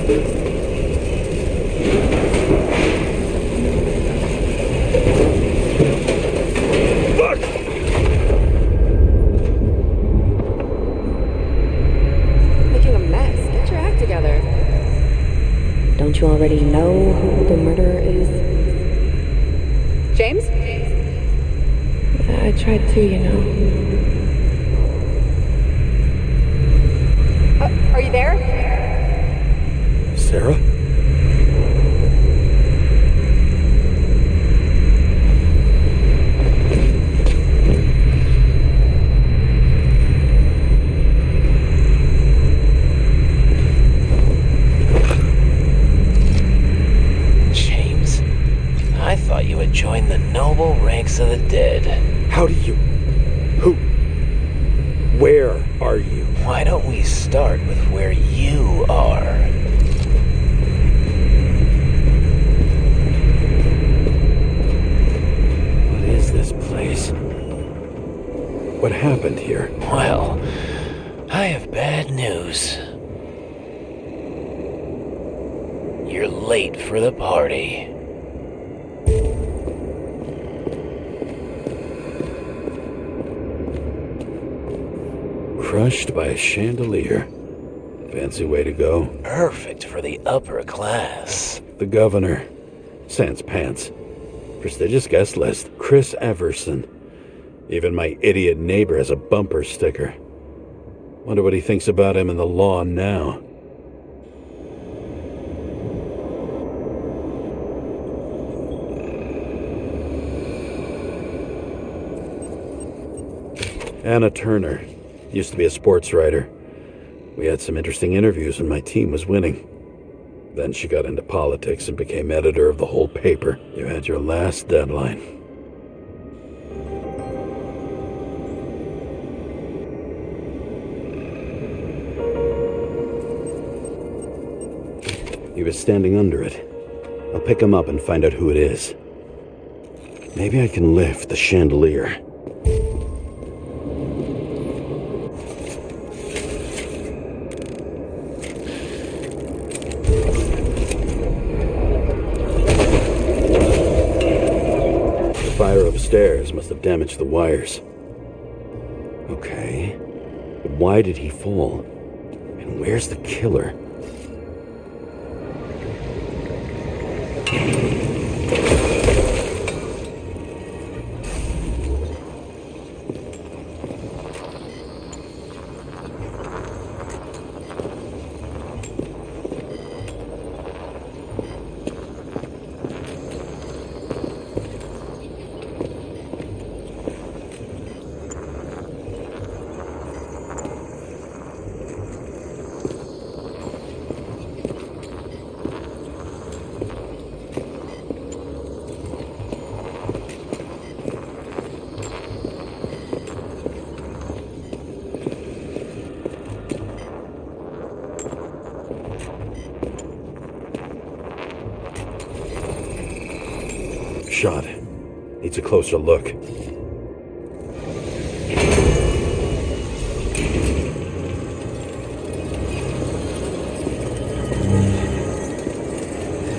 Making a mess. Get your act together. Don't you already know who the murderer is? James? I tried to, you know. Are you there? Sarah? James, I thought you had joined the noble ranks of the dead. How do you... Who? Where are you? Why don't we start with where you are? What is this place? What happened here? Well, I have bad news. You're late for the party. Crushed by a chandelier. Fancy way to go. Perfect for the upper class. The governor. Sans pants. Prestigious guest list. Chris Everson. Even my idiot neighbor has a bumper sticker. Wonder what he thinks about him in the law now. Anna Turner. Used to be a sports writer. We had some interesting interviews when my team was winning. Then she got into politics and became editor of the whole paper. You had your last deadline. He was standing under it. I'll pick him up and find out who it is. Maybe I can lift the chandelier. Fire upstairs must have damaged the wires. Okay, but why did he fall? And where's the killer? Shot. Needs a closer look.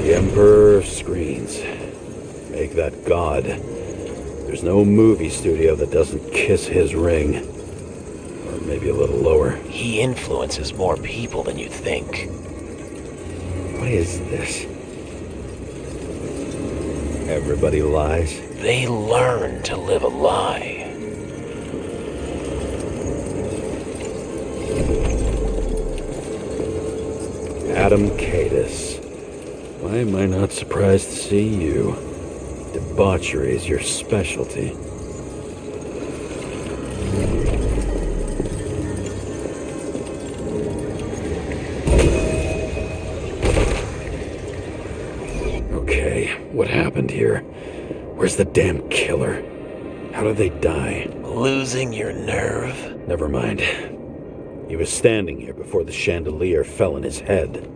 The Emperor screens. Make that God. There's no movie studio that doesn't kiss his ring. Or maybe a little lower. He influences more people than you think. What is this? Everybody lies? They learn to live a lie. Adam Cadis. Why am I not surprised to see you? Debauchery is your specialty. Okay, what happened here? Where's the damn killer? How did they die? Losing your nerve? Never mind. He was standing here before the chandelier fell on his head.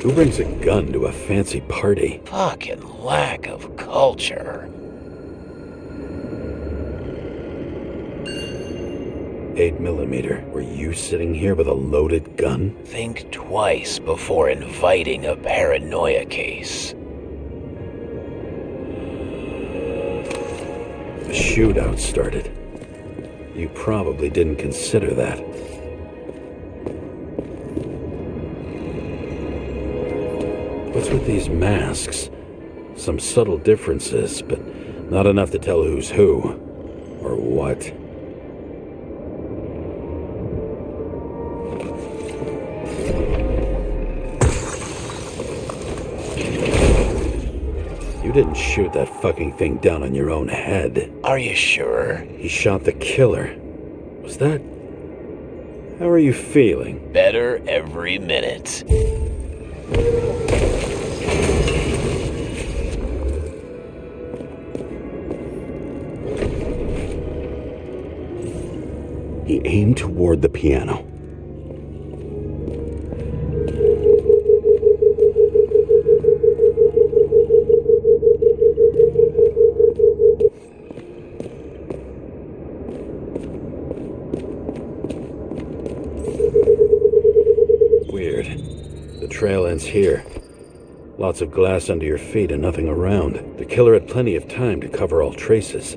Who brings a gun to a fancy party? Fucking lack of culture. 8mm. Were you sitting here with a loaded gun? Think twice before inviting a paranoia case. A shootout started. You probably didn't consider that. What's with these masks? Some subtle differences, but not enough to tell who's who. Or what. You didn't shoot that fucking thing down on your own head. Are you sure? He shot the killer. Was that... How are you feeling? Better every minute. He aimed toward the piano. Weird. The trail ends here. Lots of glass under your feet and nothing around. The killer had plenty of time to cover all traces.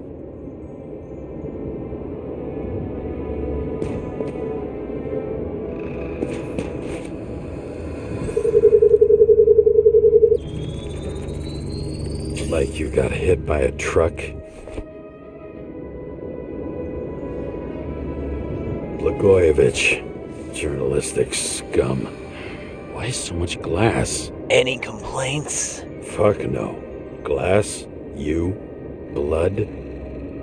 Like you got hit by a truck. Blagojevich. Journalistic scum. Why so much glass? Any complaints? Fuck no. Glass, you, blood.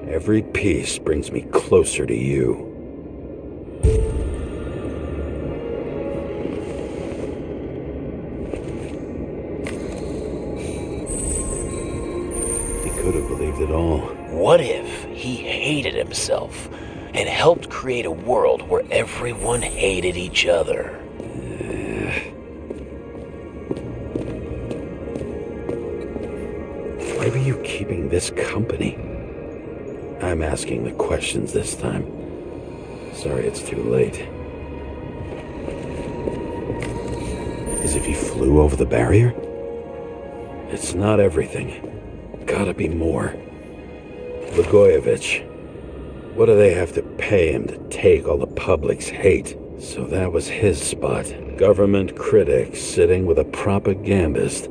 Every piece brings me closer to you. He could have believed it all. What if he hated himself and helped create a world where everyone hated each other? Why were you keeping this company? I'm asking the questions this time. Sorry it's too late. As if he flew over the barrier? It's not everything. Gotta be more. Blagojevich. What do they have to pay him to take all the public's hate? So that was his spot. Government critic sitting with a propagandist.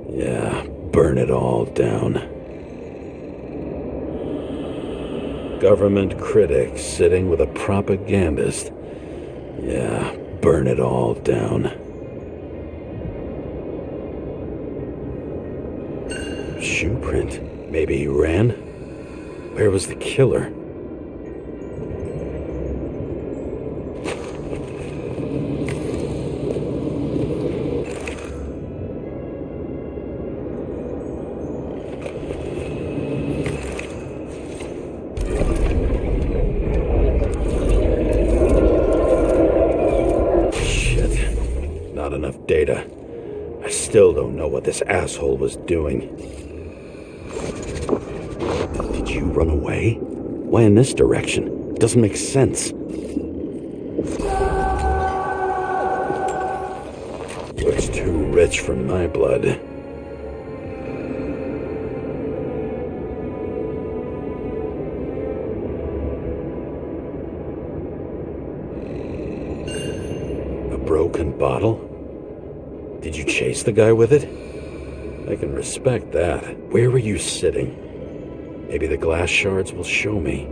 Yeah, burn it all down. Government critic sitting with a propagandist. Yeah, burn it all down. Shoe print. Maybe he ran? Where was the killer? Shit. Not enough data. I still don't know what this asshole was doing. Did you run away? Why in this direction? It doesn't make sense. Looks too rich for my blood. A broken bottle? Did you chase the guy with it? I can respect that. Where were you sitting? Maybe the glass shards will show me.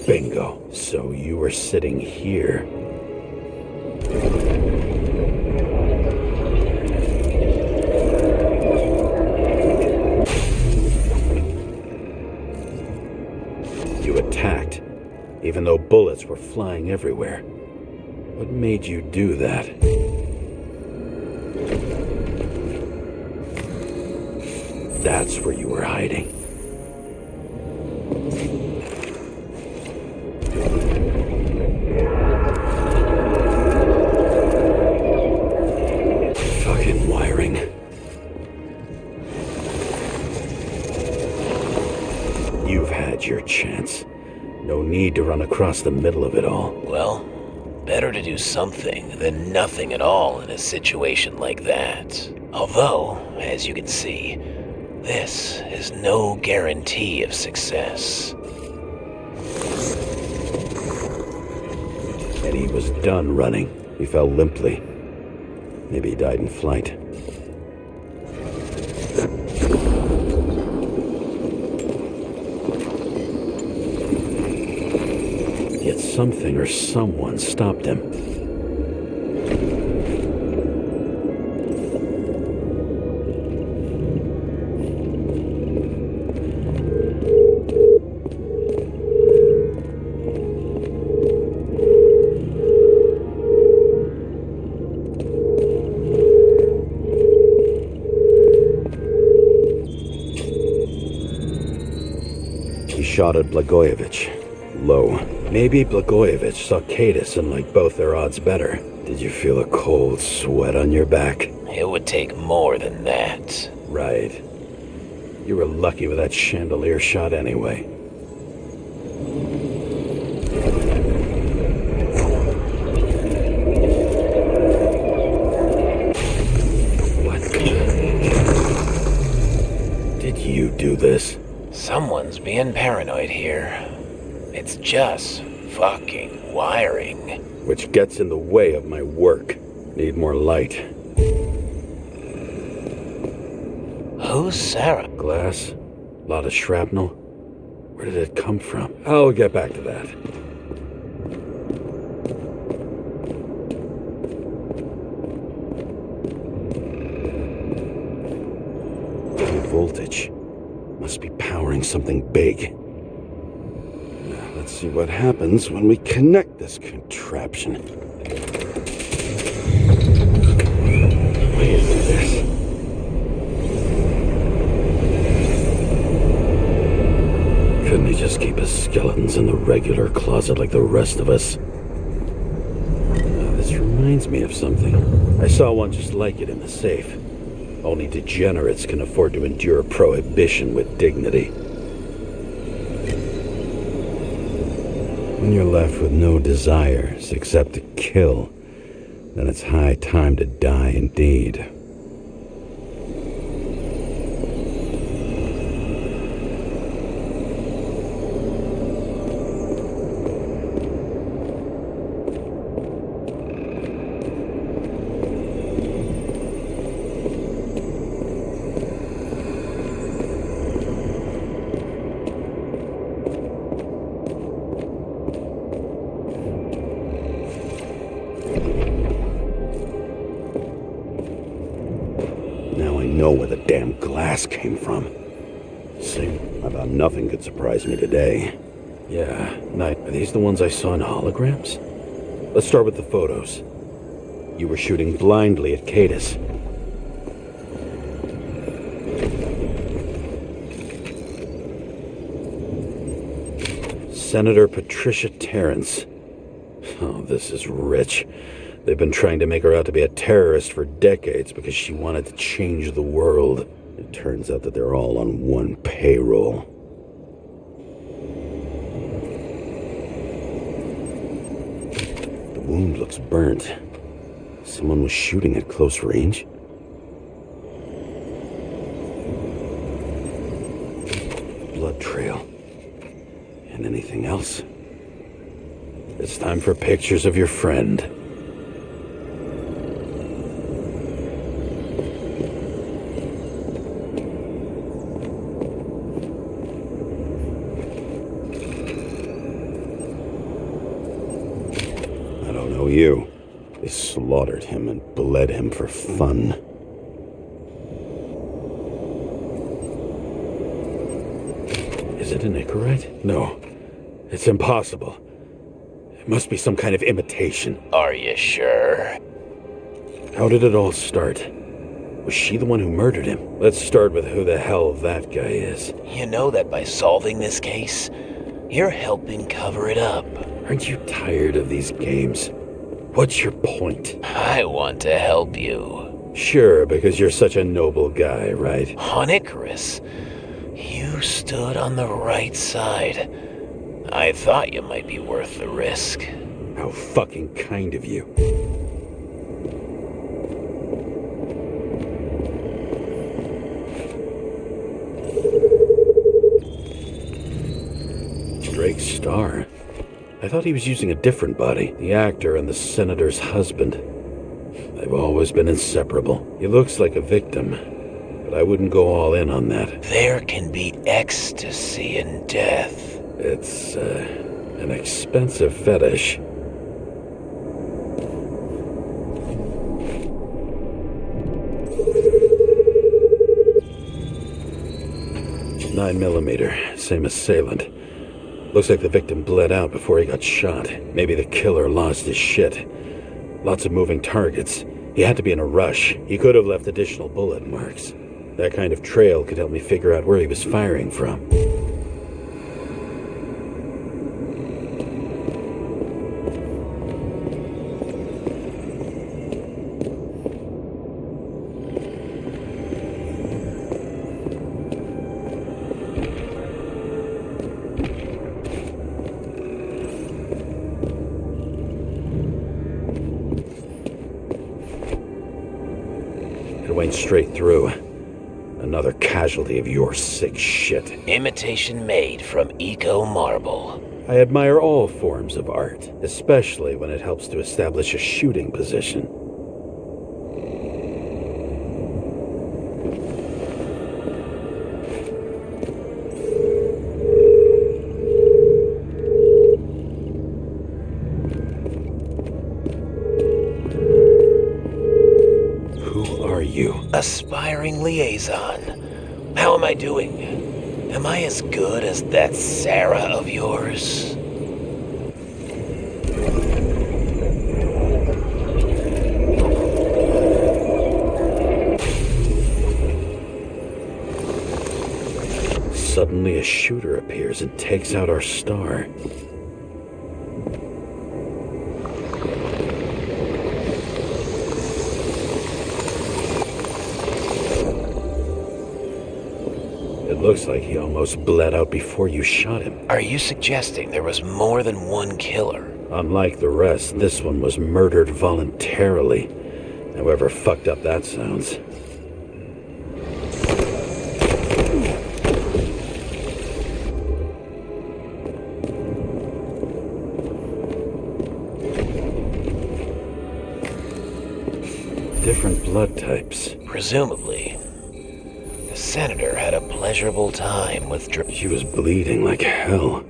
Bingo. So you were sitting here. You attacked, even though bullets were flying everywhere. What made you do that? That's where you were hiding. Fucking wiring. You've had your chance. No need to run across the middle of it all. Well, better to do something than nothing at all in a situation like that. Although, as you can see, this is no guarantee of success. And he was done running. He fell limply. Maybe he died in flight. Yet something or someone stopped him. He shot at Blagojevich. Low. Maybe Blagojevich saw Kadis and liked both their odds better. Did you feel a cold sweat on your back? It would take more than that. Right. You were lucky with that chandelier shot anyway. What? Did you do this? Someone's being paranoid here. It's just fucking wiring. Which gets in the way of my work. Need more light. Who's Sarah? Glass? Lot of shrapnel? Where did it come from? I'll get back to that. High voltage. Must be powering something big. Now, let's see what happens when we connect this contraption. What is this? Couldn't he just keep his skeletons in the regular closet like the rest of us? This reminds me of something. I saw one just like it in the safe. Only degenerates can afford to endure prohibition with dignity. When you're left with no desires except to kill, then it's high time to die indeed. Know where the damn glass came from. See, about nothing could surprise me today. Yeah, Knight, are these the ones I saw in holograms? Let's start with the photos. You were shooting blindly at Kadis. Senator Patricia Terrence. Oh, this is rich. They've been trying to make her out to be a terrorist for decades because she wanted to change the world. It turns out that they're all on one payroll. The wound looks burnt. Someone was shooting at close range. Blood trail. And anything else? It's time for pictures of your friend. You. They slaughtered him and bled him for fun. Is it an Icarite? No. It's impossible. It must be some kind of imitation. Are you sure? How did it all start? Was she the one who murdered him? Let's start with who the hell that guy is. You know that by solving this case, you're helping cover it up. Aren't you tired of these games? What's your point? I want to help you. Sure, because you're such a noble guy, right? On Icarus, you stood on the right side. I thought you might be worth the risk. How fucking kind of you. Drake's star. I thought he was using a different body. The actor and the senator's husband. They've always been inseparable. He looks like a victim, but I wouldn't go all in on that. There can be ecstasy in death. It's, an expensive fetish. .9mm, same assailant. Looks like the victim bled out before he got shot. Maybe the killer lost his shit. Lots of moving targets. He had to be in a rush. He could have left additional bullet marks. That kind of trail could help me figure out where he was firing from. Went straight through. Another casualty of your sick shit. Imitation made from eco marble. I admire all forms of art, especially when it helps to establish a shooting position. Aspiring liaison. How am I doing? Am I as good as that Sarah of yours? Suddenly a shooter appears and takes out our star. Looks like he almost bled out before you shot him. Are you suggesting there was more than one killer? Unlike the rest, this one was murdered voluntarily. However fucked up that sounds. Different blood types. Presumably. The senator had a pleasurable time with She was bleeding like hell.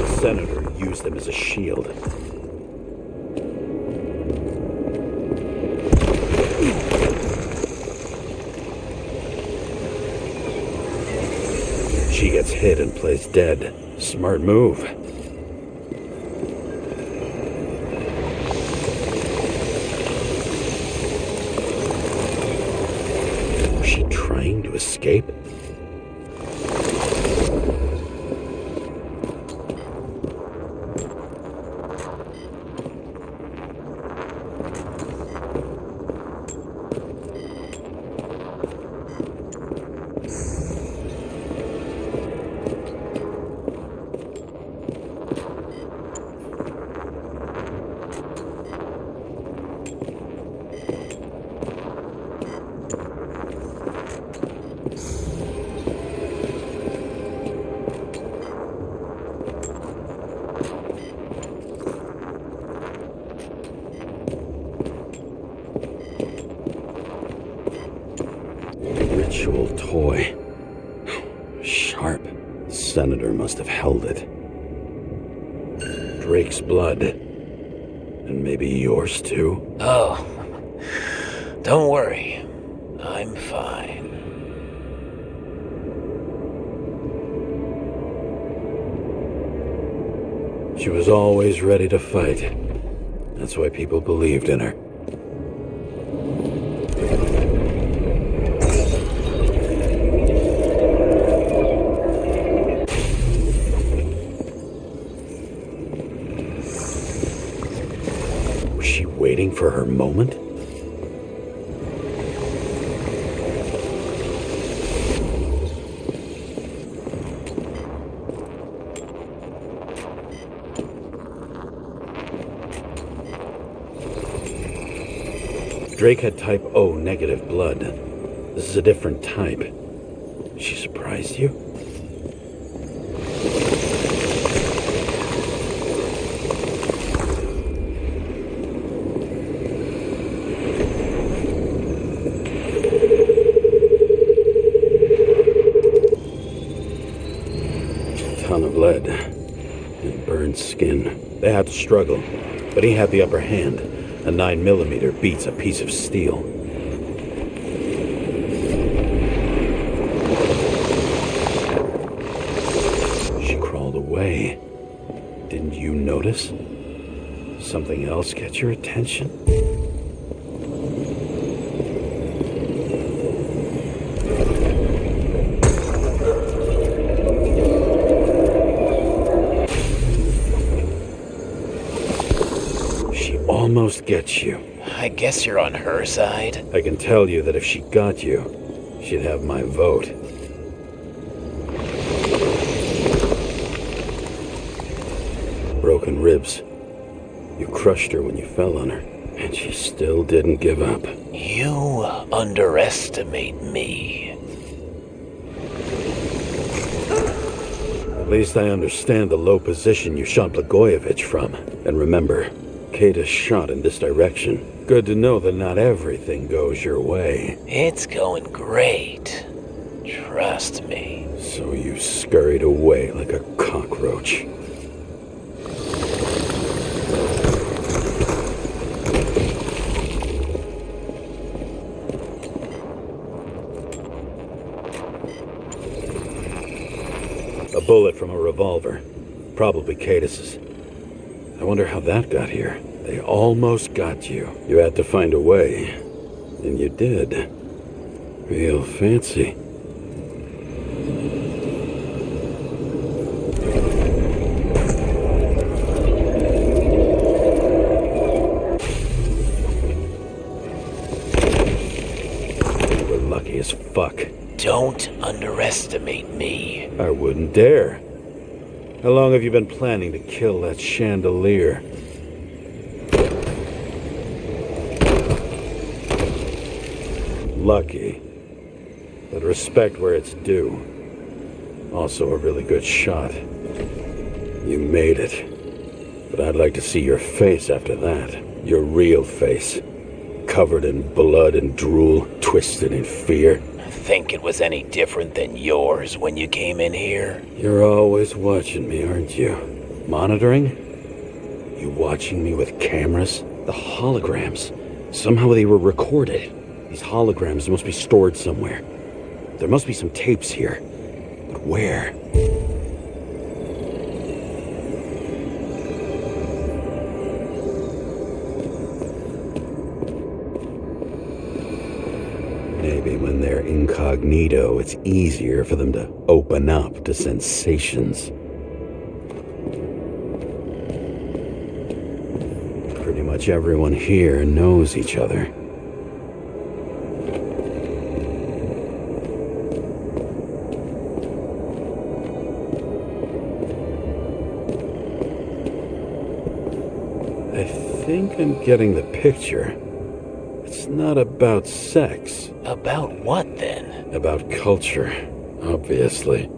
The senator used them as a shield. She gets hit and plays dead. Smart move. Was she trying to escape? Ritual toy. Sharp. Senator must have held it. Drake's blood. And maybe yours too? Oh, Don't worry. I'm fine. She was always ready to fight. That's why people believed in her. Was she waiting for her moment? Drake had type O negative blood. This is a different type. She surprised you? A ton of lead and burned skin. They had to struggle, but he had the upper hand. A 9mm beats a piece of steel. She crawled away. Didn't you notice? Something else get your attention? Almost gets you. I guess you're on her side. I can tell you that if she got you, she'd have my vote. Broken ribs. You crushed her when you fell on her, and she still didn't give up. You underestimate me. At least I understand the low position you shot Blagojevich from. And remember, Kate is shot in this direction. Good to know that not everything goes your way. It's going great. Trust me. So you scurried away like a cockroach. A bullet from a revolver. Probably Cadis's. I wonder how that got here. They almost got you. You had to find a way. And you did. Real fancy. You were lucky as fuck. Don't underestimate me. I wouldn't dare. How long have you been planning to kill that chandelier? Lucky. But respect where it's due. Also a really good shot. You made it. But I'd like to see your face after that. Your real face. Covered in blood and drool, twisted in fear. Think it was any different than yours when you came in here? You're always watching me, aren't you? Monitoring? You watching me with cameras? The holograms. Somehow they were recorded. These holograms must be stored somewhere. There must be some tapes here. But where? Maybe when they're incognito, it's easier for them to open up to sensations. Pretty much everyone here knows each other. I think I'm getting the picture. It's not about sex. About what, then? About culture, obviously.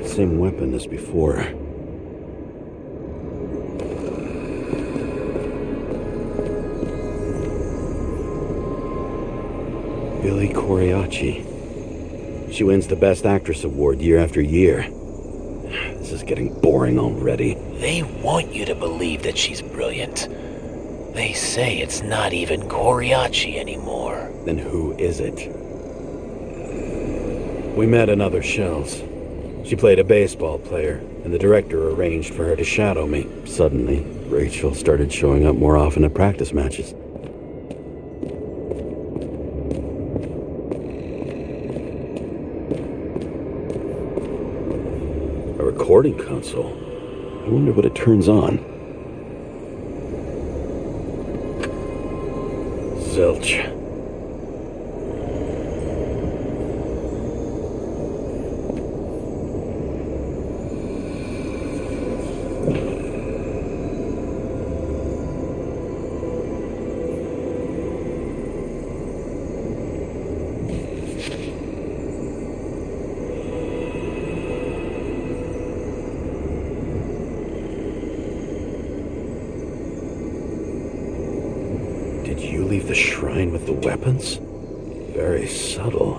Same weapon as before. Lily Coriacci. She wins the Best Actress award year after year. This is getting boring already. They want you to believe that she's brilliant. They say it's not even Coriacci anymore. Then who is it? We met in other shells. She played a baseball player, and the director arranged for her to shadow me. Suddenly, Rachel started showing up more often at practice matches. A recording console? I wonder what it turns on. Zilch. Did you leave the shrine with the weapons? Very subtle.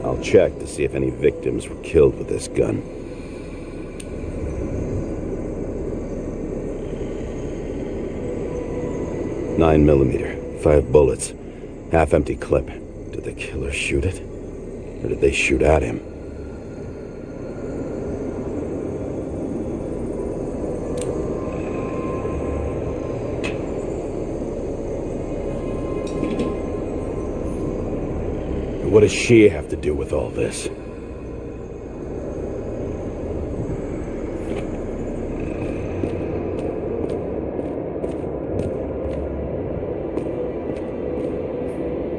I'll check to see if any victims were killed with this gun. 9mm, 5 bullets, half-empty clip. Did the killer shoot it? Or did they shoot at him? And what does she have to do with all this?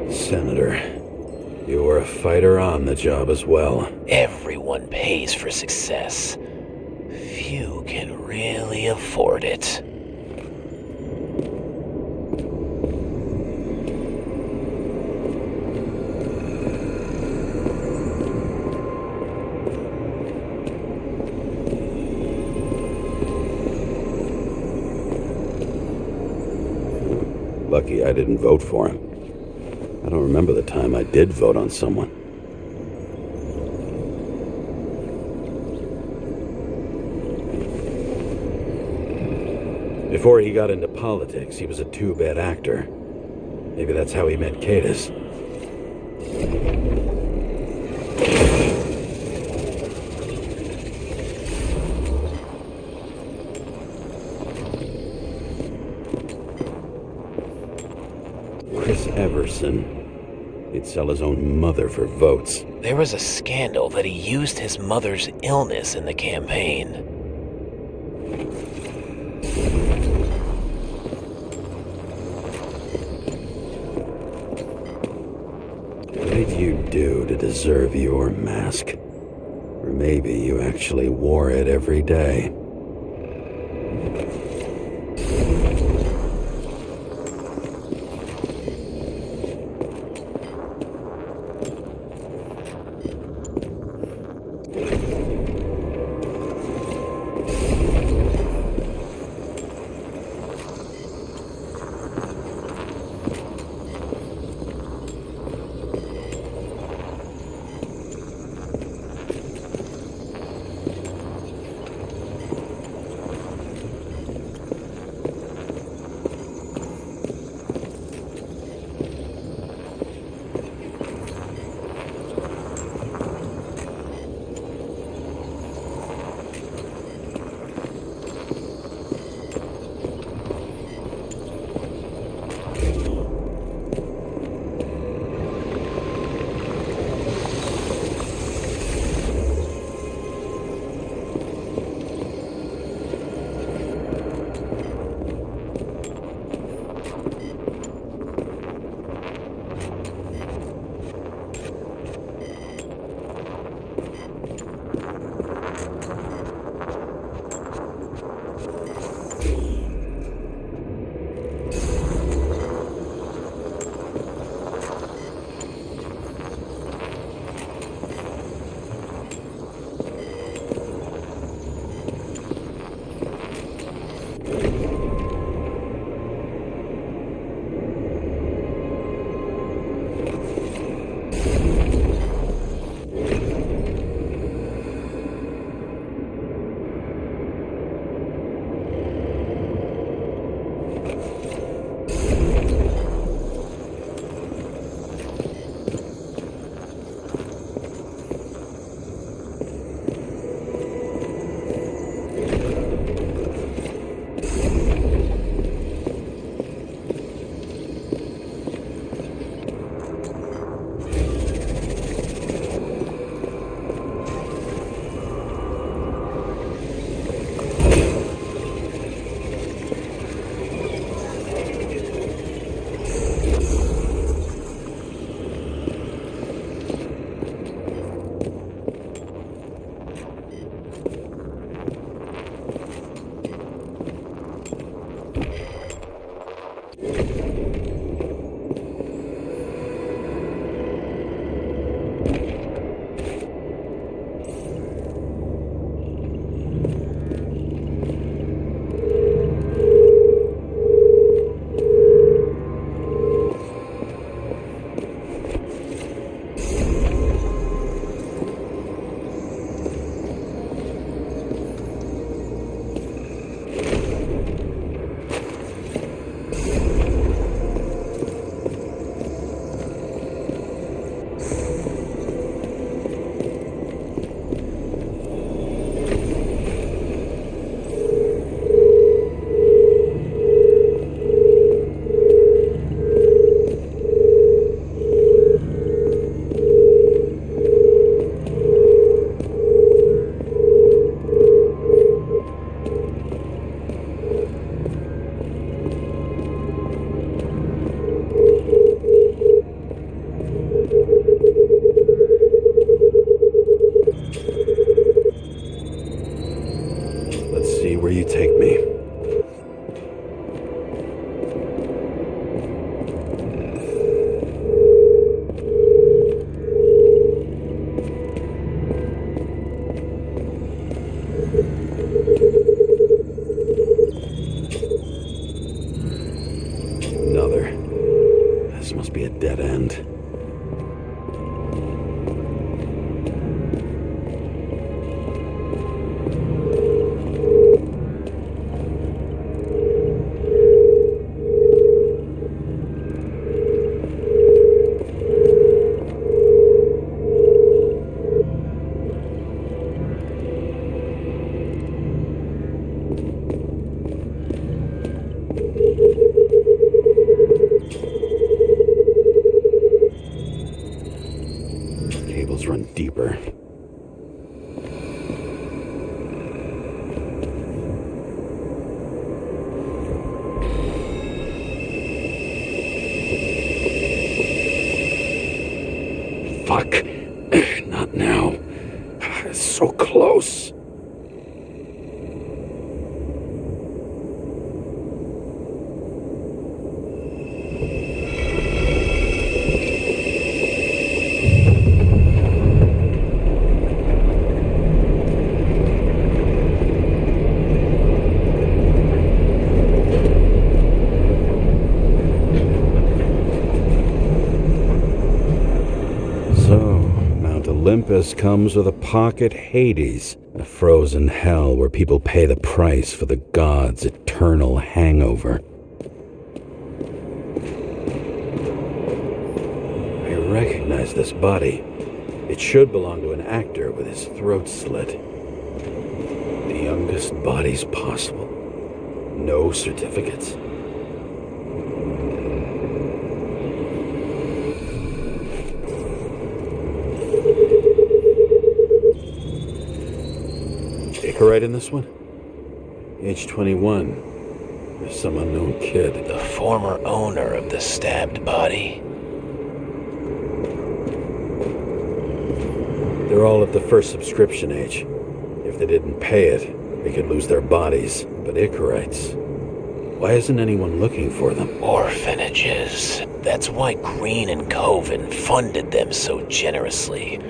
Senator, you were a fighter on the job as well. Everyone pays for success. Few can really afford it. Lucky I didn't vote for him. I don't remember the time I did vote on someone. Before he got into politics, he was a two-bit actor. Maybe that's how he met Cadis. Chris Everson. He'd sell his own mother for votes. There was a scandal that he used his mother's illness in the campaign. What did you do to deserve your mask? Or maybe you actually wore it every day. must be a dead end. Run deeper. Fuck. Not now. So close. Olympus comes with a pocket Hades, a frozen hell where people pay the price for the gods' eternal hangover. I recognize this body. It should belong to an actor with his throat slit. The youngest bodies possible. No certificates. Right in this one? Age 21. There's some unknown kid. The former owner of the stabbed body. They're all at the first subscription age. If they didn't pay it, they could lose their bodies. But Icarites, why isn't anyone looking for them? Orphanages. That's why Green and Coven funded them so generously.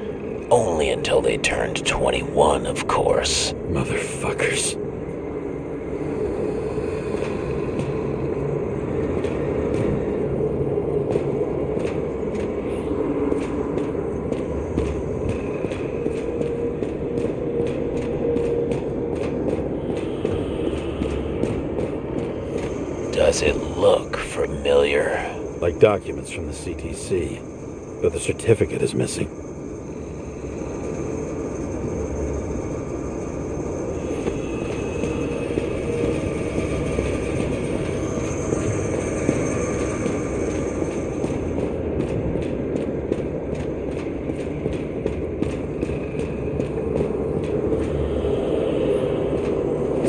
Only until they turned 21, of course. Motherfuckers. Does it look familiar? Like documents from the CTC, but the certificate is missing.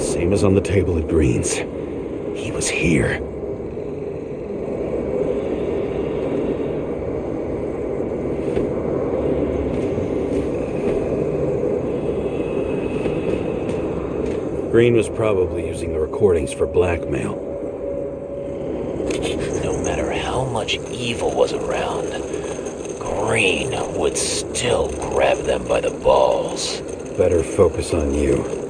Same as on the table at Green's. He was here. Green was probably using the recordings for blackmail. No matter how much evil was around, Green would still grab them by the balls. Better focus on you.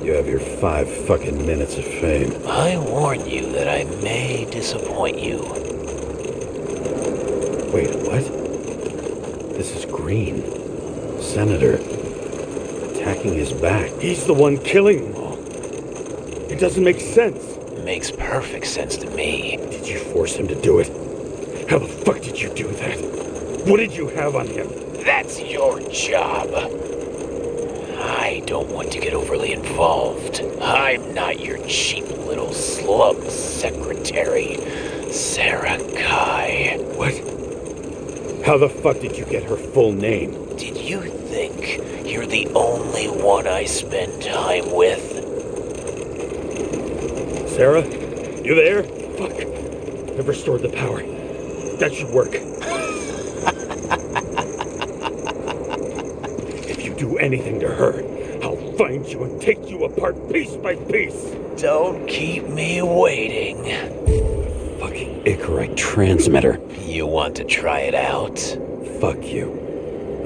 You have your 5 fucking minutes of fame. I warn you that I may disappoint you. Wait, what? This is Green. Senator. Attacking his back. He's the one killing them all. It doesn't make sense. Makes perfect sense to me. Did you force him to do it? How the fuck did you do that? What did you have on him? That's your job. I don't want to get overly involved. I'm not your cheap little slum secretary, Sarah Kai. What? How the fuck did you get her full name? Did you think you're the only one I spend time with? Sarah? You there? Fuck. I've restored the power. That should work. If you do anything to her, I'll find you and take you apart piece by piece. Don't keep me waiting. Fucking Icarite transmitter. You want to try it out? Fuck you.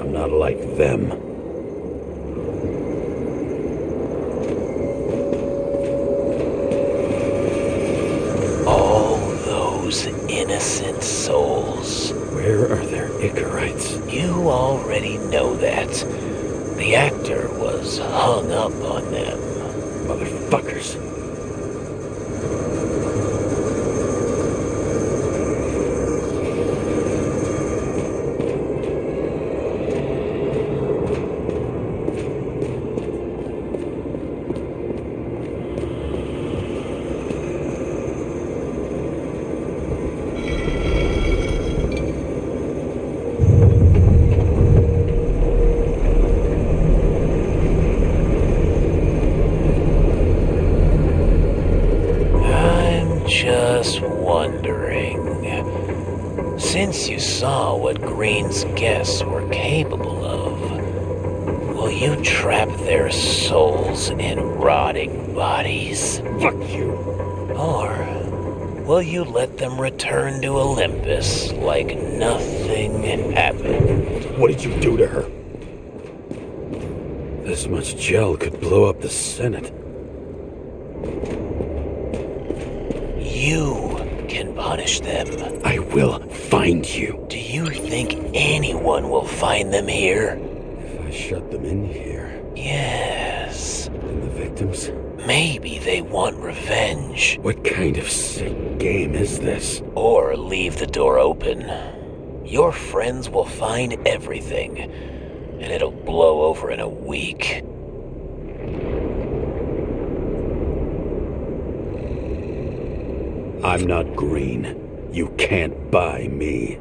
I'm not like them. All those those innocent souls. Where are their Icarites? You already know that. The actor was hung up on them. Motherfuckers. Just wondering, since you saw what Green's guests were capable of, will you trap their souls in rotting bodies? Fuck you! Or will you let them return to Olympus like nothing happened? What did you do to her? This much gel could blow up the Senate. You can punish them. I will find you. Do you think anyone will find them here? If I shut them in here. Yes. And the victims? Maybe they want revenge. What kind of sick game is this? Or leave the door open. Your friends will find everything, and it'll blow over in a week. I'm not Green. You can't buy me.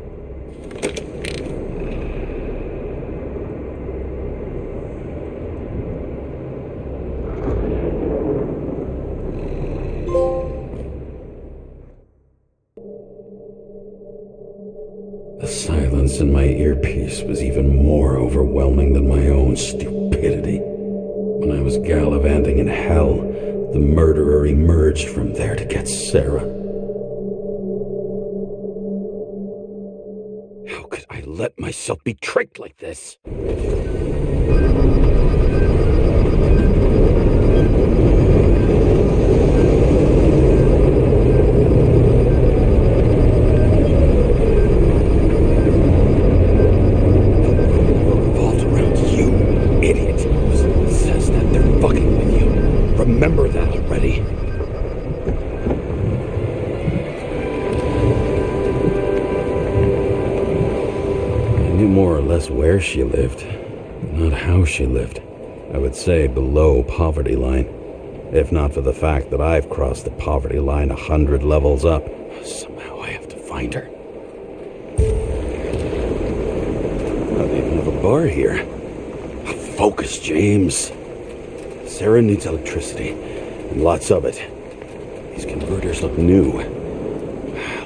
The silence in my earpiece was even more overwhelming than my own stupidity. When I was gallivanting in hell, the murderer emerged from there to get Sarah. How could I let myself be tricked like this? Revolves around you, idiot. Says that they're fucking with you. Remember that already. I knew more or less where she lived, not how she lived. I would say below poverty line, if not for the fact that I've crossed the poverty line 100 levels up. Somehow I have to find her. I don't even have a bar here. Focus, James. Sarah needs electricity, and lots of it. These converters look new.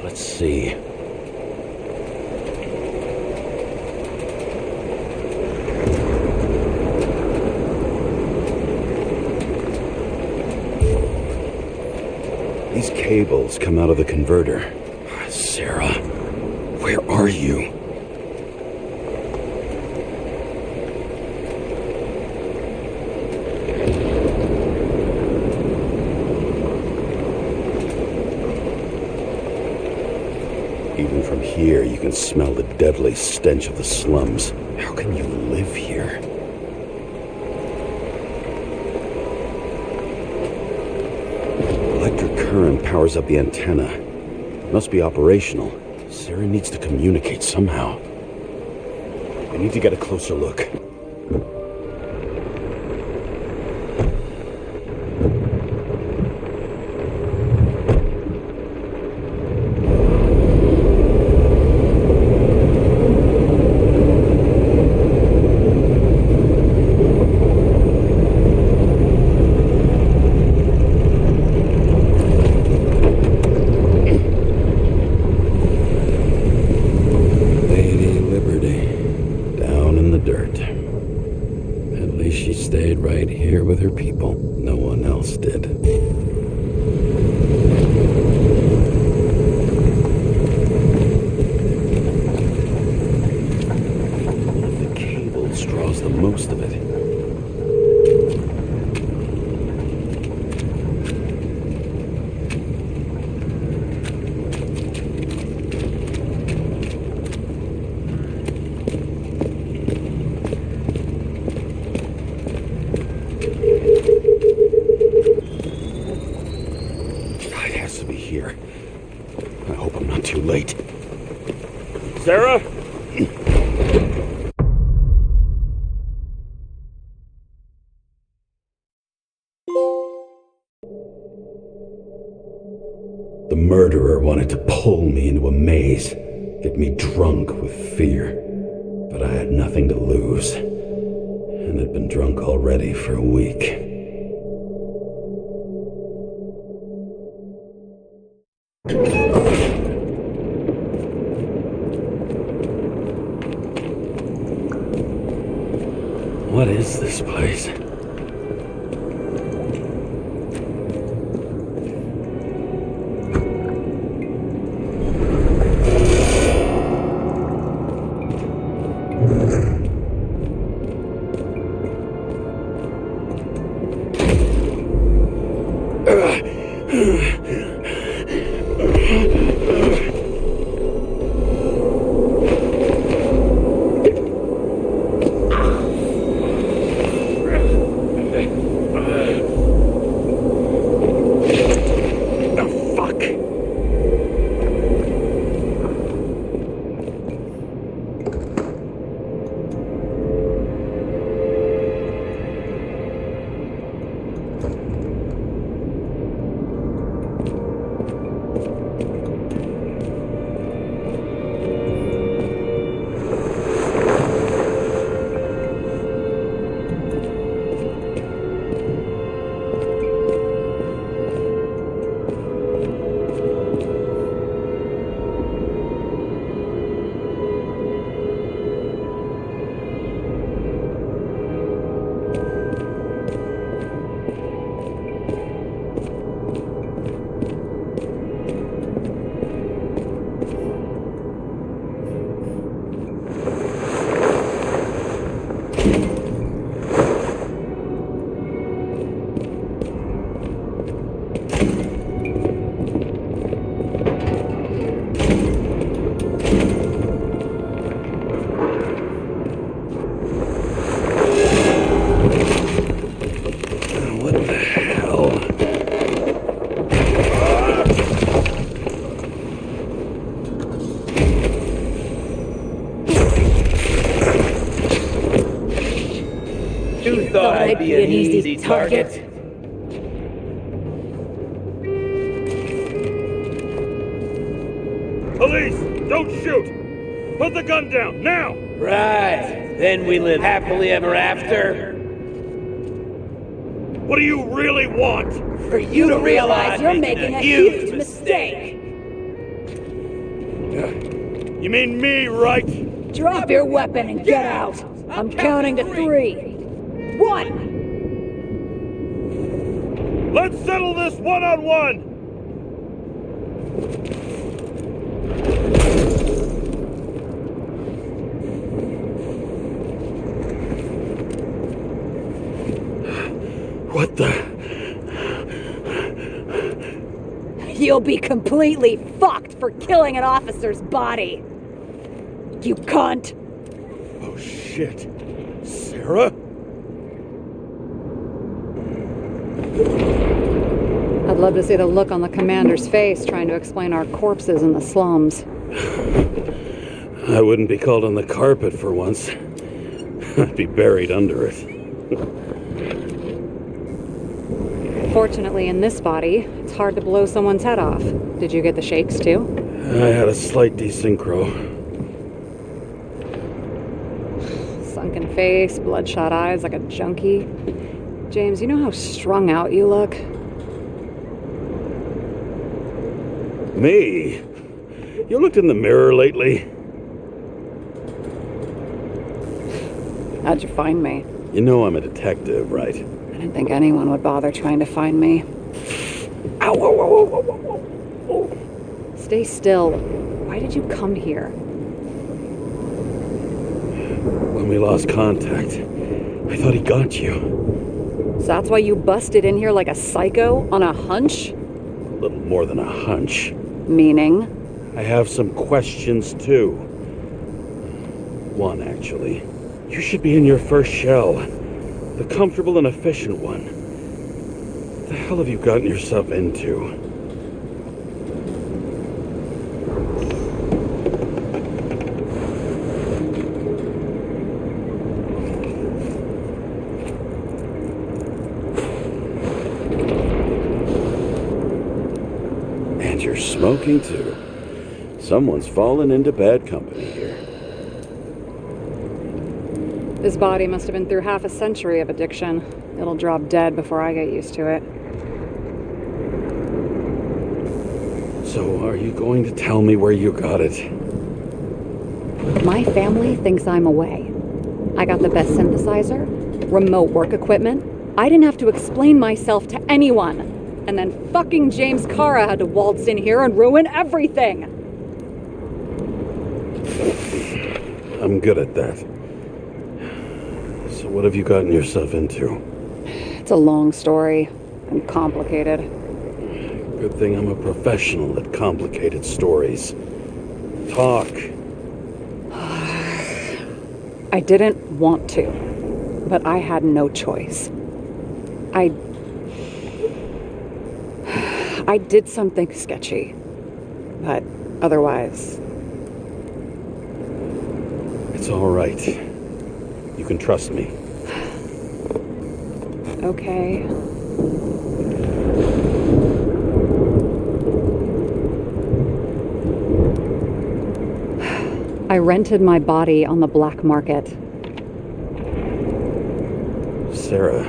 Let's see. These cables come out of the converter. Sarah, where are you? Even from here, you can smell the deadly stench of the slums. How can you live here? Electric current powers up the antenna. It must be operational. Sarah needs to communicate somehow. I need to get a closer look. Lady Liberty, down in the dirt. too late. Sarah? The murderer wanted to pull me into a maze, get me drunk with fear. But I had nothing to lose, and had been drunk already for a week. What is this place? Thought I'd be an easy target. Police! Don't shoot! Put the gun down, now! Right. Then we live happily ever after. What do you really want? For you to realize you're making a huge mistake. You mean me, right? Drop your weapon and get out. I'm counting to 3. 1. Let's settle this one-on-one! What the? You'll be completely fucked for killing an officer's body. You cunt. Oh, shit. Sarah? I'd love to see the look on the commander's face trying to explain our corpses in the slums. I wouldn't be called on the carpet for once. I'd be buried under it. Fortunately, in this body, it's hard to blow someone's head off. Did you get the shakes too? I had a slight desynchro. Sunken face, bloodshot eyes like a junkie. James, you know how strung out you look? Me? You looked in the mirror lately? How'd you find me? You know I'm a detective, right? I didn't think anyone would bother trying to find me. Ow, whoa, whoa, whoa, whoa, whoa. Stay still. Why did you come here? When we lost contact, I thought he got you. So that's why you busted in here like a psycho on a hunch? A little more than a hunch. Meaning? I have some questions, too. One, actually. You should be in your first shell. The comfortable and efficient one. What the hell have you gotten yourself into? Smoking too. Someone's fallen into bad company here. This body must have been through half a century of addiction. It'll drop dead before I get used to it. So, are you going to tell me where you got it? My family thinks I'm away. I got the best synthesizer, remote work equipment. I didn't have to explain myself to anyone. And then fucking James Karra had to waltz in here and ruin everything. I'm good at that. So what have you gotten yourself into? It's a long story and complicated. Good thing I'm a professional at complicated stories. Talk. I didn't want to, but I had no choice. I did something sketchy, but otherwise... It's all right. You can trust me. Okay. I rented my body on the black market. Sarah,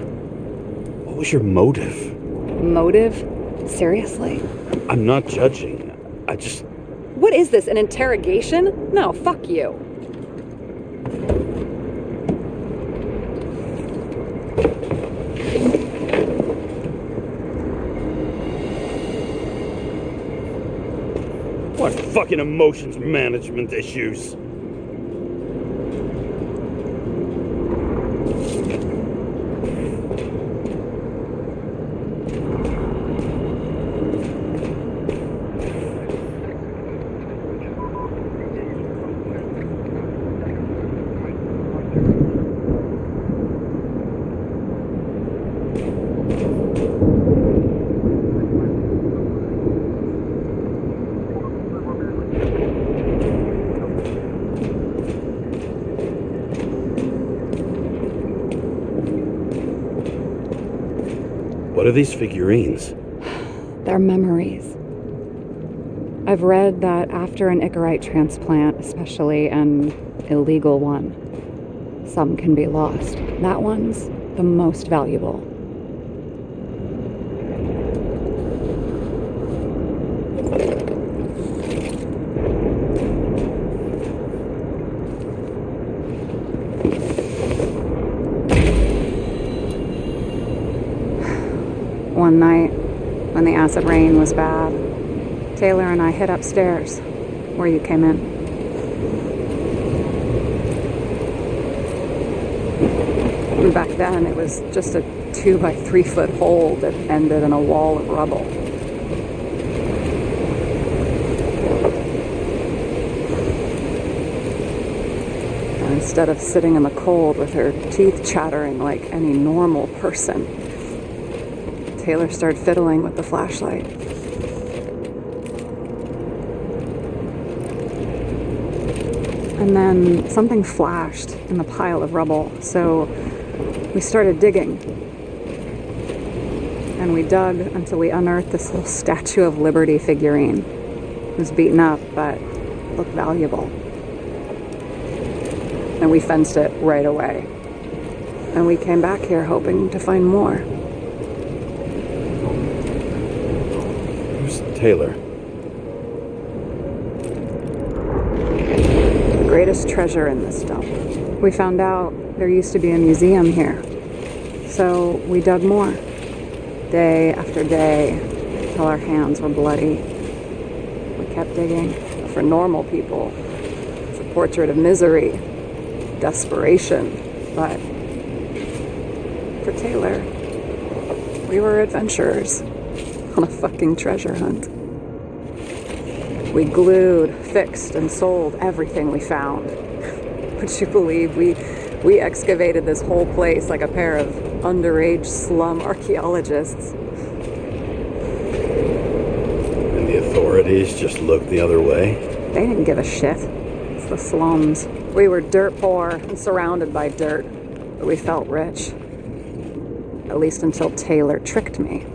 what was your motive? Motive? Seriously? I'm not judging. I just... What is this, an interrogation? No, fuck you. What fucking emotions management issues? What are these figurines? They're memories. I've read that after an Icarite transplant, especially an illegal one, some can be lost. That one's the most valuable. One night, when the acid rain was bad, Taylor and I hid upstairs, where you came in. And back then, it was just a 2 by 3 foot hole that ended in a wall of rubble. And instead of sitting in the cold with her teeth chattering like any normal person, Taylor started fiddling with the flashlight. And then something flashed in the pile of rubble, so we started digging. And we dug until we unearthed this little Statue of Liberty figurine. It was beaten up, but looked valuable. And we fenced it right away. And we came back here hoping to find more. Taylor. The greatest treasure in this dump. We found out there used to be a museum here. So we dug more. Day after day, till our hands were bloody. We kept digging. For normal people, it's a portrait of misery, desperation. But for Taylor, we were adventurers on a fucking treasure hunt. We glued, fixed, and sold everything we found. Would you believe we excavated this whole place like a pair of underage slum archaeologists? And the authorities just looked the other way? They didn't give a shit. It's the slums. We were dirt poor and surrounded by dirt, but we felt rich. At least until Taylor tricked me.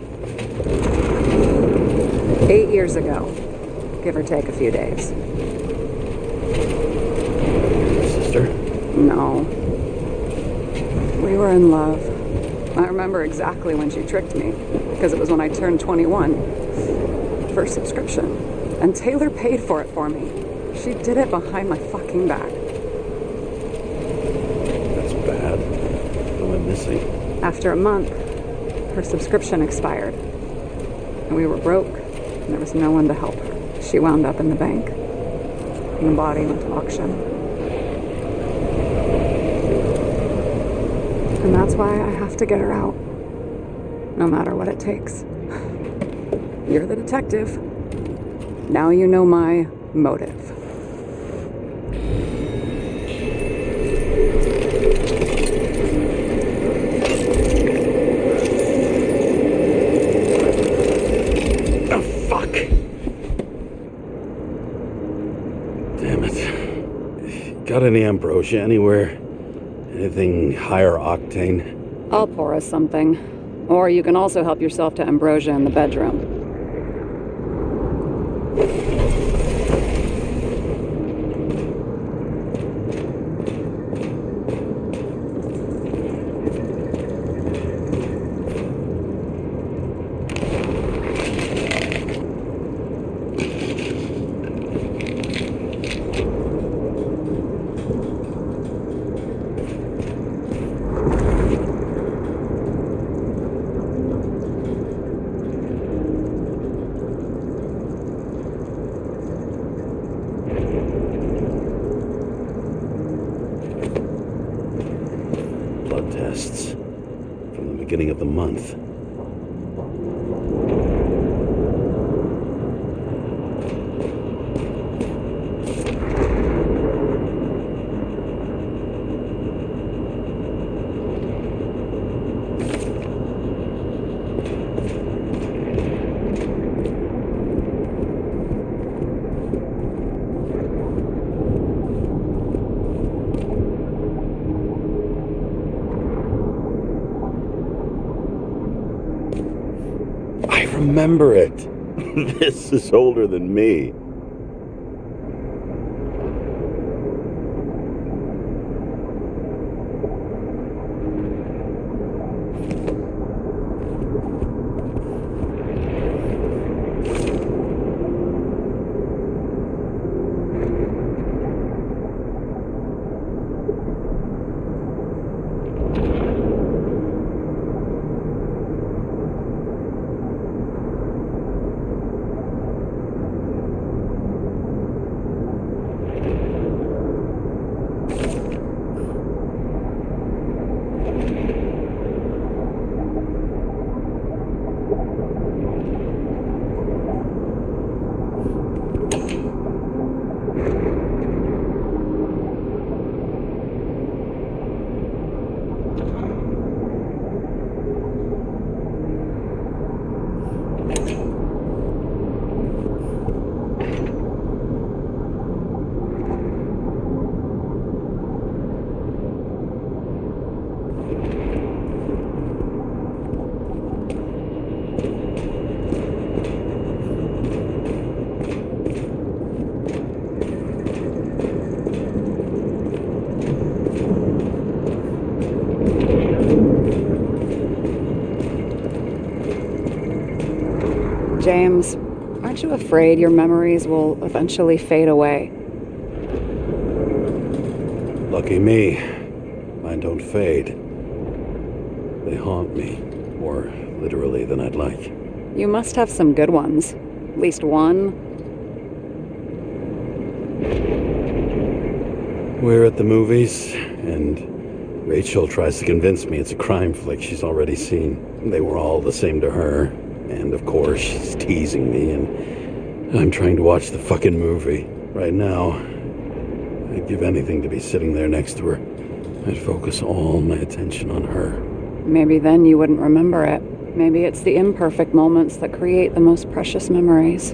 8 years ago, give or take a few days. Sister? No. We were in love. I remember exactly when she tricked me, because it was when I turned 21. First subscription. And Taylor paid for it for me. She did it behind my fucking back. That's bad. What am I missing? After a month, her subscription expired. And we were broke, and there was no one to help her. She wound up in the bank. And the body went to auction. And that's why I have to get her out. No matter what it takes. You're the detective. Now you know my motive. Oh, fuck. Damn it. Got any ambrosia anywhere? Anything higher octane? I'll pour us something. Or you can also help yourself to ambrosia in the bedroom. Tests from the beginning of the month. Remember it. This is older than me. James, aren't you afraid your memories will eventually fade away? Lucky me. Mine don't fade. They haunt me, more literally than I'd like. You must have some good ones. At least one. We're at the movies, and Rachel tries to convince me it's a crime flick she's already seen. They were all the same to her. And of course, she's teasing me, and I'm trying to watch the fucking movie. Right now, I'd give anything to be sitting there next to her. I'd focus all my attention on her. Maybe then you wouldn't remember it. Maybe it's the imperfect moments that create the most precious memories.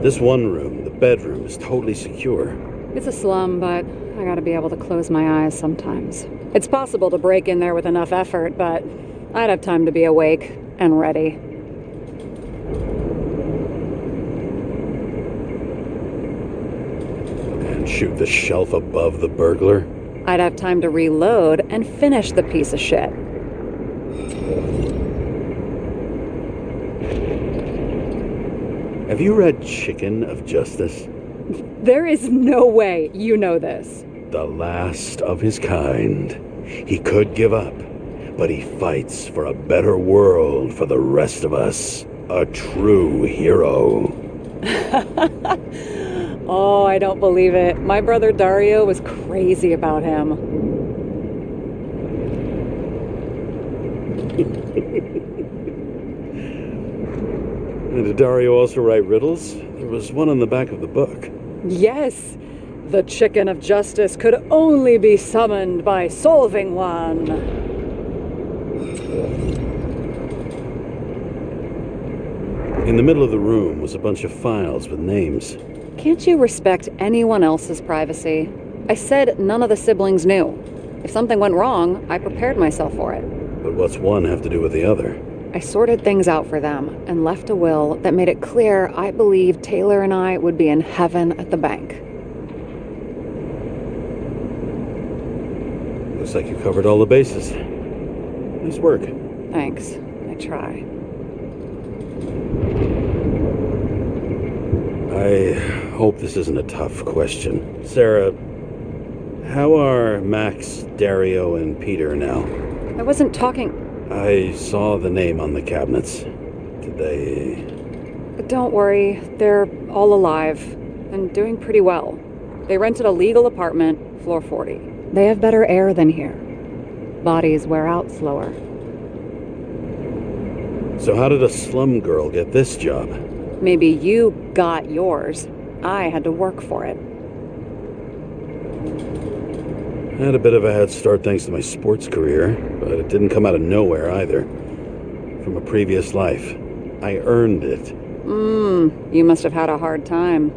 This one room, the bedroom, is totally secure. It's a slum, but I gotta be able to close my eyes sometimes. It's possible to break in there with enough effort, but I'd have time to be awake and ready. And shoot the shelf above the burglar? I'd have time to reload and finish the piece of shit. Have you read Chicken of Justice? There is no way you know this. The last of his kind. He could give up, but he fights for a better world for the rest of us. A true hero. Oh, I don't believe it. My brother Dario was crazy about him. And did Dario also write riddles? There was one on the back of the book. Yes, the chicken of justice could only be summoned by solving one. In the middle of the room was a bunch of files with names. Can't you respect anyone else's privacy? I said none of the siblings knew. If something went wrong, I prepared myself for it. But what's one have to do with the other? I sorted things out for them and left a will that made it clear I believed Taylor and I would be in heaven at the bank. Looks like you covered all the bases. Nice work. Thanks. I try. I hope this isn't a tough question. Sarah, how are Max, Dario, and Peter now? I wasn't talking... I saw the name on the cabinets. Did they... Don't worry, they're all alive and doing pretty well. They rented a legal apartment, floor 40. They have better air than here. Bodies wear out slower. So how did a slum girl get this job? Maybe you got yours. I had to work for it. I had a bit of a head start thanks to my sports career, but it didn't come out of nowhere either. From a previous life. I earned it. You must have had a hard time.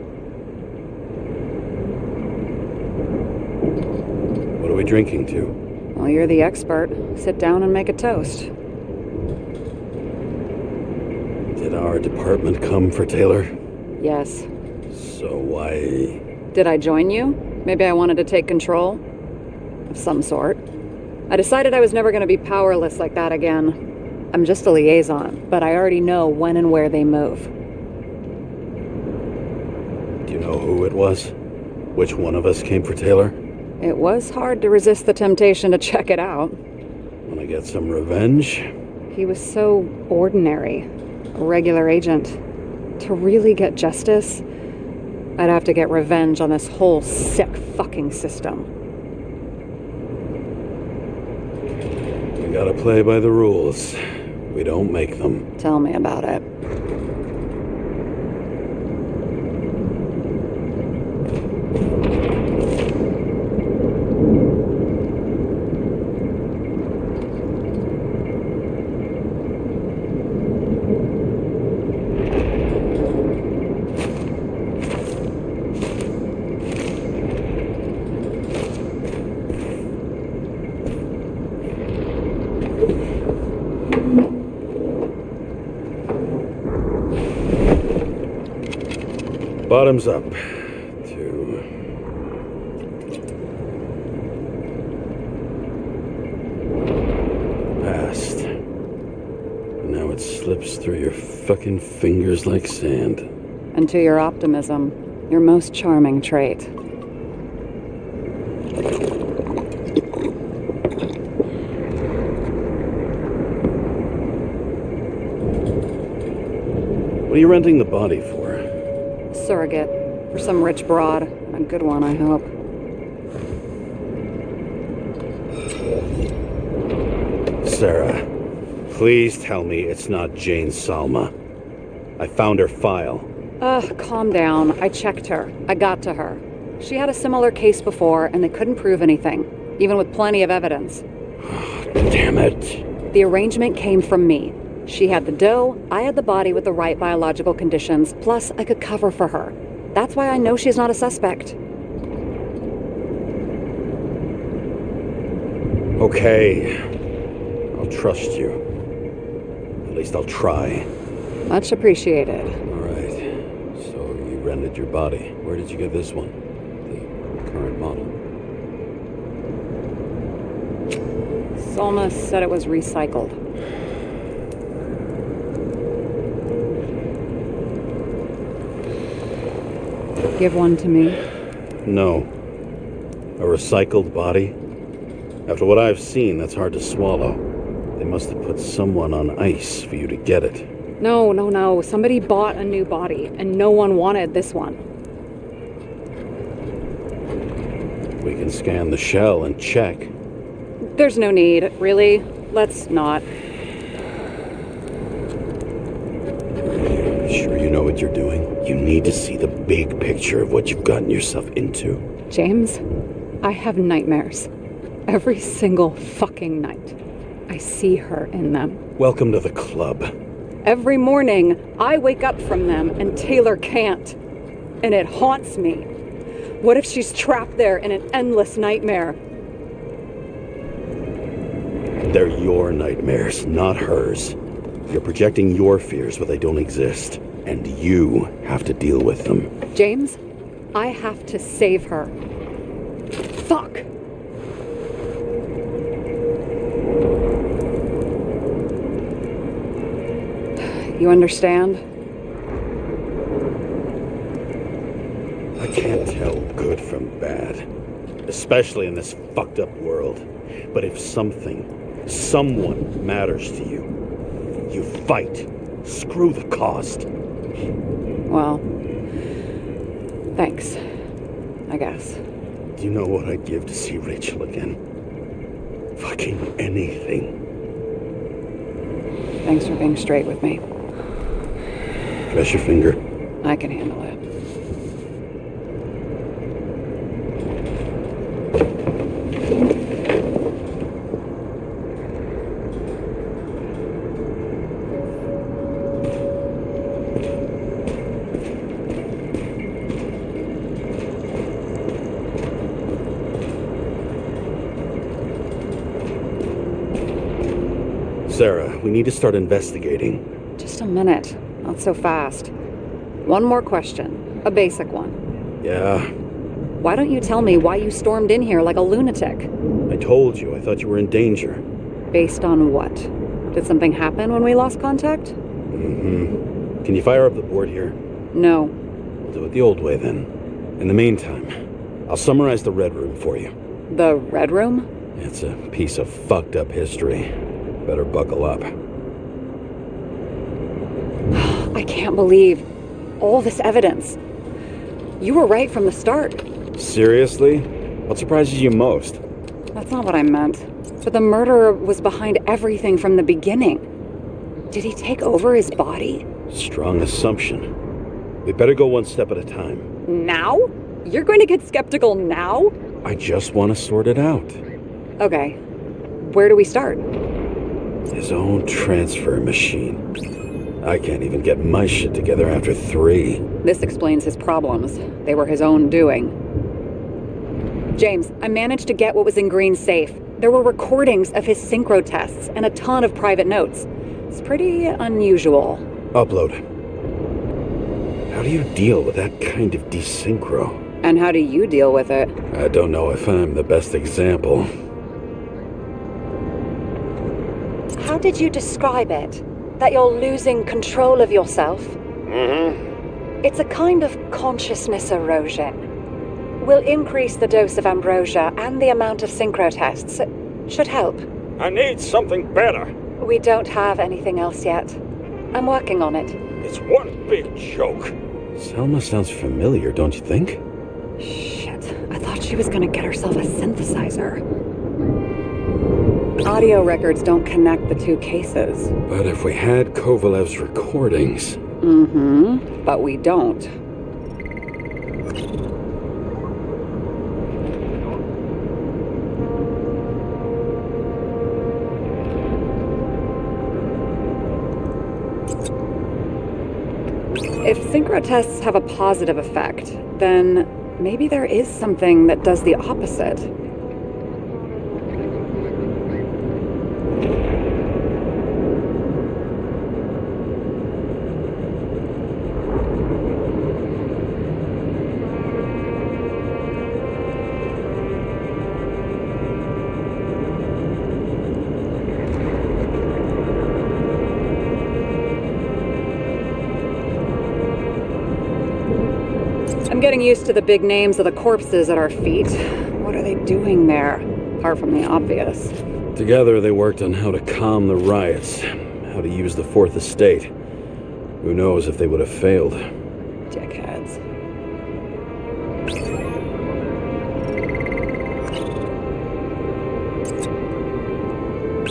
What are we drinking to? Well, you're the expert. Sit down and make a toast. Did our department come for Taylor? Yes. So why... Did I join you? Maybe I wanted to take control? Of some sort. I decided I was never going to be powerless like that again. I'm just a liaison, but I already know when and where they move. Do you know who it was? Which one of us came for Taylor? It was hard to resist the temptation to check it out. Wanna get some revenge? He was so ordinary. A regular agent. To really get justice, I'd have to get revenge on this whole sick fucking system. We gotta play by the rules. We don't make them. Tell me about it. Bottoms up. 2. Passed. Now it slips through your fucking fingers like sand. And to your optimism, your most charming trait. What are you renting the body for? Surrogate. For some rich broad. A good one, I hope. Sarah, please tell me it's not Jane Salma. I found her file. Calm down. I checked her. I got to her. She had a similar case before, and they couldn't prove anything, even with plenty of evidence. Damn it. The arrangement came from me. She had the dough, I had the body with the right biological conditions, plus I could cover for her. That's why I know she's not a suspect. Okay. I'll trust you. least I'll try. Much appreciated. All right. So you rented your body. Where did you get this one? The current model. Solma said it was recycled. Give one to me. No. A recycled body? After what I've seen, that's hard to swallow. They must have put someone on ice for you to get it. No. Somebody bought a new body, and no one wanted this one. We can scan the shell and check. There's no need, really. Let's not. Sure you know what you're doing? You need to see the big picture of what you've gotten yourself into. James, I have nightmares. Every single fucking night. I see her in them. Welcome to the club. Every morning, I wake up from them and Taylor can't. And it haunts me. What if she's trapped there in an endless nightmare? They're your nightmares, not hers. You're projecting your fears where they don't exist. And you have to deal with them. James, I have to save her. Fuck! You understand? I can't tell good from bad, especially in this fucked up world. But if someone matters to you, you fight. Screw the cost. Well, thanks, I guess. Do you know what I'd give to see Rachel again? Fucking anything. Thanks for being straight with me. Press your finger. I can handle it. Sarah, we need to start investigating. Just a minute. Not so fast. One more question. A basic one. Yeah? Why don't you tell me why you stormed in here like a lunatic? I told you, I thought you were in danger. Based on what? Did something happen when we lost contact? Mm-hmm. Can you fire up the board here? No. We'll do it the old way then. In the meantime, I'll summarize the Red Room for you. The Red Room? It's a piece of fucked up history. Better buckle up. I can't believe all this evidence. You were right from the start. Seriously? What surprises you most? That's not what I meant. But the murderer was behind everything from the beginning. Did he take over his body? Strong assumption. We better go one step at a time. Now? You're going to get skeptical now? I just want to sort it out. Okay. Where do we start? His own transfer machine. I can't even get my shit together after 3. This explains his problems. They were his own doing. James, I managed to get what was in Green's safe. There were recordings of his synchro tests and a ton of private notes. It's pretty unusual. Upload. How do you deal with that kind of desynchro? And how do you deal with it? I don't know if I'm the best example. How did you describe it? That you're losing control of yourself? Mm-hmm. It's a kind of consciousness erosion. We'll increase the dose of ambrosia and the amount of synchro tests. It should help. I need something better. We don't have anything else yet. I'm working on it. It's one big joke. Selma sounds familiar, don't you think? Shit, I thought she was gonna get herself a synthesizer. Audio records don't connect the two cases. But if we had Kovalev's recordings... Mm-hmm, but we don't. If synchro tests have a positive effect, then maybe there is something that does the opposite. I'm getting used to the big names of the corpses at our feet. What are they doing there? Apart from the obvious. Together, they worked on how to calm the riots, how to use the Fourth Estate. Who knows if they would have failed. Dickheads.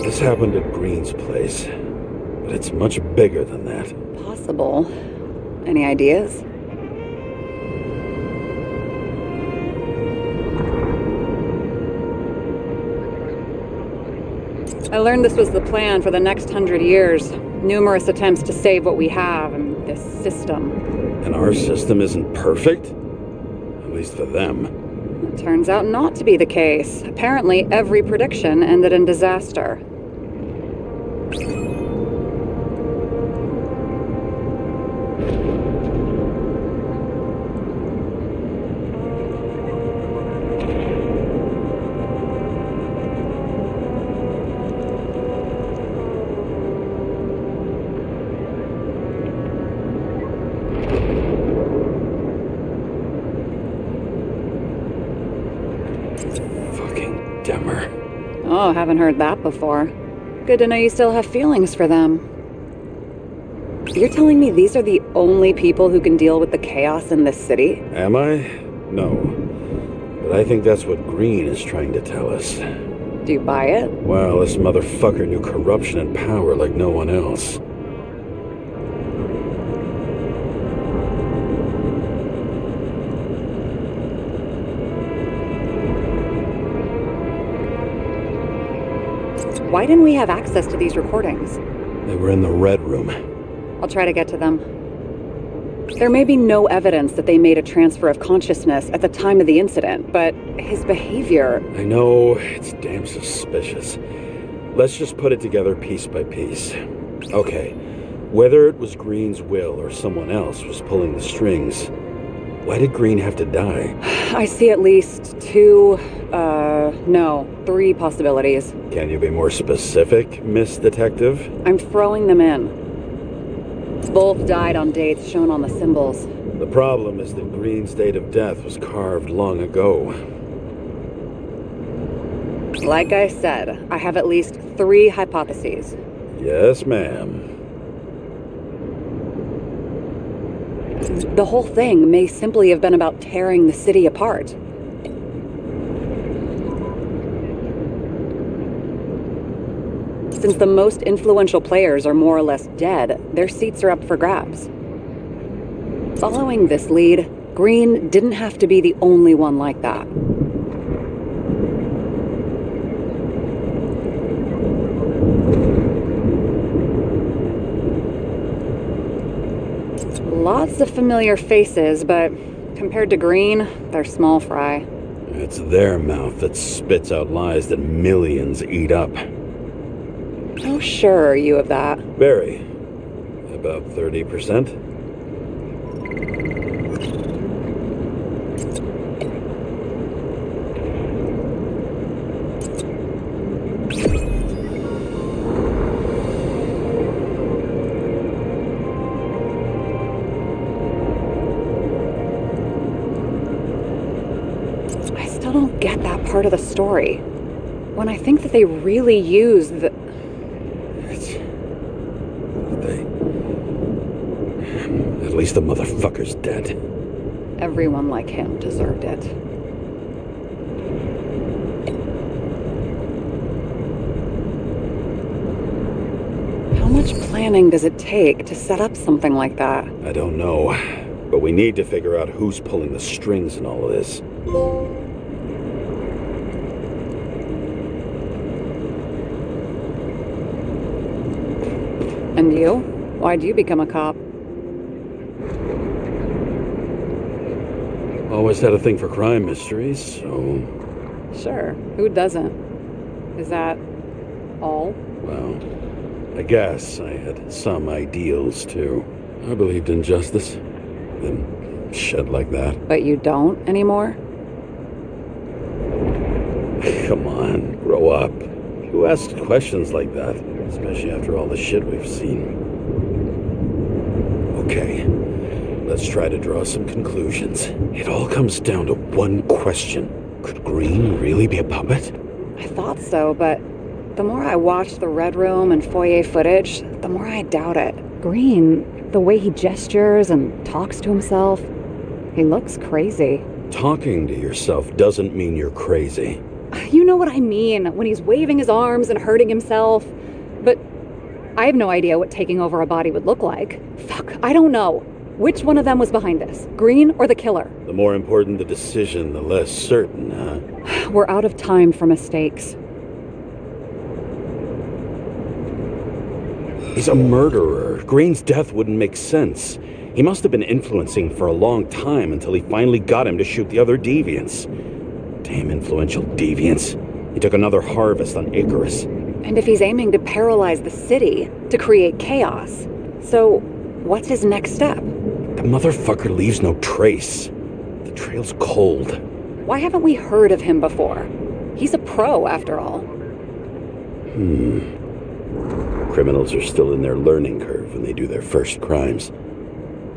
This happened at Green's place, but it's much bigger than that. Possible. Any ideas? I learned this was the plan for the next 100 years. Numerous attempts to save what we have in this system. And our system isn't perfect? At least for them. It turns out not to be the case. Apparently, every prediction ended in disaster. Oh, haven't heard that before. Good to know you still have feelings for them. You're telling me these are the only people who can deal with the chaos in this city? Am I? No. But I think that's what Green is trying to tell us. Do you buy it? Well, this motherfucker knew corruption and power like no one else. Why didn't we have access to these recordings? They were in the Red Room. I'll try to get to them. There may be no evidence that they made a transfer of consciousness at the time of the incident, but his behavior... I know, it's damn suspicious. Let's just put it together piece by piece. Okay, whether it was Green's will or someone else was pulling the strings, why did Green have to die? I see at least three possibilities. Can you be more specific, Miss Detective? I'm throwing them in. Both died on dates shown on the symbols. The problem is that Green's date of death was carved long ago. Like I said, I have at least 3 hypotheses. Yes, ma'am. The whole thing may simply have been about tearing the city apart. Since the most influential players are more or less dead, their seats are up for grabs. Following this lead, Green didn't have to be the only one like that. Lots of familiar faces, but compared to Green, they're small fry. It's their mouth that spits out lies that millions eat up. How sure are you of that? Very. About 30%. I still don't get that part of the story. When I think that they really use the... At least the motherfucker's dead. Everyone like him deserved it. How much planning does it take to set up something like that? I don't know, but we need to figure out who's pulling the strings in all of this. And you? Why'd you become a cop? Always had a thing for crime mysteries, so... Sure, who doesn't? Is that all? Well, I guess I had some ideals, too. I believed in justice. Then shit like that. But you don't anymore? Come on, grow up. Who asks questions like that? Especially after all the shit we've seen. Okay, let's try to draw some conclusions. It all comes down to one question. Could Green really be a puppet? I thought so, but the more I watch the Red Room and foyer footage, the more I doubt it. Green, the way he gestures and talks to himself, he looks crazy. Talking to yourself doesn't mean you're crazy. You know what I mean, when he's waving his arms and hurting himself. But I have no idea what taking over a body would look like. Fuck, I don't know. Which one of them was behind this? Green or the killer? The more important the decision, the less certain, huh? We're out of time for mistakes. He's a murderer. Green's death wouldn't make sense. He must have been influencing for a long time until he finally got him to shoot the other deviants. Damn influential deviants. He took another harvest on Icarus. And if he's aiming to paralyze the city, to create chaos, so what's his next step? The motherfucker leaves no trace. The trail's cold. Why haven't we heard of him before? He's a pro, after all. Criminals are still in their learning curve when they do their first crimes.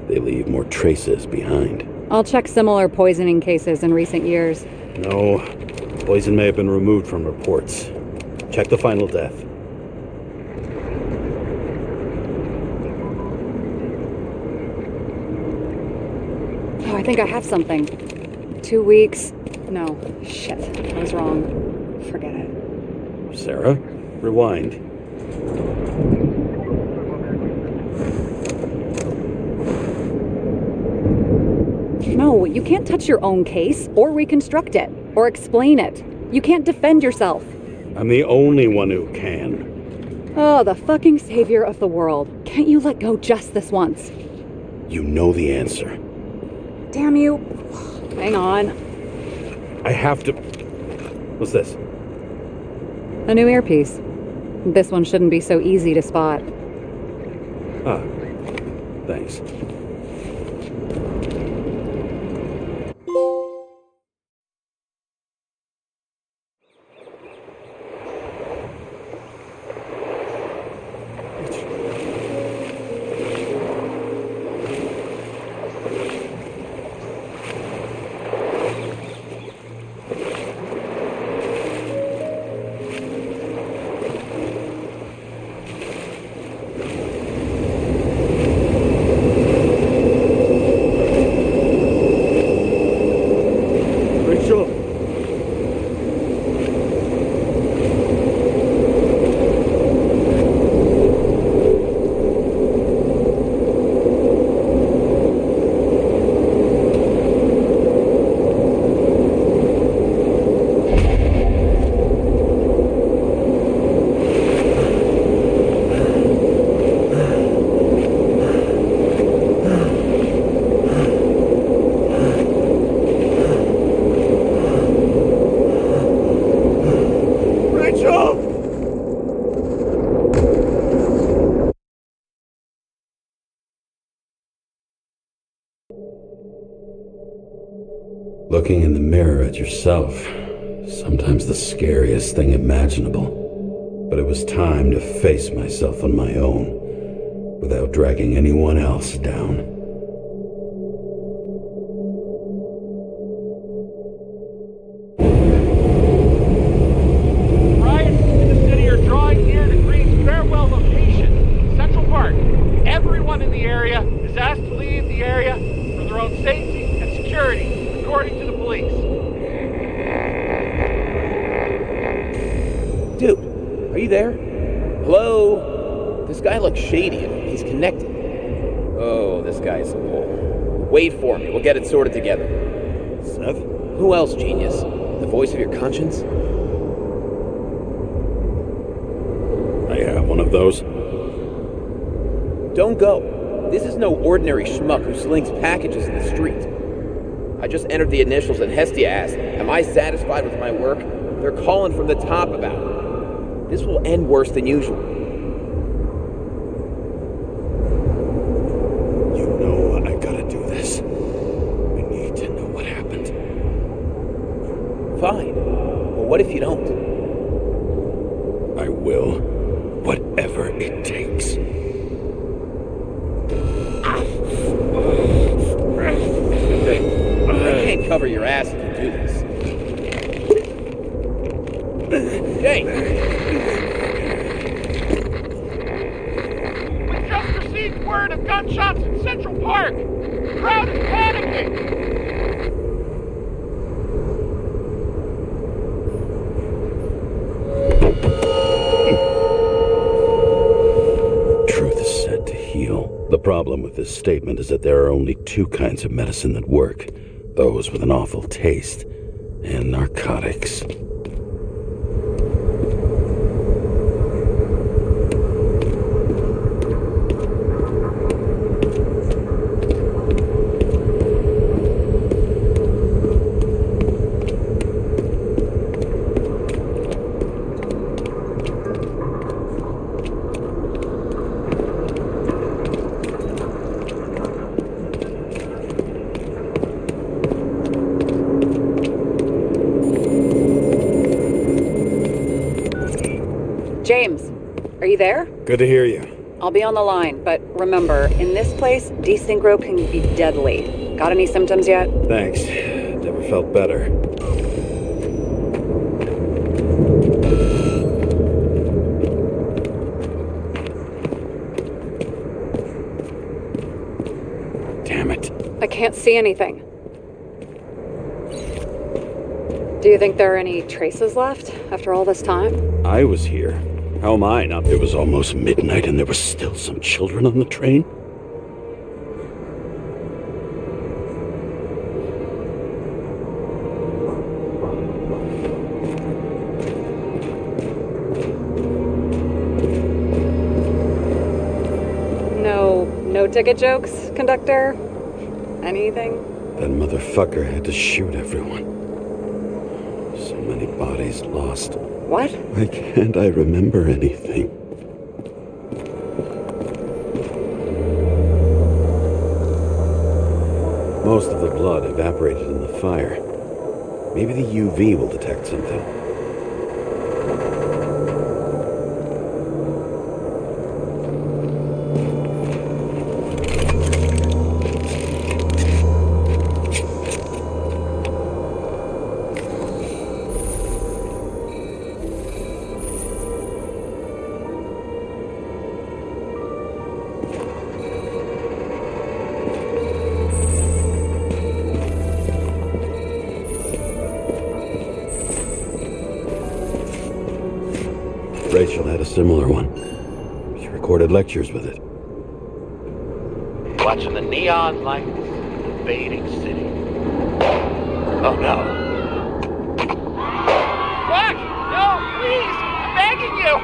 They leave more traces behind. I'll check similar poisoning cases in recent years. No, poison may have been removed from reports. Check the final death. Oh, I think I have something. 2 weeks. No, shit, I was wrong. Forget it. Sarah, rewind. No, you can't touch your own case, or reconstruct it, or explain it. You can't defend yourself. I'm the only one who can. Oh, the fucking savior of the world. Can't you let go just this once? You know the answer. Damn you. Hang on. I have to... What's this? A new earpiece. This one shouldn't be so easy to spot. Ah, thanks. Looking in the mirror at yourself, sometimes the scariest thing imaginable. But it was time to face myself on my own, without dragging anyone else down. Riots in the city are drawing near to Green's farewell location, Central Park. Everyone in the area is asked to leave the area for their own safety and security, according to the police. Dude, are you there? Hello? This guy looks shady and he's connected. Oh, this guy's a bull. Wait for me, we'll get it sorted together. Seth? Who else, genius? The voice of your conscience? I have one of those. Don't go. This is no ordinary schmuck who slings packages in the street. I just entered the initials and Hestia asked, am I satisfied with my work? They're calling from the top about it. This will end worse than usual. You know I gotta do this. I need to know what happened. Fine. But what if you don't? I will. Whatever it takes. Jay! We just received word of gunshots in Central Park. The crowd is panicking. Truth is said to heal. The problem with this statement is that there are only two kinds of medicine that work. Those with an awful taste and narcotics. James, are you there? Good to hear you. I'll be on the line, but remember, in this place, desynchro can be deadly. Got any symptoms yet? Thanks. Never felt better. Damn it. I can't see anything. Do you think there are any traces left after all this time? I was here. How am I not? It was almost midnight and there were still some children on the train. No ticket jokes, conductor? Anything? That motherfucker had to shoot everyone. So many bodies lost. What? Why can't I remember anything? Most of the blood evaporated in the fire. Maybe the UV will detect something. Rachel had a similar one. She recorded lectures with it. Watching the neon lights in the fading city. Oh no. Fuck! No, please! I'm begging you!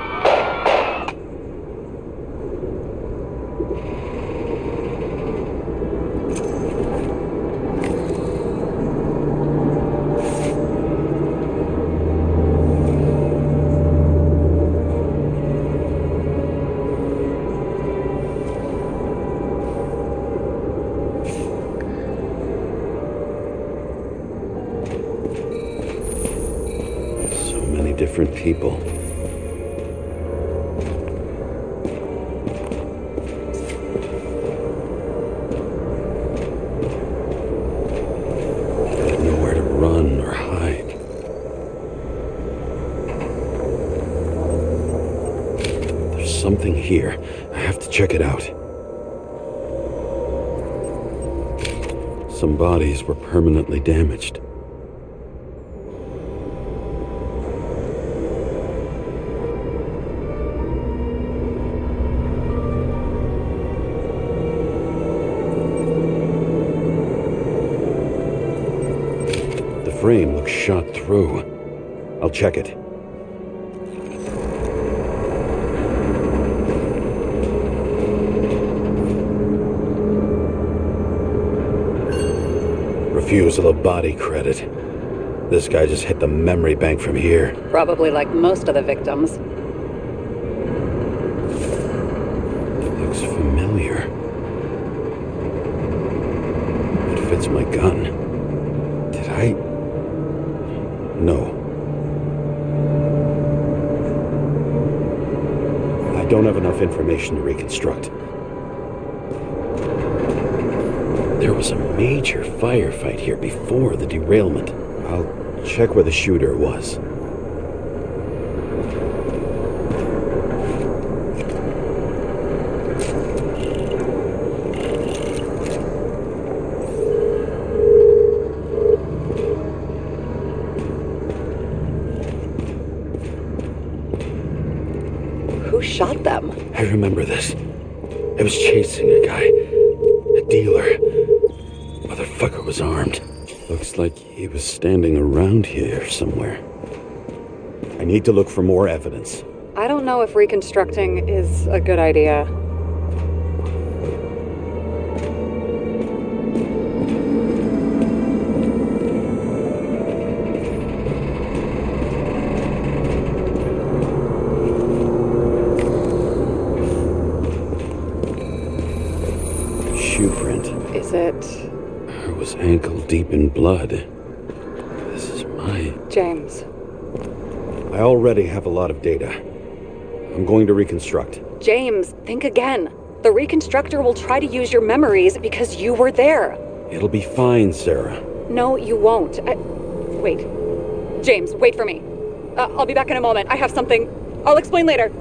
Different people. They had nowhere to run or hide. There's something here. I have to check it out. Some bodies were permanently damaged. Frame looks shot through. I'll check it. Refusal of body credit. This guy just hit the memory bank from here. Probably like most of the victims. It looks familiar. It fits my gun. Did I... No. I don't have enough information to reconstruct. There was a major firefight here before the derailment. I'll check where the shooter was. shot them. I remember this. I was chasing a guy. A dealer. Motherfucker was armed. Looks like he was standing around here somewhere. I need to look for more evidence. I don't know if reconstructing is a good idea. Shoe print. Is it... I was ankle deep in blood. This is my... James? I already have a lot of data. I'm going to reconstruct. James, think again. The reconstructor will try to use your memories because you were there. It'll be fine, Sarah. No, you won't. Wait. James, wait for me. I'll be back in a moment. I have something. I'll explain later.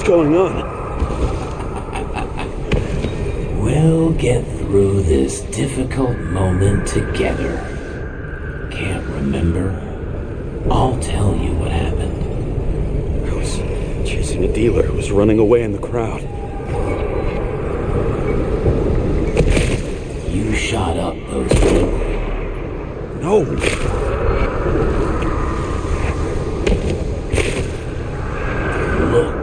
Going on? We'll get through this difficult moment together. Can't remember? I'll tell you what happened. I was chasing a dealer who was running away in the crowd. You shot up those people. No! Look.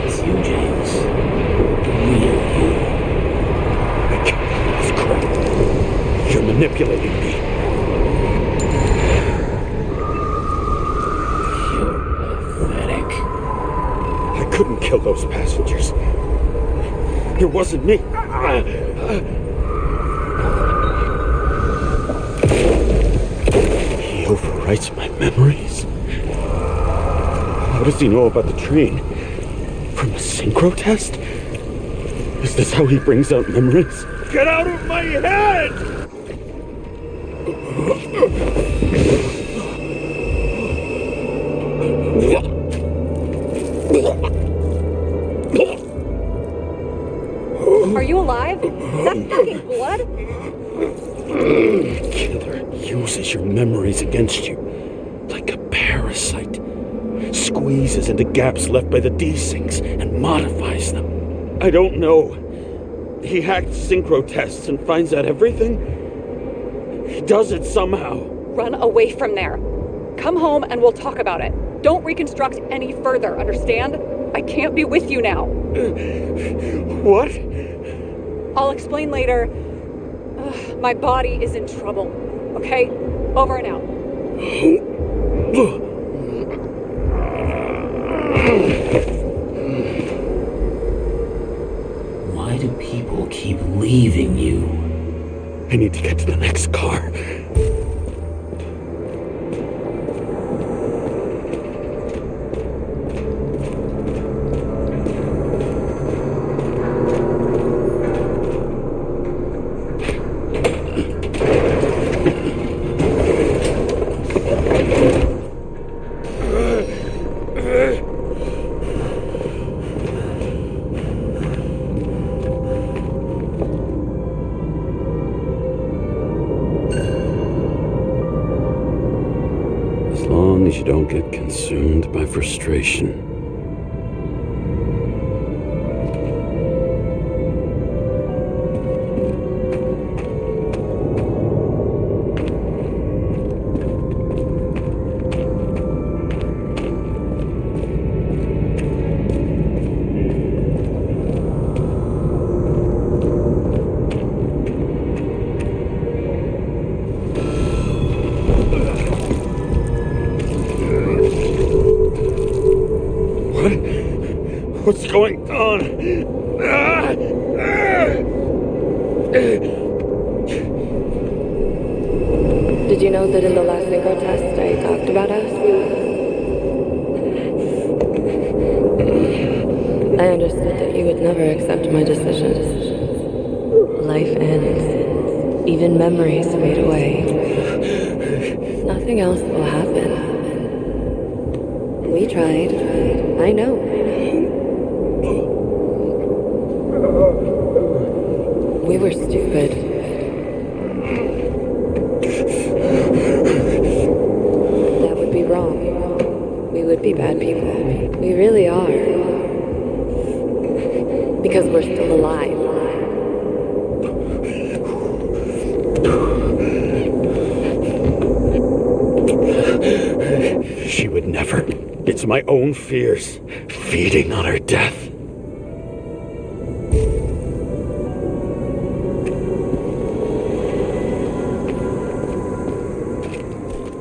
It's you, James. Real you. I can't believe this crap. You're manipulating me. You're pathetic. I couldn't kill those passengers. It wasn't me. He overwrites my memories. What does he know about the train? From a synchro test? Is this how he brings out memories? Get out of my head! Are you alive? Is that fucking blood? Killer uses your memories against you like a parasite. Squeezes into gaps left by the desyncs and modifies them. I don't know. He hacked synchro tests and finds out everything. He does it somehow. Run away from there. Come home and we'll talk about it. Don't reconstruct any further, understand? I can't be with you now. What? I'll explain later. My body is in trouble. Okay? Over and out. Why do people keep leaving you? I need to get to the next car. As long as you don't get consumed by frustration. What's going on? Did you know that in the last synchro test I talked about us? I understood that you would never accept my decisions. Life ends. Even memories fade away. Nothing else will happen. We tried. I know. We were stupid. That would be wrong. We would be bad people. We really are. Because we're still alive. She would never. It's my own fears feeding on her death.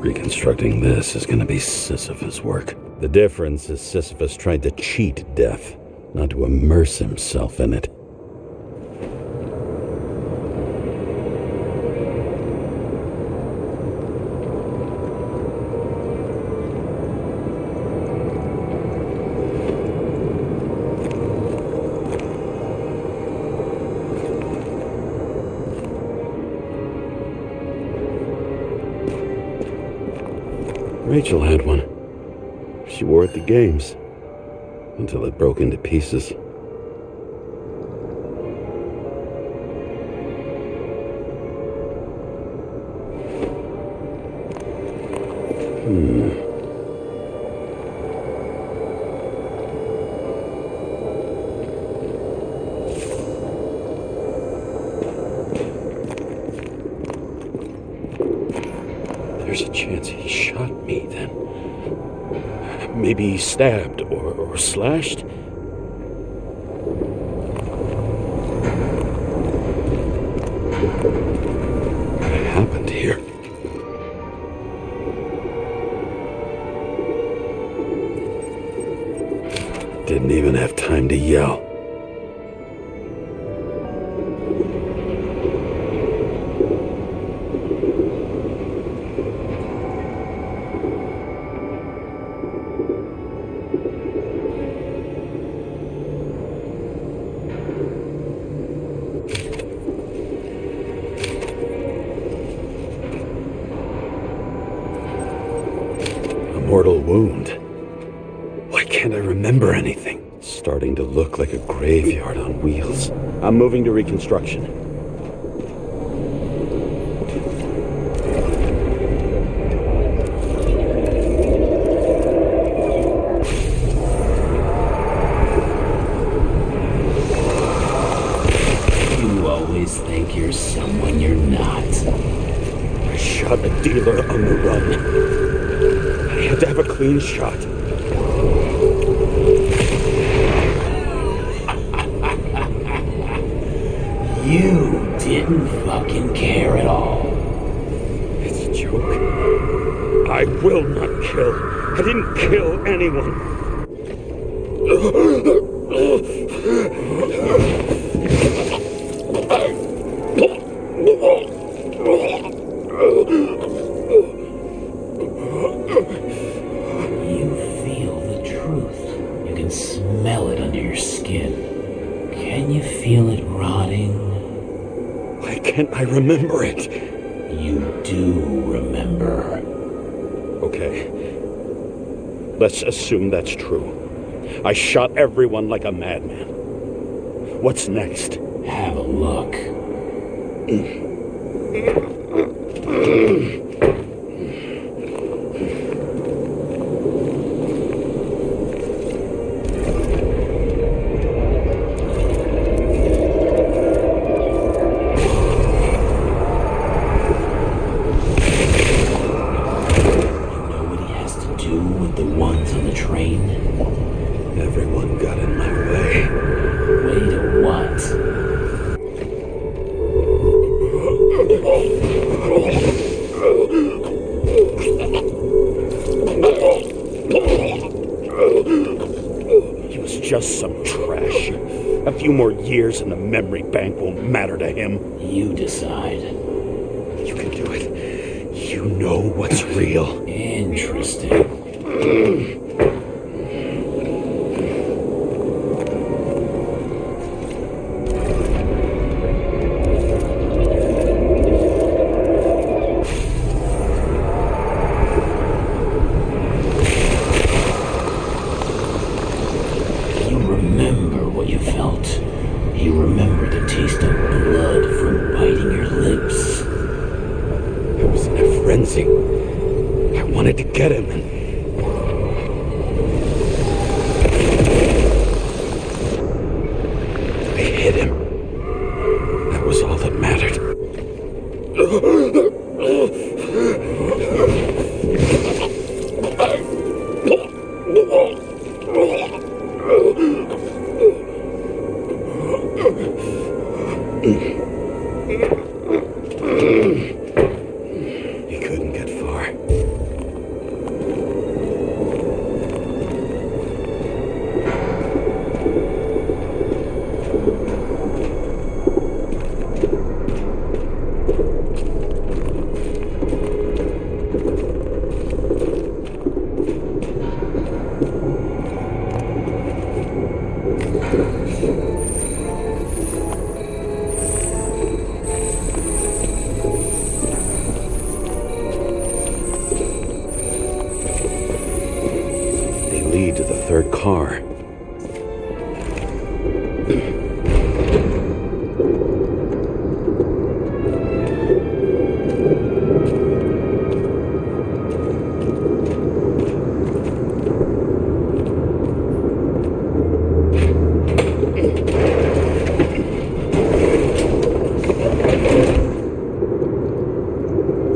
Reconstructing this is going to be Sisyphus work. The difference is Sisyphus tried to cheat death, not to immerse himself in it. Rachel had one. She wore it to games, until it broke into pieces. There's a chance he shot me then. Maybe stabbed or slashed. What happened here? Didn't even have time to yell. Mortal wound. Why can't I remember anything? It's starting to look like a graveyard on wheels. I'm moving to reconstruction. You always think you're someone you're not. I shot a dealer on the run. I had to have a clean shot. You didn't fucking care at all. It's a joke. I will not kill. I didn't kill anyone. You feel the truth. You can smell it under your skin. Can you feel it rotting? Why can't I remember it? You do remember. Okay. Let's assume that's true. I shot everyone like a madman. What's next? Have a look. Everyone got in my way. Way to what? just some trash. A few more years and the memory bank won't matter to him. You decide. You can do it. You know what's real. Interesting. You remember what you felt. You remember the taste of blood from biting your lips. I was in a frenzy. I wanted to get him and... I hit him. That was all that mattered. He couldn't get far. They lead to the third car.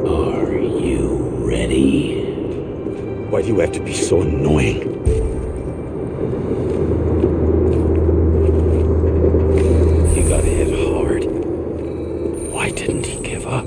Are you ready? Why do you have to be so annoying? He got hit hard. Why didn't he give up?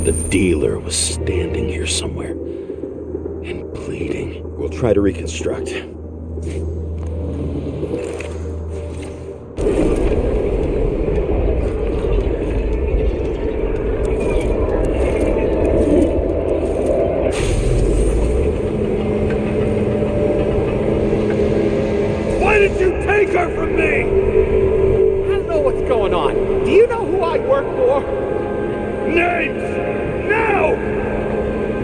The dealer was standing here somewhere and bleeding. We'll try to reconstruct. Why did you take her from me? I don't know what's going on. Do you know who I work for? Names! Now!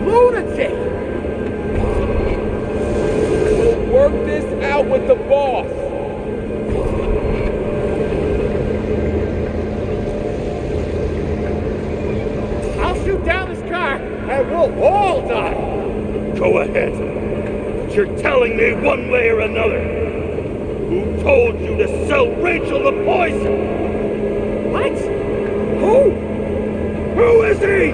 Lunatic! We'll work this out with the boss. I'll shoot down this car and we'll all die. Go ahead. But you're telling me one way or another. Who told you to sell Rachel the poison? What? Who? Who is he?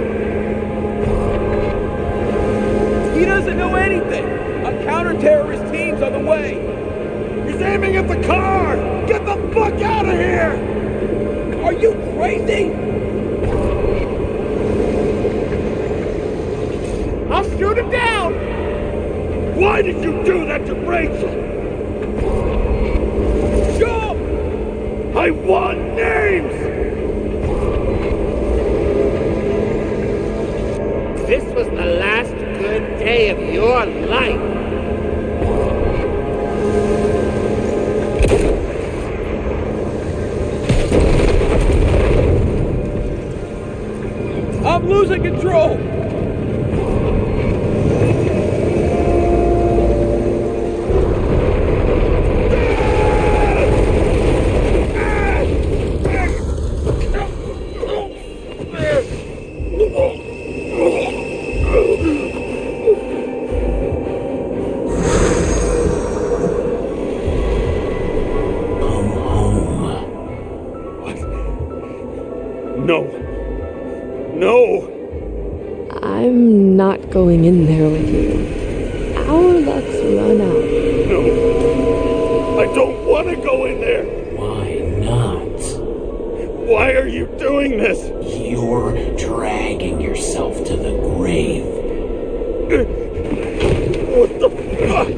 He doesn't know anything. A counter-terrorist team's on the way. He's aiming at the car! Get the fuck out of here! Are you crazy? I'll shoot him down! Why did you do that to Rachel? Jump! I want names! This was the last good day of your life. I'm losing control. No. No! I'm not going in there with you. Our luck's run out. No. I don't want to go in there. Why not? Why are you doing this? You're dragging yourself to the grave. What the fuck?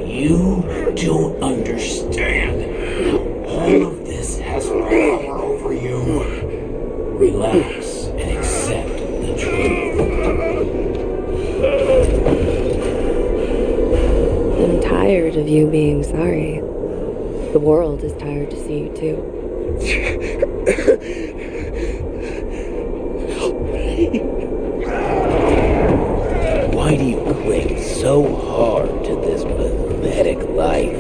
You don't understand how all of this has power over you. Relax and accept the truth. I'm tired of you being sorry. The world is tired to see you too. Why do you cling so hard to this pathetic life?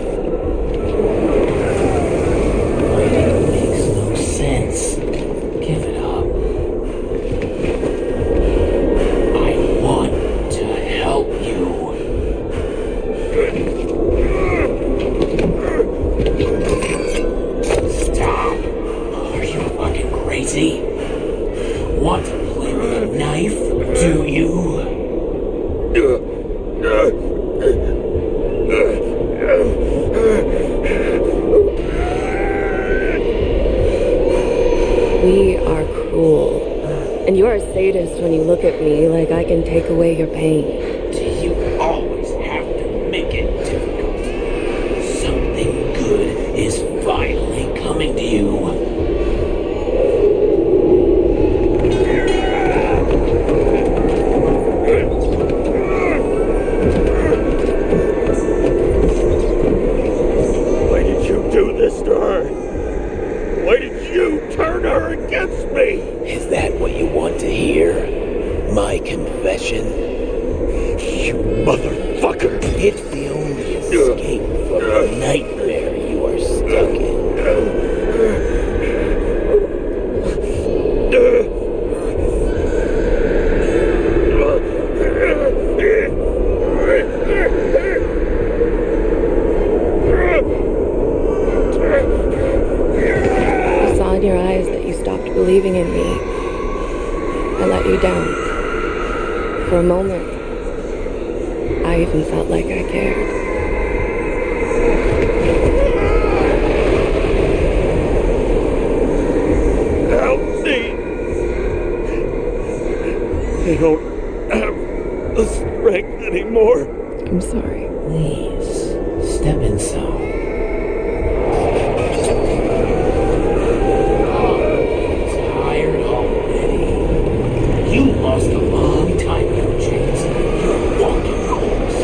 It makes no sense. Give it up. I want to help you. Stop. Are you fucking crazy? Want to play with a knife, do you? We are cruel. And you are a sadist when you look at me like I can take away your pain. Do you always have to make it difficult? Something good is finally coming to you. Why did you do this to her? Why did you turn her against me? Is that what you want to hear? My confession? You motherfucker! It's the only escape from the nightmare you are stuck in. I saw in your eyes that you stopped believing in me. I let you down. For a moment, I even felt like I cared. Help me! I don't have the strength anymore. I'm sorry. Please, step inside. Tired already? You lost a long time ago, James. You're a walking corpse.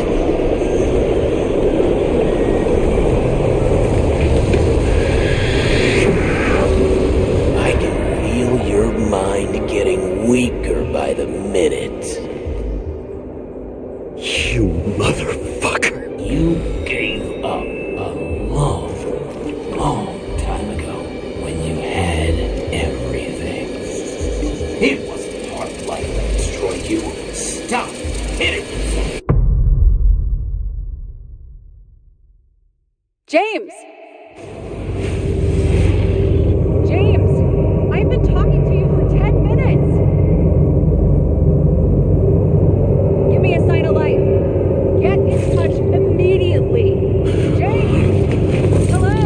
I can feel your mind getting weaker by the minute. You motherfucker! You gave up a long, long time ago when you had everything. It wasn't hard life that destroyed you. Stop hitting yourself. James! James! I've been talking to you for 10 minutes! Give me a sign of life. Get in touch immediately. James! Hello?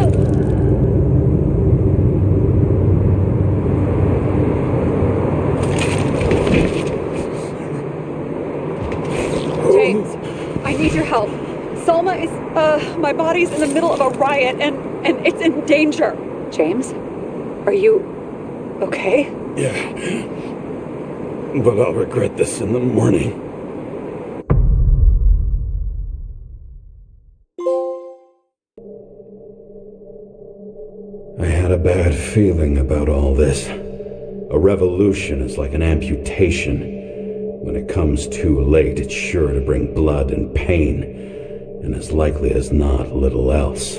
James, I need your help. Salma is, my body's in the middle of a riot and it's in danger. James, are you okay? Yeah. But I'll regret this in the morning. I had a bad feeling about all this. A revolution is like an amputation. When it comes too late, it's sure to bring blood and pain, and as likely as not, little else.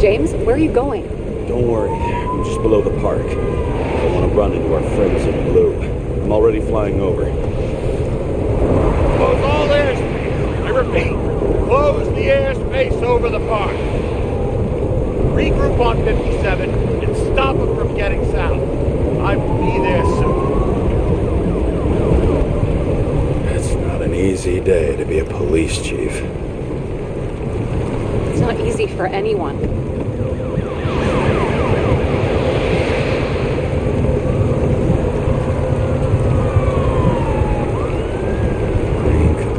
James, where are you going? Don't worry, I'm just below the park. I want to run into our friends in blue. I'm already flying over. Repeat. Close the airspace over the park. Regroup on 57 and stop them from getting south. I will be there soon. It's not an easy day to be a police chief. It's not easy for anyone.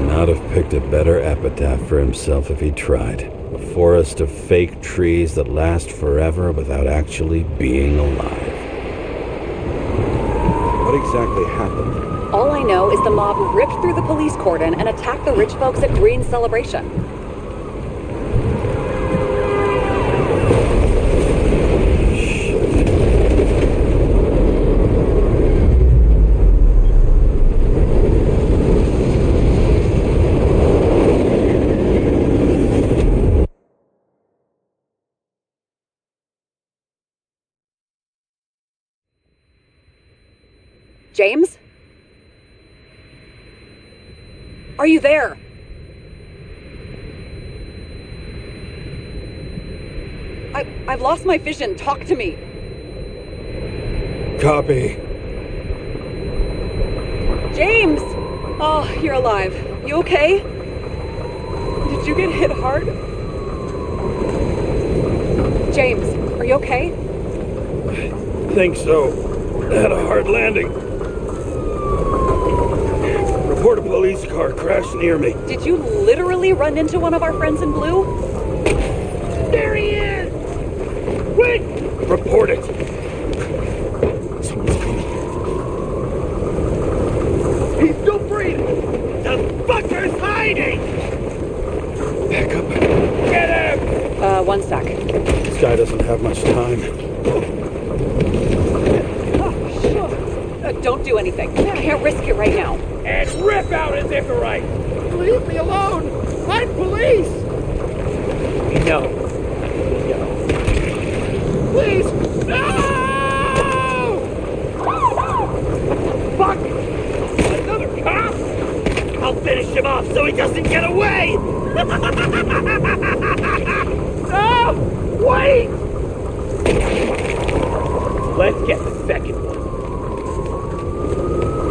Not have picked a better epitaph for himself if he tried. A forest of fake trees that last forever without actually being alive. What exactly happened? All I know is the mob ripped through the police cordon and attacked the rich folks at Green's celebration. James? Are you there? I've lost my vision. Talk to me. Copy. James! Oh, you're alive. You okay? Did you get hit hard? James, are you okay? I think so. Had a hard landing. Report a police car crashed near me. Did you literally run into one of our friends in blue? There he is! Quick! Report it. Someone's coming. He's still breathing! The fucker's hiding! Back up. Get him! One sec. This guy doesn't have much time. Don't do anything. I can't risk it right now. And rip out his Icarite! Leave me alone! I'm police! We know. Please! No! Fuck! Another cop? I'll finish him off so he doesn't get away! No! Wait! Let's get the second one.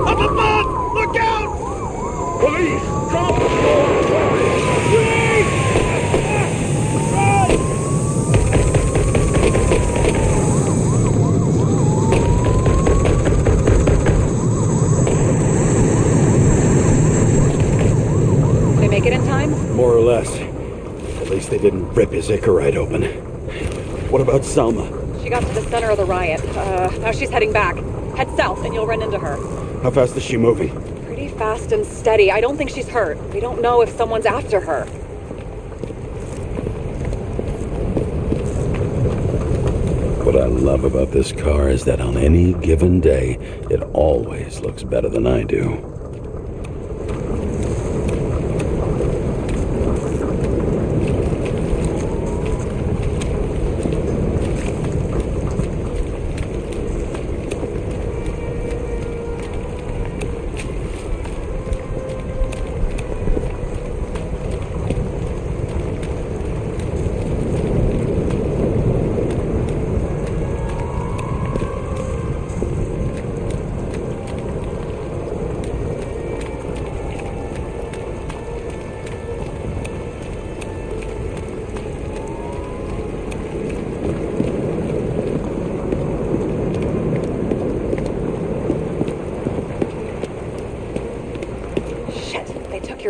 Up above! Look out! Police! Drop the door! Please! Run! They make it in time? More or less. At least they didn't rip his Icarite open. What about Selma? She got to the center of the riot. Now she's heading back. Head south and you'll run into her. How fast is she moving? Pretty fast and steady. I don't think she's hurt. We don't know if someone's after her. What I love about this car is that on any given day, it always looks better than I do.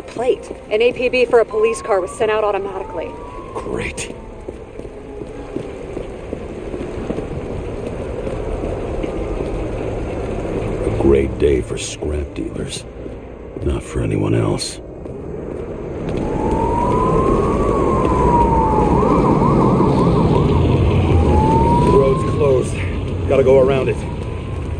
Plate. An APB for a police car was sent out automatically. Great. A great day for scrap dealers. Not for anyone else. The road's closed. Gotta go around it.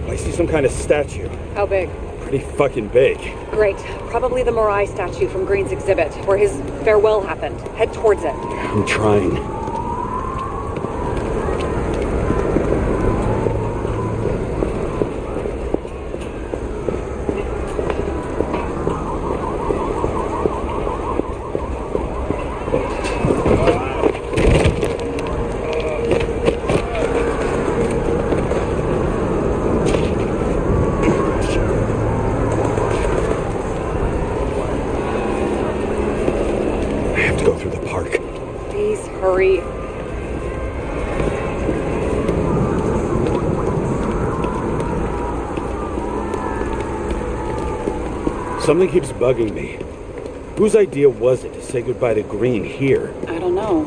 I see some kind of statue. How big? Pretty fucking big. Great. Probably the Morai statue from Green's exhibit, where his farewell happened. Head towards it. I'm trying. hurry. Something keeps bugging me. Whose idea was it to say goodbye to green here? I don't know.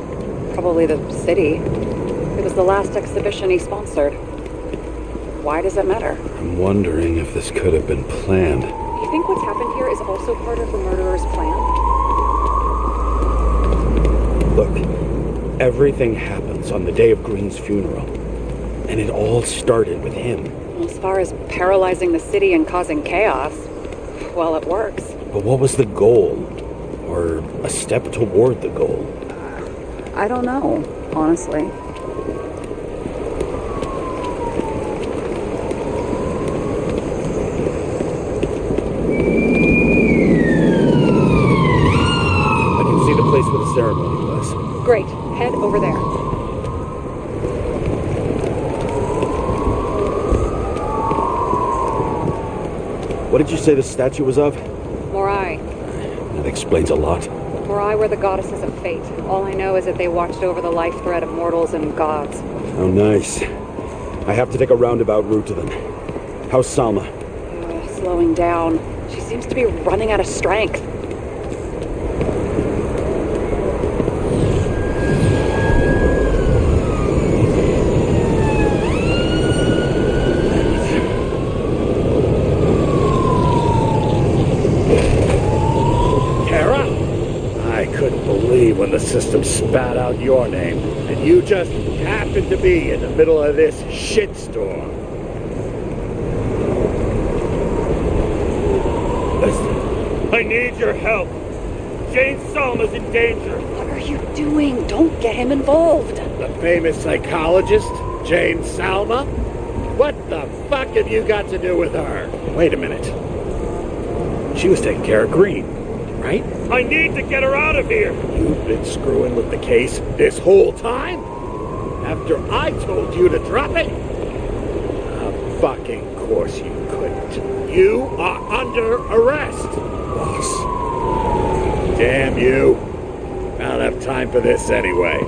Probably the city. It was the last exhibition he sponsored. Why does it matter? I'm wondering if this could have been planned. You think what's happened here is also part of the murderer's plan? Look, everything happens on the day of Green's funeral. And it all started with him. Well, as far as paralyzing the city and causing chaos, well, it works. But what was the goal? Or a step toward the goal? I don't know, honestly. I can see the place where the ceremony was. Great. Head over there. What did you say the statue was of? Morai. That explains a lot. Morai were the goddesses of fate. All I know is that they watched over the life thread of mortals and gods. Oh, nice. I have to take a roundabout route to them. How's Salma? Slowing down. She seems to be running out of strength. When the system spat out your name, and you just happened to be in the middle of this shitstorm. Listen, I need your help. James Salma's in danger. What are you doing? Don't get him involved. The famous psychologist, James Salma? What the fuck have you got to do with her? Wait a minute. She was taking care of Green, right? I need to get her out of here! You've been screwing with the case this whole time? After I told you to drop it? Of fucking course you couldn't. You are under arrest! Boss. Damn you. I don't have time for this anyway.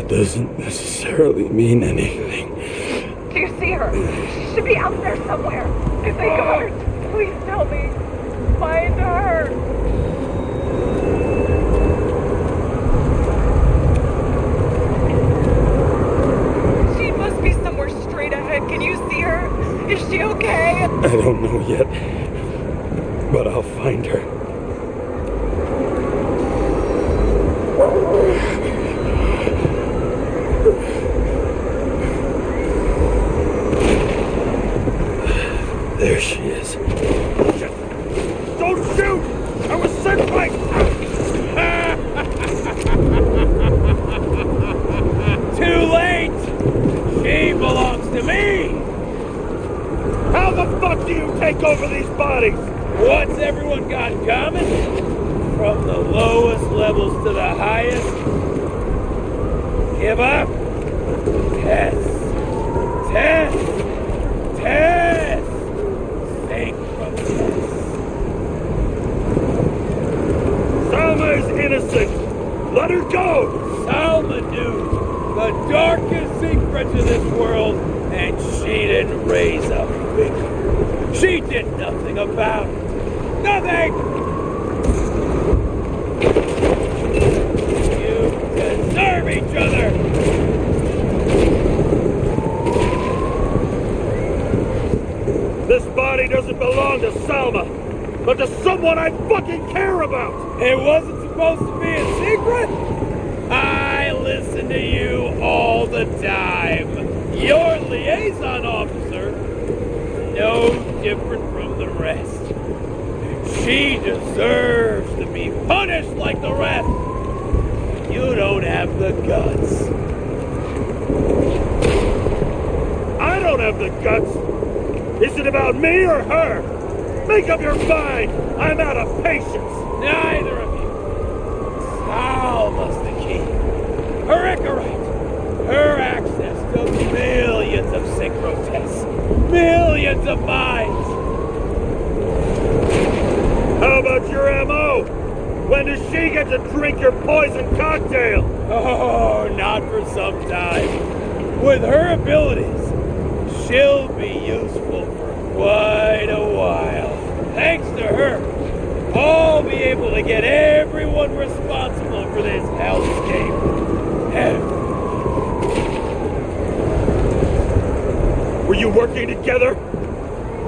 Doesn't necessarily mean anything. Do you see her? She should be out there somewhere. If they got her, please tell me. Find her. She must be somewhere straight ahead. Can you see her? Is she okay? I don't know yet, but I'll find her. do you take over these bodies? What's everyone got in common? From the lowest levels to the highest? Give up? Test. Think from this. Salma is innocent. Let her go. Salma knew the darkest secrets of this world, and she didn't raise a finger. She did nothing about it. Nothing! You deserve each other! This body doesn't belong to Salma, but to someone I fucking care about! It wasn't supposed to be a secret? I listen to you all the time. Your liaison officer, no different from the rest. She deserves to be punished like the rest. You don't have the guts. I don't have the guts. Is it about me or her? Make up your mind. I'm out of patience. Neither of you. Salma's the key. Her Icarite. Her access to millions of synchro tests. Millions of minds. How about your M.O.? When does she get to drink your poison cocktail? Oh, not for some time. With her abilities, she'll be useful for quite a while. Thanks to her, I'll be able to get everyone responsible for this hellscape. Were you working together?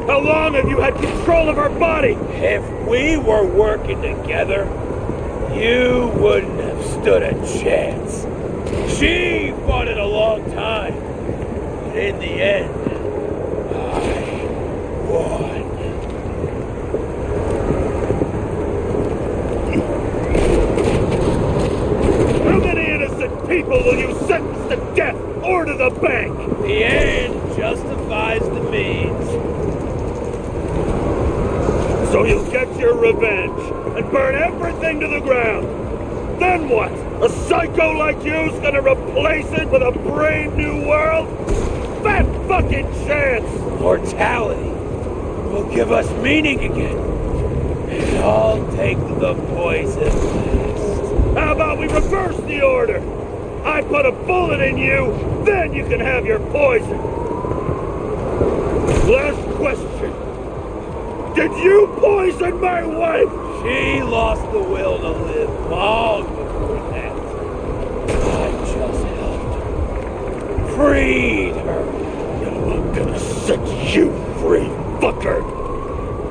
How long have you had control of her body? If we were working together, you wouldn't have stood a chance. She fought it a long time, but in the end, I won. How many innocent people will you sentence to death or to the bank? The end justifies the means. So you'll get your revenge and burn everything to the ground. Then what? A psycho like you's gonna replace it with a brave new world? Fat fucking chance! Mortality will give us meaning again. And I'll take the poison last. How about we reverse the order? I put a bullet in you, then you can have your poison. Last question. Did you poison my wife? She lost the will to live long before that. I just helped her. Freed her. Now I'm gonna set you free, fucker!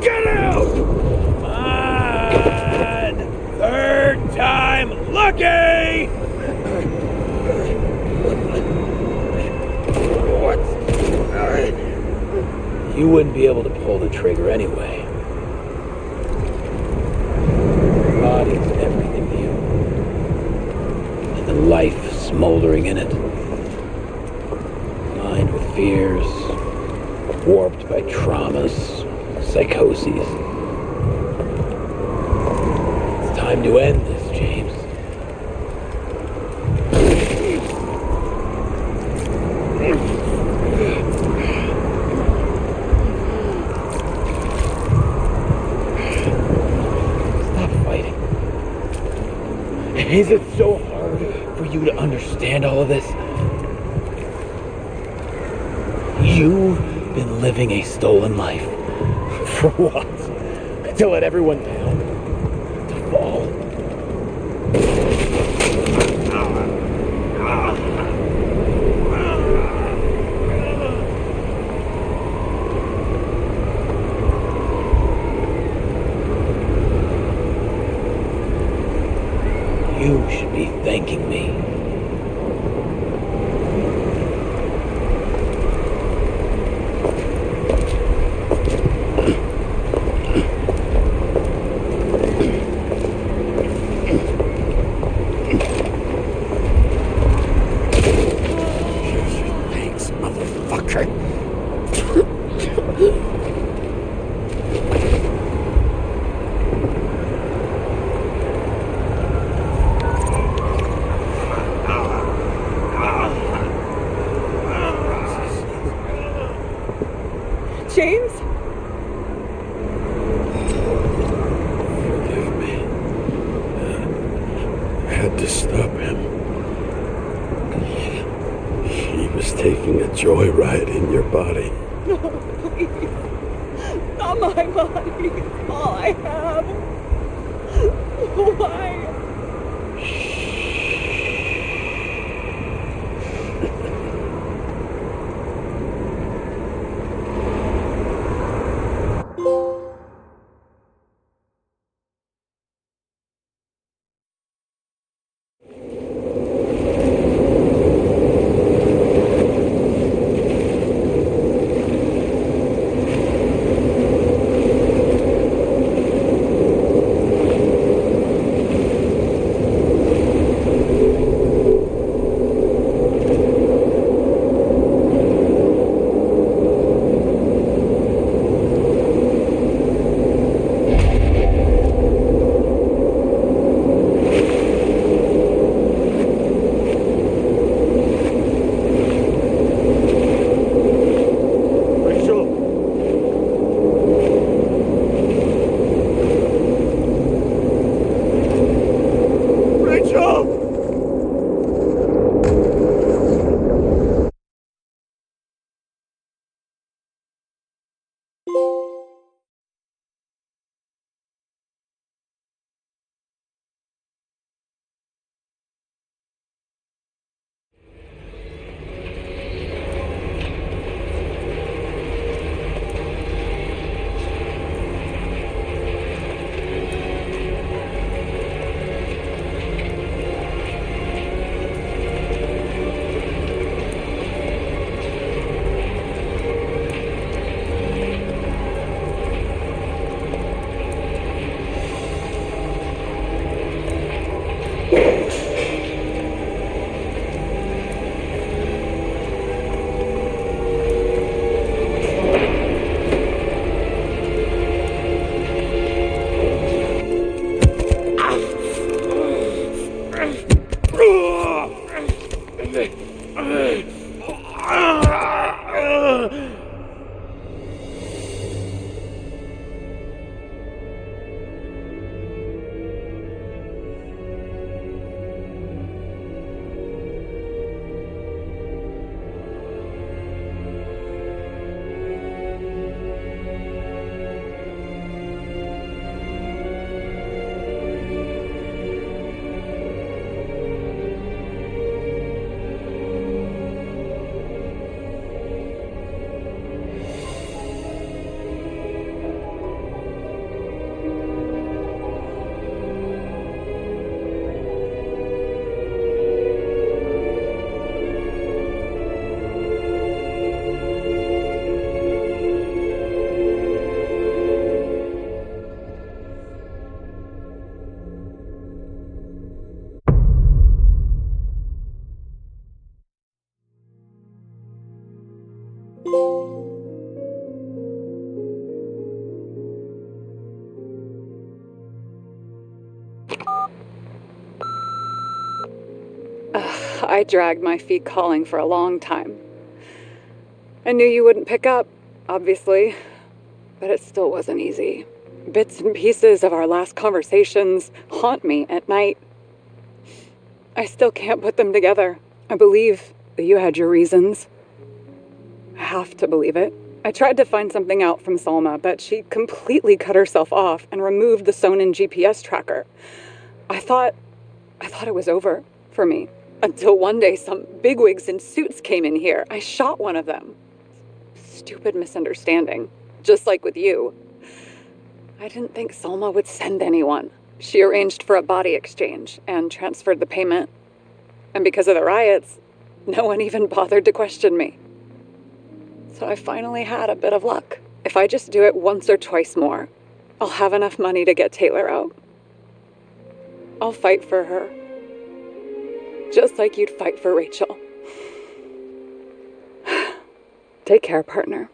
Get out! Come on! Third time lucky! What? You wouldn't be able to pull the trigger anyway. Your body's everything to you. And the life smoldering in it. Lined with fears, warped by traumas, psychoses. It's time to end this, James. Is it so hard for you to understand all of this? You've been living a stolen life. For what? To let everyone down? To fall? You should be thanking me. Thanks, motherfucker. James? Forgive me. I had to stop him. He was taking a joyride in your body. No, please. Not my body. It's all I have. Why? I dragged my feet calling for a long time. I knew you wouldn't pick up, obviously, but it still wasn't easy. Bits and pieces of our last conversations haunt me at night. I still can't put them together. I believe that you had your reasons. I have to believe it. I tried to find something out from Salma, but she completely cut herself off and removed the Sonin GPS tracker. I thought it was over for me. Until one day some bigwigs in suits came in here. I shot one of them. Stupid misunderstanding. Just like with you. I didn't think Salma would send anyone. She arranged for a body exchange and transferred the payment. And because of the riots, no one even bothered to question me. So I finally had a bit of luck. If I just do it once or twice more, I'll have enough money to get Taylor out. I'll fight for her. Just like you'd fight for Rachel. Take care, partner.